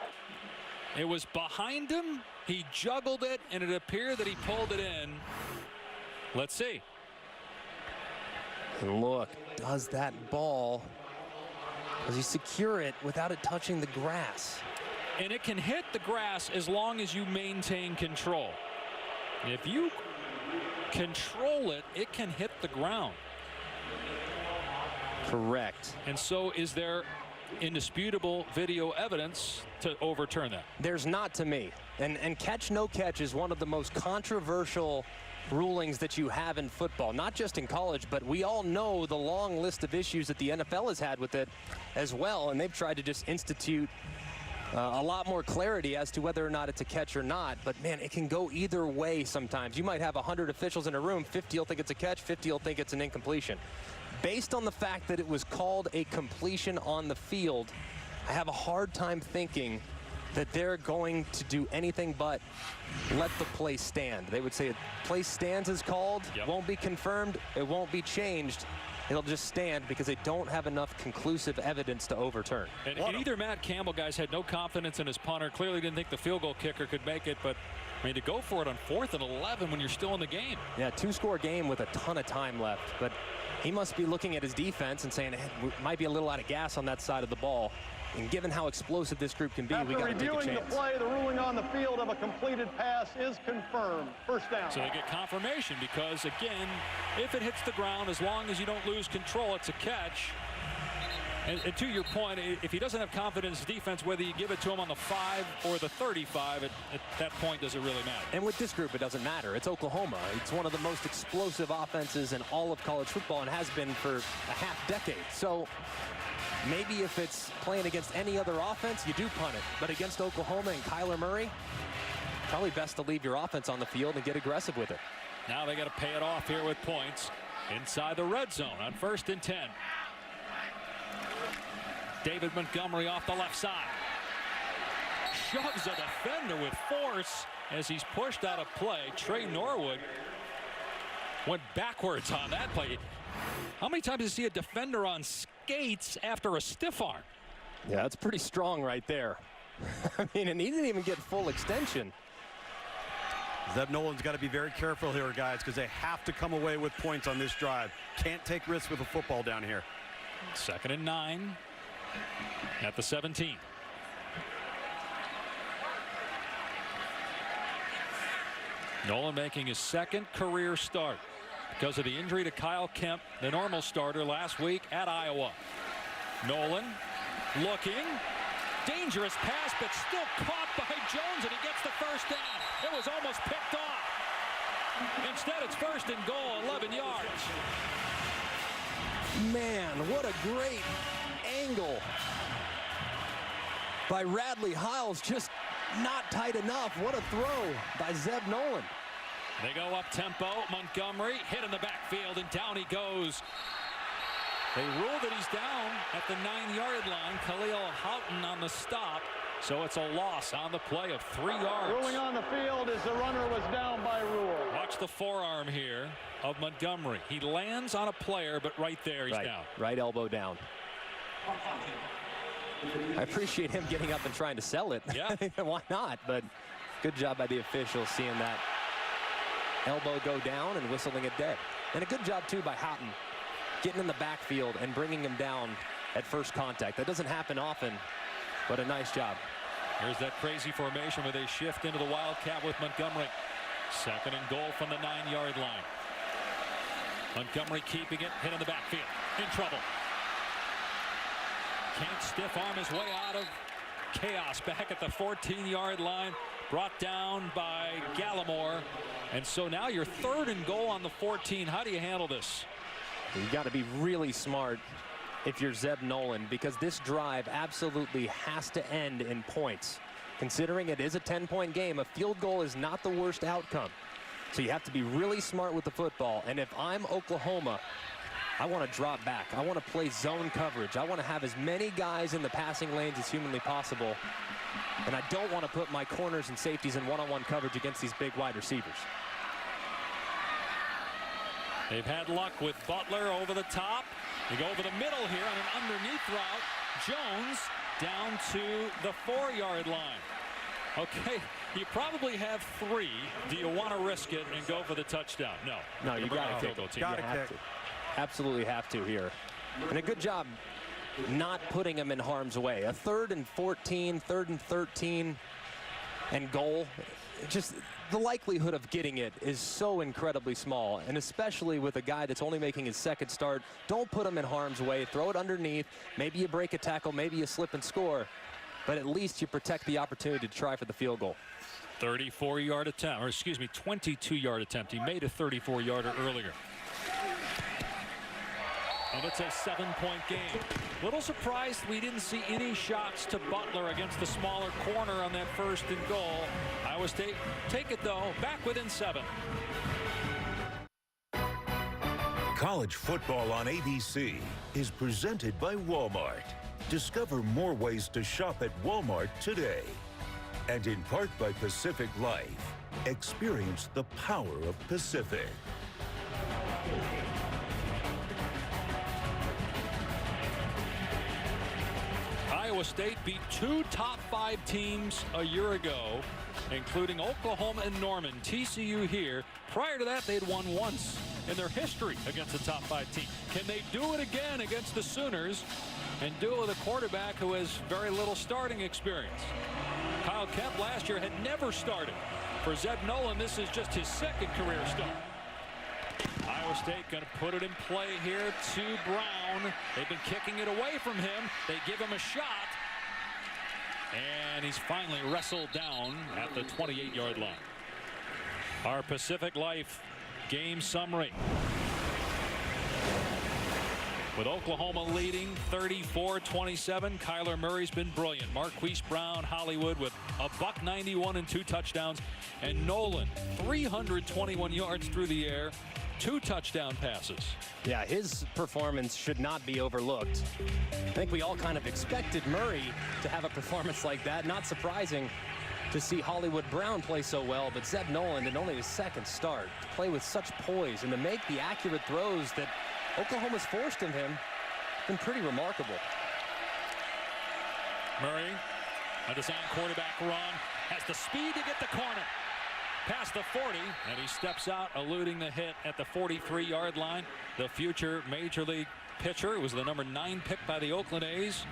It was behind him. He juggled it, and it appeared that he pulled it in. Let's see. And look, does that ball, does he secure it without it touching the grass? And it can hit the grass as long as you maintain control. If you control it, it can hit the ground. Correct. And so is there indisputable video evidence to overturn that? There's not to me. And catch no catch is one of the most controversial rulings that you have in football, not just in college, but we all know the long list of issues that the NFL has had with it as well, and they've tried to just institute a lot more clarity as to whether or not it's a catch or not. But man, it can go either way sometimes. You might have 100 officials in a room, 50 will think it's a catch, 50 will think it's an incompletion. Based on the fact that it was called a completion on the field, I have a hard time thinking that they're going to do anything but let the play stand. They would say a play stands is called, won't be confirmed, it won't be changed. It'll just stand because they don't have enough conclusive evidence to overturn. And either Matt Campbell, guys, had no confidence in his punter. Clearly didn't think the field goal kicker could make it, but I mean, to go for it on 4th and 11 when you're still in the game. Yeah, 2-score game with a ton of time left, but he must be looking at his defense and saying, hey, we might be a little out of gas on that side of the ball. And given how explosive this group can be, we got to take a chance. After reviewing the play, the ruling on the field of a completed pass is confirmed. First down. So they get confirmation because, again, if it hits the ground, as long as you don't lose control, it's a catch. And to your point, if he doesn't have confidence in defense, whether you give it to him on the 5 or the 35, at that point, does it really matter? And with this group, it doesn't matter. It's Oklahoma. It's one of the most explosive offenses in all of college football and has been for a half decade. So maybe if it's playing against any other offense, you do punt it. But against Oklahoma and Kyler Murray, probably best to leave your offense on the field and get aggressive with it. Now they got to pay it off here with points inside the red zone on 1st and 10. David Montgomery off the left side. Shoves a defender with force as he's pushed out of play. Trey Norwood went backwards on that play. How many times does he see a defender on skates after a stiff arm? Yeah, that's pretty strong right there. I mean, and he didn't even get full extension. Zeb Nolan's got to be very careful here, guys, because they have to come away with points on this drive. Can't take risks with a football down here. 2nd and 9 at the 17. Nolan making his 2nd career start because of the injury to Kyle Kemp, the normal starter last week at Iowa. Nolan looking, dangerous pass, but still caught by Jones, and he gets the first down. It was almost picked off. Instead, it's 1st and goal, 11 yards. Man, what a great angle by Radley Hiles, just not tight enough. What a throw by Zeb Nolan. They go up tempo. Montgomery hit in the backfield, and down he goes. They rule that he's down at the 9-yard line. Khalil Houghton on the stop. So it's a loss on the play of 3 yards. Ruling on the field is the runner was down by rule. Watch the forearm here of Montgomery. He lands on a player, but right there he's down. Right elbow down. I appreciate him getting up and trying to sell it. Yeah. Why not? But good job by the officials seeing that elbow go down and whistling it dead. And a good job, too, by Houghton getting in the backfield and bringing him down at first contact. That doesn't happen often, but a nice job. Here's that crazy formation where they shift into the Wildcat with Montgomery. 2nd and goal from the 9-yard line. Montgomery keeping it, hit in the backfield. In trouble. Can't stiff arm his way out of chaos back at the 14-yard line. Brought down by Gallimore. And so now you're 3rd and goal on the 14. How do you handle this? You got to be really smart if you're Zeb Nolan, because this drive absolutely has to end in points. Considering it is a 10-point game, a field goal is not the worst outcome. So you have to be really smart with the football. And if I'm Oklahoma, I want to drop back. I want to play zone coverage. I want to have as many guys in the passing lanes as humanly possible. And I don't want to put my corners and safeties in one-on-one coverage against these big wide receivers. They've had luck with Butler over the top. They go over the middle here on an underneath route. Jones down to the 4-yard line. Okay, you probably have 3. Do you want to risk it and go for the touchdown? No. No, you got to kick. You have to. Absolutely have to here. And a good job not putting him in harm's way. A 3rd and 14, 3rd and 13, and goal. Just the likelihood of getting it is so incredibly small, and especially with a guy that's only making his 2nd start. Don't put him in harm's way. Throw it underneath. Maybe you break a tackle. Maybe you slip and score. But at least you protect the opportunity to try for the field goal. 34-yard attempt, or excuse me, 22-yard attempt. He made a 34-yarder earlier. And it's a 7-point game. Little surprised we didn't see any shots to Butler against the smaller corner on that 1st and goal. Iowa State take it, though, back within 7. College football on ABC is presented by Walmart. Discover more ways to shop at Walmart today. And in part by Pacific Life. Experience the power of Pacific. Iowa State beat 2 top 5 teams a year ago, including Oklahoma and Norman. TCU here. Prior to that, they'd won once in their history against a top 5 team. Can they do it again against the Sooners? and do it with a quarterback who has very little starting experience. Kyle Kemp last year had never started. For Zeb Nolan, this is just his second career start. Iowa State going to put it in play here to Brown. They've been kicking it away from him. They give him a shot. And he's finally wrestled down at the 28-yard line. Our Pacific Life game summary. With Oklahoma leading 34-27, Kyler Murray's been brilliant. Marquise Brown, Hollywood with a $191 and 2 touchdowns. And Nolan, 321 yards through the air, 2 touchdown passes. Yeah, his performance should not be overlooked. I think we all kind of expected Murray to have a performance like that. Not surprising to see Hollywood Brown play so well, but Zeb Nolan in only his second start to play with such poise and to make the accurate throws that Oklahoma's forced of him been pretty remarkable. Murray, a design quarterback run, has the speed to get the corner. Past the 40, and he steps out, eluding the hit at the 43-yard line. The future Major League pitcher was the number 9 pick by the Oakland A's.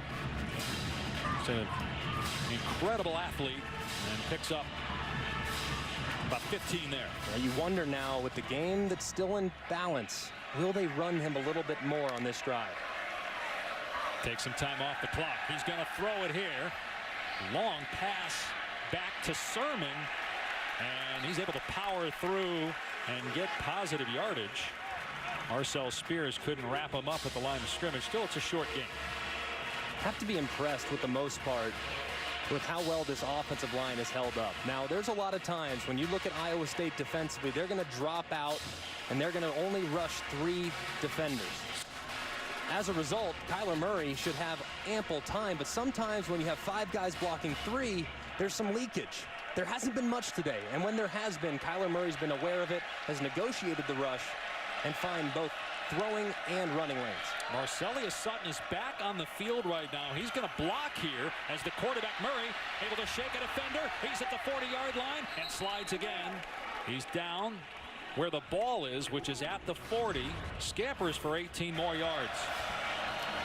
He's an incredible athlete and picks up about 15 there. Well, you wonder now, with the game that's still in balance, will they run him a little bit more on this drive? Take some time off the clock. He's going to throw it here. Long pass back to Sermon. And he's able to power through and get positive yardage. Marcel Spears couldn't wrap him up at the line of scrimmage. Still, it's a short game. Have to be impressed with the most part with how well this offensive line is held up. Now, there's a lot of times when you look at Iowa State defensively, they're going to drop out and they're going to only rush 3 defenders. As a result, Kyler Murray should have ample time, but sometimes when you have 5 guys blocking 3, there's some leakage. There hasn't been much today, and when there has been, Kyler Murray's been aware of it, has negotiated the rush, and find both throwing and running lanes. Marcelius Sutton is back on the field right now. He's going to block here as the quarterback Murray able to shake a defender. He's at the 40-yard line and slides again. He's down where the ball is, which is at the 40. Scampers for 18 more yards.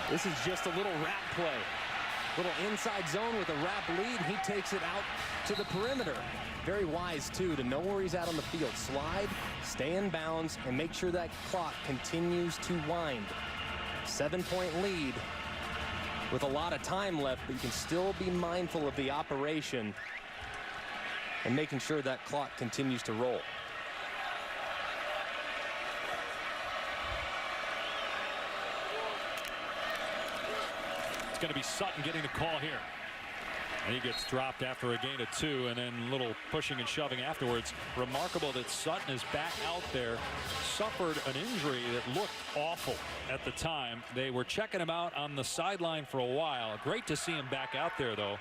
This is just a little wrap play. Little inside zone with a wrap lead. He takes it out to the perimeter. Very wise, too, to know where he's at on the field. Slide, stay in bounds, and make sure that clock continues to wind. 7-point lead with a lot of time left, but you can still be mindful of the operation and making sure that clock continues to roll. Going to be Sutton getting the call here. And he gets dropped after a gain of 2, and then a little pushing and shoving afterwards. Remarkable that Sutton is back out there. Suffered an injury that looked awful at the time. They were checking him out on the sideline for a while. Great to see him back out there, though.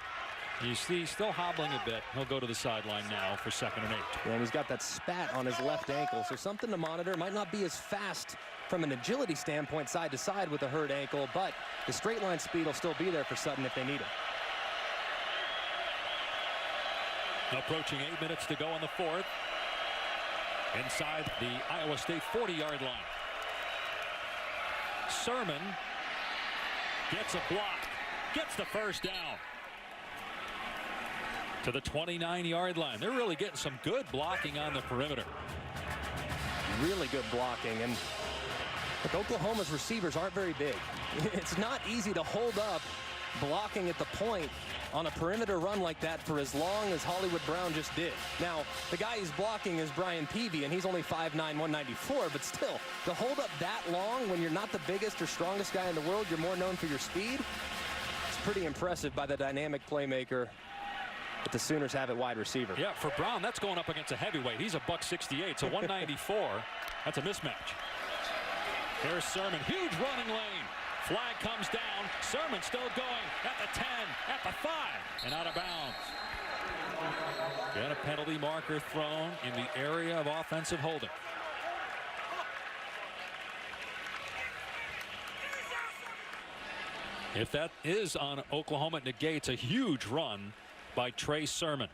You see he's still hobbling a bit. He'll go to the sideline now for 2nd and 8. Yeah, and he's got that spat on his left ankle, so something to monitor. Might not be as fast from an agility standpoint side to side with a hurt ankle, but the straight line speed will still be there for Sutton if they need it. Approaching 8 minutes to go in the 4th. Inside the Iowa State 40-yard line. Sermon gets a block, gets the first down. To the 29-yard line. They're really getting some good blocking on the perimeter. Really good blocking. And look, Oklahoma's receivers aren't very big. It's not easy to hold up blocking at the point on a perimeter run like that for as long as Hollywood Brown just did. Now, the guy he's blocking is Brian Peavy, and he's only 5'9", 194, but still, to hold up that long when you're not the biggest or strongest guy in the world, you're more known for your speed, it's pretty impressive by the dynamic playmaker that the Sooners have at wide receiver. Yeah, for Brown, that's going up against a heavyweight. He's a $168, so 194. That's a mismatch. Here's Sermon, huge running lane. Flag comes down. Sermon still going at the 10, at the 5, and out of bounds. Got a penalty marker thrown in the area of offensive holding. If that is on Oklahoma, it negates a huge run by Trey Sermon.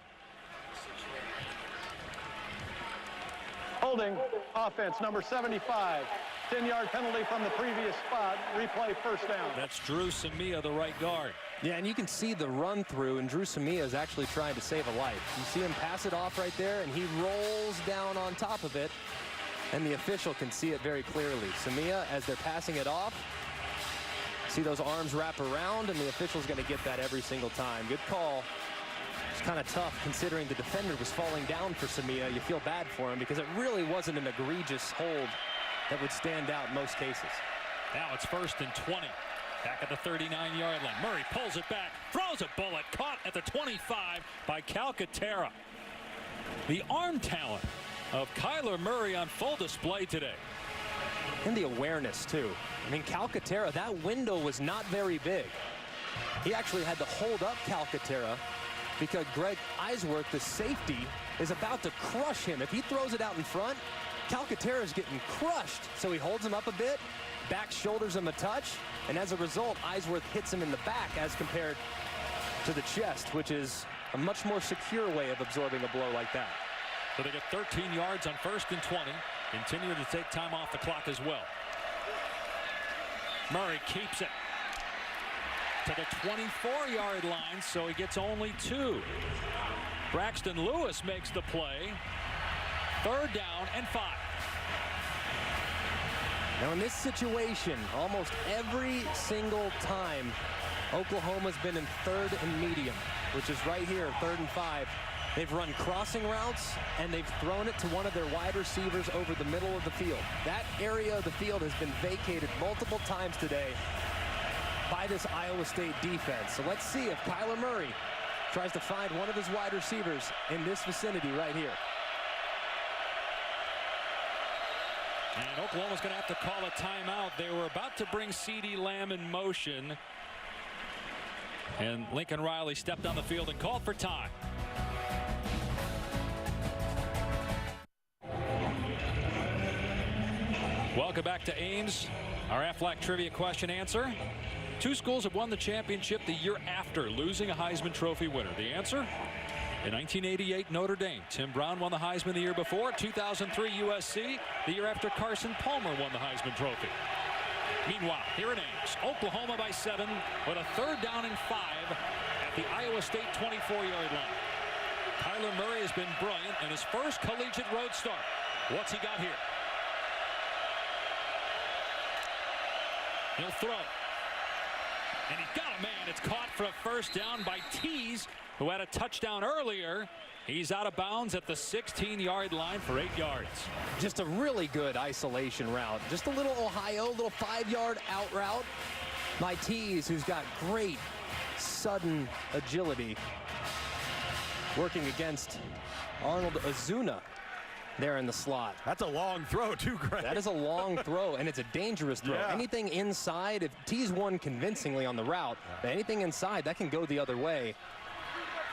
Holding offense number 75. 10-yard penalty from the previous spot. Replay first down. That's Drew Samia, the right guard. Yeah, and you can see the run through, and Drew Samia is actually trying to save a life. You see him pass it off right there, and he rolls down on top of it, and the official can see it very clearly. Samia, as they're passing it off, see those arms wrap around, and the official's going to get that every single time. Good call. It's kind of tough considering the defender was falling down for Samia. You feel bad for him because it really wasn't an egregious hold that would stand out in most cases. Now it's 1st and 20. Back at the 39-yard line. Murray pulls it back, throws a bullet, caught at the 25 by Calcaterra. The arm talent of Kyler Murray on full display today. And the awareness, too. I mean, Calcaterra, that window was not very big. He actually had to hold up Calcaterra because Greg Eisworth, the safety, is about to crush him. If he throws it out in front, Calcaterra is getting crushed. So he holds him up a bit, back shoulders him a touch, and as a result, Eisworth hits him in the back as compared to the chest, which is a much more secure way of absorbing a blow like that. So they get 13 yards on 1st and 20. Continue to take time off the clock as well. Murray keeps it to the 24-yard line, so he gets only 2. Braxton Lewis makes the play. 3rd down and 5. Now in this situation, almost every single time Oklahoma's been in 3rd and medium, which is right here, 3rd and 5. They've run crossing routes, and they've thrown it to one of their wide receivers over the middle of the field. That area of the field has been vacated multiple times today by this Iowa State defense. So let's see if Kyler Murray tries to find one of his wide receivers in this vicinity right here. And Oklahoma's going to have to call a timeout. They were about to bring CeeDee Lamb in motion, and Lincoln Riley stepped on the field and called for time. Welcome back to Ames. Our Aflac trivia question answer. 2 schools have won the championship the year after losing a Heisman Trophy winner. The answer? In 1988, Notre Dame. Tim Brown won the Heisman the year before. 2003, USC. The year after Carson Palmer won the Heisman Trophy. Meanwhile, here in Ames, Oklahoma by 7 with a 3rd down and 5 at the Iowa State 24-yard line. Kyler Murray has been brilliant in his first collegiate road start. What's he got here? He'll throw. And he's got a man. It's caught for a 1st down by Tease, who had a touchdown earlier. He's out of bounds at the 16-yard line for 8 yards. Just a really good isolation route. Just a little Ohio, little 5-yard out route by Tease, who's got great sudden agility, working against Arnold Azuna there in the slot. That's a long throw too, Greg. That is a long throw, and it's a dangerous throw. Yeah. Anything inside, if Tease won convincingly on the route, but anything inside, that can go the other way.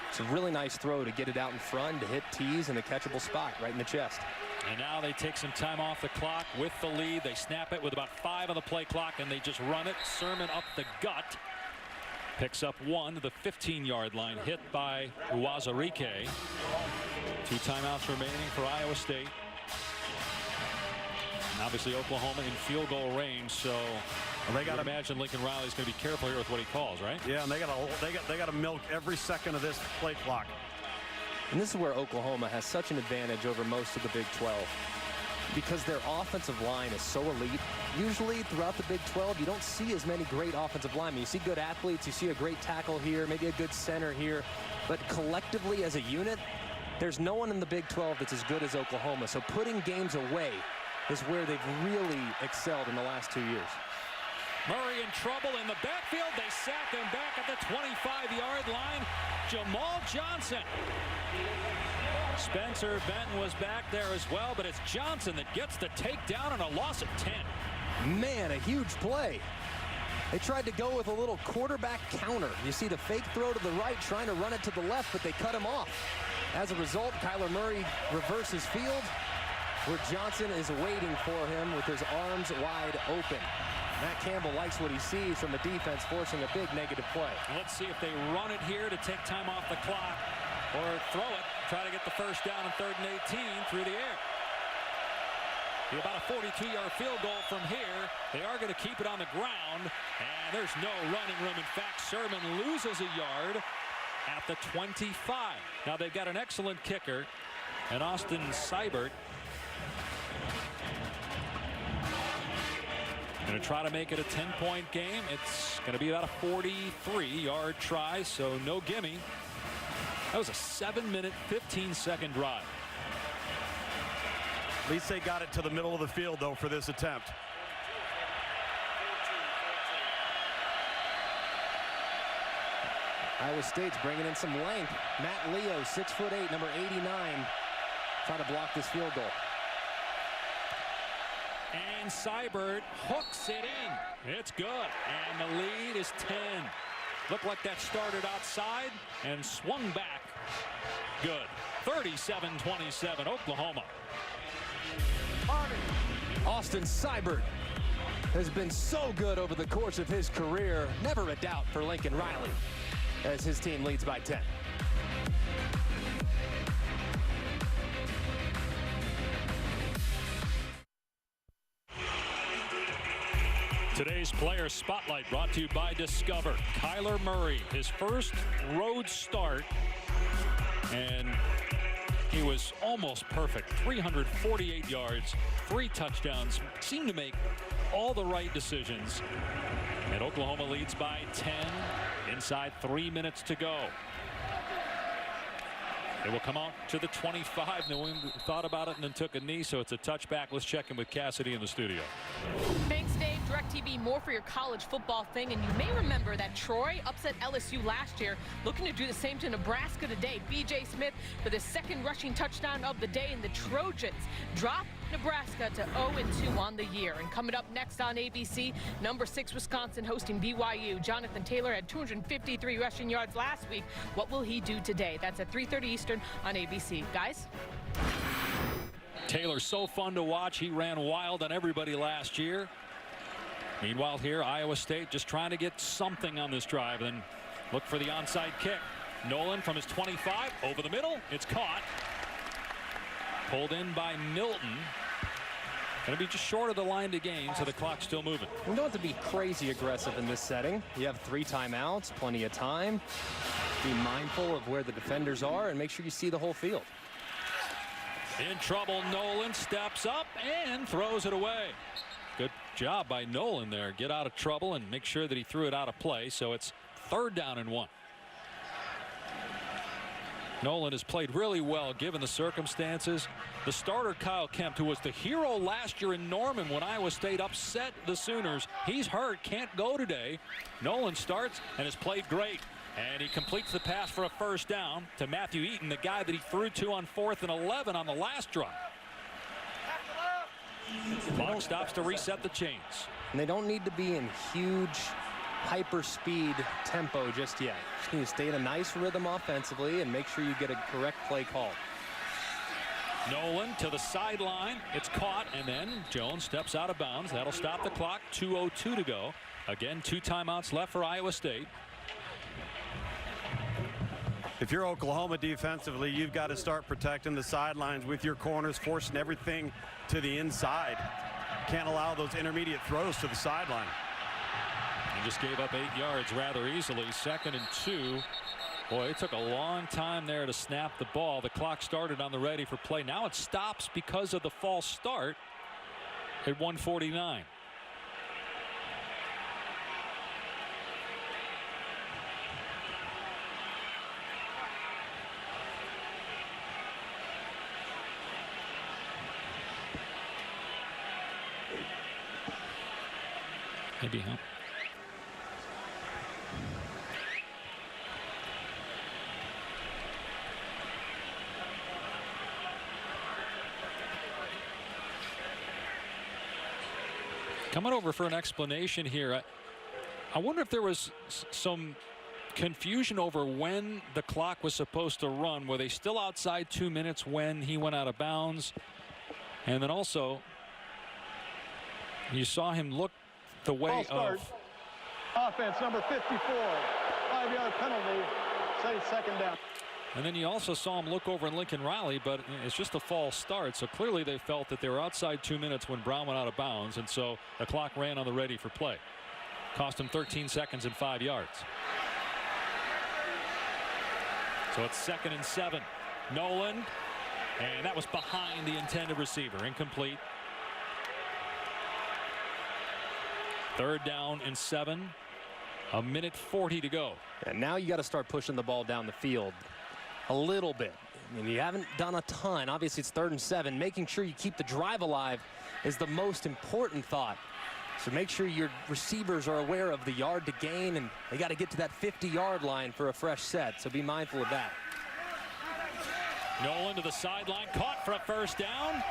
It's a really nice throw to get it out in front, to hit Tease in a catchable spot right in the chest. And now they take some time off the clock with the lead. They snap it with about 5 on the play clock, and they just run it. Sermon up the gut. Picks up 1 to the 15-yard line, hit by Uwazurike. 2 timeouts remaining for Iowa State. And obviously Oklahoma in field goal range, so they got to imagine Lincoln Riley's going to be careful here with what he calls, right? Yeah, and they got to milk every second of this play clock. And this is where Oklahoma has such an advantage over most of the Big 12, because their offensive line is so elite. Usually throughout the Big 12, you don't see as many great offensive linemen. You see good athletes, you see a great tackle here, maybe a good center here, but collectively as a unit, there's no one in the Big 12 that's as good as Oklahoma. So putting games away is where they've really excelled in the last 2 years. Murray in trouble in the backfield. They sack him back at the 25-yard line. Jamal Johnson. Spencer Benton was back there as well, but it's Johnson that gets the takedown and a loss of 10. Man, a huge play. They tried to go with a little quarterback counter. You see the fake throw to the right, trying to run it to the left, but they cut him off. As a result, Kyler Murray reverses field, where Johnson is waiting for him with his arms wide open. Matt Campbell likes what he sees from the defense, forcing a big negative play. Let's see if they run it here to take time off the clock, or throw it, try to get the 1st down on 3rd and 18 through the air. Be about a 42-yard field goal from here. They are going to keep it on the ground, and there's no running room. In fact, Sermon loses a yard at the 25. Now they've got an excellent kicker, and Austin Seibert going to try to make it a 10-point game. It's going to be about a 43-yard try, so no gimme. That was a 7-minute, 15-second drive. At least they got it to the middle of the field, though, for this attempt. Iowa State's bringing in some length. Matt Leo, 6'8", number 89, try to block this field goal. And Seibert hooks it in. It's good. And the lead is 10. Looked like that started outside and swung back. Good. 37-27, Oklahoma. Austin Seibert has been so good over the course of his career. Never a doubt for Lincoln Riley as his team leads by 10. Today's Player Spotlight brought to you by Discover. Kyler Murray, his first road start, and he was almost perfect. 348 yards, 3 touchdowns, seemed to make all the right decisions. And Oklahoma leads by 10, inside 3 minutes to go. It will come out to the 25. No one thought about it and then took a knee, so it's a touchback. Let's check in with Cassidy in the studio. Thanks, Dave. DirecTV, more for your college football thing. And you may remember that Troy upset LSU last year, looking to do the same to Nebraska today. B.J. Smith with his second rushing touchdown of the day, and the Trojans drop Nebraska to 0-2 on the year. And coming up next on ABC, number 6 Wisconsin hosting BYU. Jonathan Taylor had 253 rushing yards last week. What will he do today? That's at 3:30 Eastern on ABC. Guys? Taylor's so fun to watch. He ran wild on everybody last year. Meanwhile here, Iowa State just trying to get something on this drive, and look for the onside kick. Nolan from his 25 over the middle. It's caught. Pulled in by Milton. Going to be just short of the line to gain, so the clock's still moving. You don't have to be crazy aggressive in this setting. You have 3 timeouts, plenty of time. Be mindful of where the defenders are and make sure you see the whole field. In trouble, Nolan steps up and throws it away. Good job by Nolan there. Get out of trouble and make sure that he threw it out of play. So it's 3rd down and 1. Nolan has played really well given the circumstances. The starter, Kyle Kempt, who was the hero last year in Norman when Iowa State upset the Sooners, he's hurt, can't go today. Nolan starts and has played great. And he completes the pass for a 1st down to Matthew Eaton, the guy that he threw to on 4th and 11 on the last drive. Clock stops to reset the chains. And they don't need to be in huge hyper speed tempo just yet. Just need to stay in a nice rhythm offensively and make sure you get a correct play call. Nolan to the sideline. It's caught, and then Jones steps out of bounds. That'll stop the clock. 2:02 to go. Again, 2 timeouts left for Iowa State. If you're Oklahoma defensively, you've got to start protecting the sidelines with your corners, forcing everything to the inside. Can't allow those intermediate throws to the sideline. He just gave up 8 yards rather easily. 2nd and 2. Boy, it took a long time there to snap the ball. The clock started on the ready for play. Now it stops because of the false start at 1:49. Maybe, huh? Coming over for an explanation here. I wonder if there was some confusion over when the clock was supposed to run. Were they still outside 2 minutes when he went out of bounds? And then also, you saw him look the way of offense number 54, 5-yard penalty, say 2nd down. And then you also saw him look over in Lincoln Riley, but it's just a false start. So clearly they felt that they were outside 2 minutes when Brown went out of bounds. And so the clock ran on the ready for play. Cost him 13 seconds and 5 yards. So it's 2nd and 7. Nolan. And that was behind the intended receiver. Incomplete. 3rd down and 7. 1:40 to go. And now you got to start pushing the ball down the field a little bit. I mean, you haven't done a ton. Obviously, it's 3rd and 7. Making sure you keep the drive alive is the most important thought. So make sure your receivers are aware of the yard to gain, and they got to get to that 50-yard line for a fresh set. So be mindful of that. Nolan to the sideline, caught for a 1st down.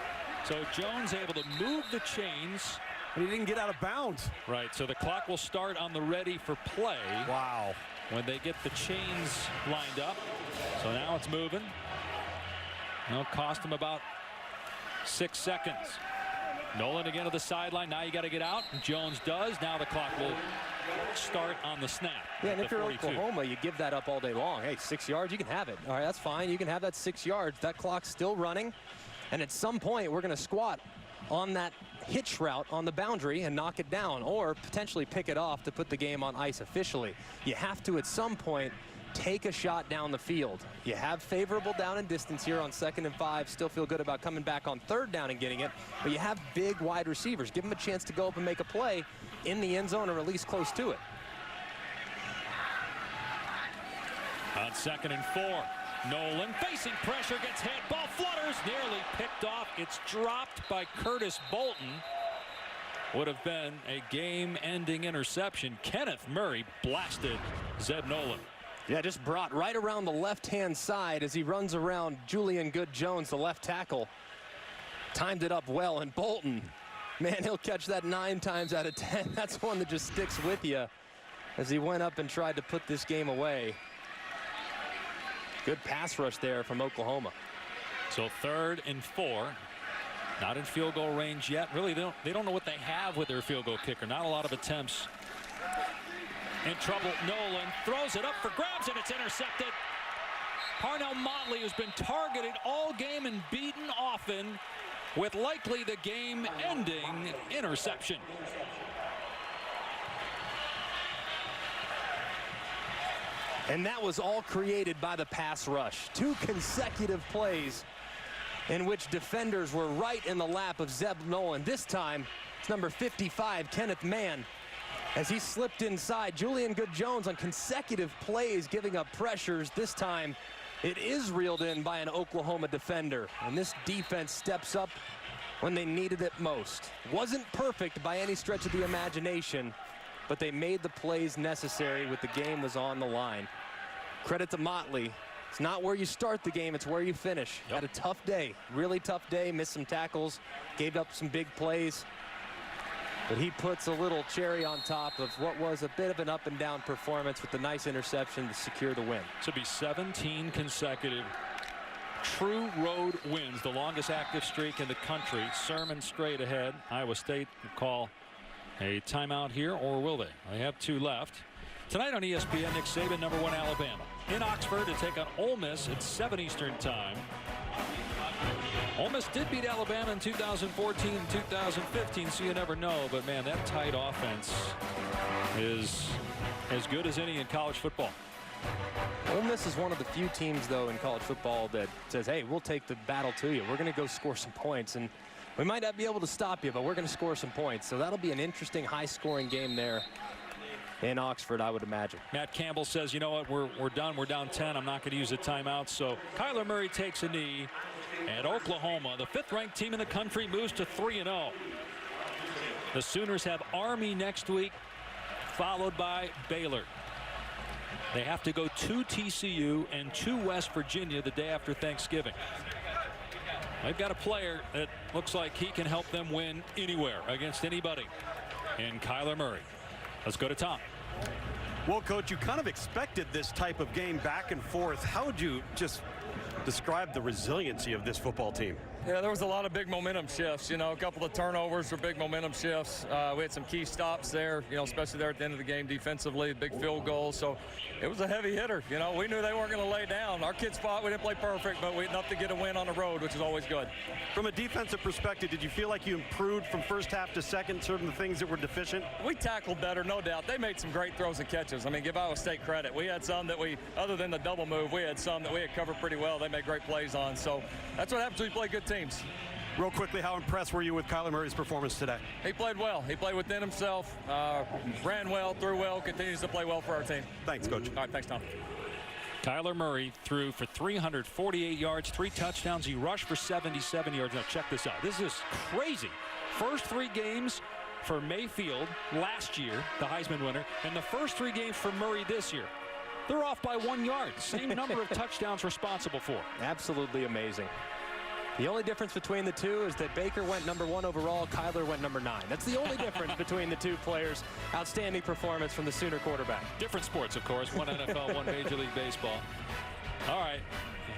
So Jones able to move the chains. But he didn't get out of bounds. Right, so the clock will start on the ready for play. Wow. When they get the chains lined up. So now it's moving. It'll cost him about 6 seconds. Nolan again to the sideline. Now you got to get out. And Jones does. Now the clock will start on the snap. Yeah, and if you're Oklahoma, you give that up all day long. Hey, 6 yards, you can have it. All right, that's fine. You can have that 6 yards. That clock's still running. And at some point, we're going to squat on that hitch route on the boundary and knock it down, or potentially pick it off to put the game on ice officially. You have to, at some point, take a shot down the field. You have favorable down and distance here on 2nd and 5. Still feel good about coming back on 3rd down and getting it. But you have big wide receivers. Give them a chance to go up and make a play in the end zone or at least close to it. On 2nd and 4. Nolan facing pressure, gets hit, ball flutters, nearly picked off. It's dropped by Curtis Bolton. Would have been a game-ending interception. Kenneth Murray blasted Zeb Nolan. Yeah, just brought right around the left-hand side as he runs around Julian Good-Jones, the left tackle. Timed it up well, and Bolton, man, he'll catch that 9 times out of 10. That's one that just sticks with you as he went up and tried to put this game away. Good pass rush there from Oklahoma. So 3rd and 4. Not in field goal range yet. Really, they don't know what they have with their field goal kicker. Not a lot of attempts. In trouble, Nolan throws it up for grabs, and it's intercepted. Parnell Motley, who's been targeted all game and beaten often, with likely the game-ending interception. And that was all created by the pass rush. 2 consecutive plays in which defenders were right in the lap of Zeb Nolan. This time, it's number 55, Kenneth Mann, as he slipped inside. Julian Good-Jones on consecutive plays giving up pressures. This time, it is reeled in by an Oklahoma defender. And this defense steps up when they needed it most. Wasn't perfect by any stretch of the imagination, but they made the plays necessary with the game was on the line. Credit to Motley. It's not where you start the game, it's where you finish. Had a tough day, really tough day, missed some tackles, gave up some big plays. But he puts a little cherry on top of what was a bit of an up and down performance with the nice interception to secure the win. This will be 17 consecutive true road wins, the longest active streak in the country. Sermon straight ahead. Iowa State will call a timeout here, or will they? They have 2 left. Tonight on ESPN, Nick Saban, number 1 Alabama in Oxford to take on Ole Miss at 7 Eastern time. Ole Miss did beat Alabama in 2014 and 2015, so you never know. But man, that tight offense is as good as any in college football. Ole Miss is one of the few teams, though, in college football that says, hey, we'll take the battle to you. We're going to go score some points, and we might not be able to stop you, but we're going to score some points. So that'll be an interesting high-scoring game there in Oxford, I would imagine. Matt Campbell says, you know what, we're done. We're down 10. I'm not going to use a timeout. So Kyler Murray takes a knee, and Oklahoma, the 5th-ranked team in the country, moves to 3-0. The Sooners have Army next week, followed by Baylor. They have to go to TCU and to West Virginia the day after Thanksgiving. They've got a player that looks like he can help them win anywhere against anybody, in Kyler Murray. Let's go to Tom. Well, Coach, you kind of expected this type of game back and forth. How would you just describe the resiliency of this football team? Yeah, there was a lot of big momentum shifts. You know, a couple of turnovers were big momentum shifts. We had some key stops there, you know, especially there at the end of the game defensively, big field goals. So it was a heavy hitter. You know, we knew they weren't going to lay down. Our kids fought. We didn't play perfect, but we enough to get a win on the road, which is always good. From a defensive perspective, did you feel like you improved from first half to second, certain things that were deficient? We tackled better, no doubt. They made some great throws and catches. I mean, give Iowa State credit. We had some that other than the double move, we had some that we had covered pretty well. They made great plays on. So that's what happens when you play good teams. Real quickly, how impressed were you with Kyler Murray's performance today? He played well. He played within himself, ran well, threw well, continues to play well for our team. Thanks, Coach. All right, thanks, Tom. Kyler Murray threw for 348 yards, 3 touchdowns. He rushed for 77 yards. Now check this out. This is crazy. First 3 games for Mayfield last year, the Heisman winner, and the first 3 games for Murray this year. They're off by 1 yard. Same number of touchdowns responsible for. Absolutely amazing. The only difference between the two is that Baker went number 1 overall, Kyler went number 9. That's the only difference between the two players. Outstanding performance from the Sooner quarterback. Different sports, of course. One NFL, one Major League Baseball. All right.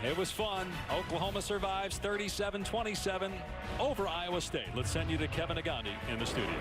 It was fun. Oklahoma survives 37-27 over Iowa State. Let's send you to Kevin Agandi in the studio.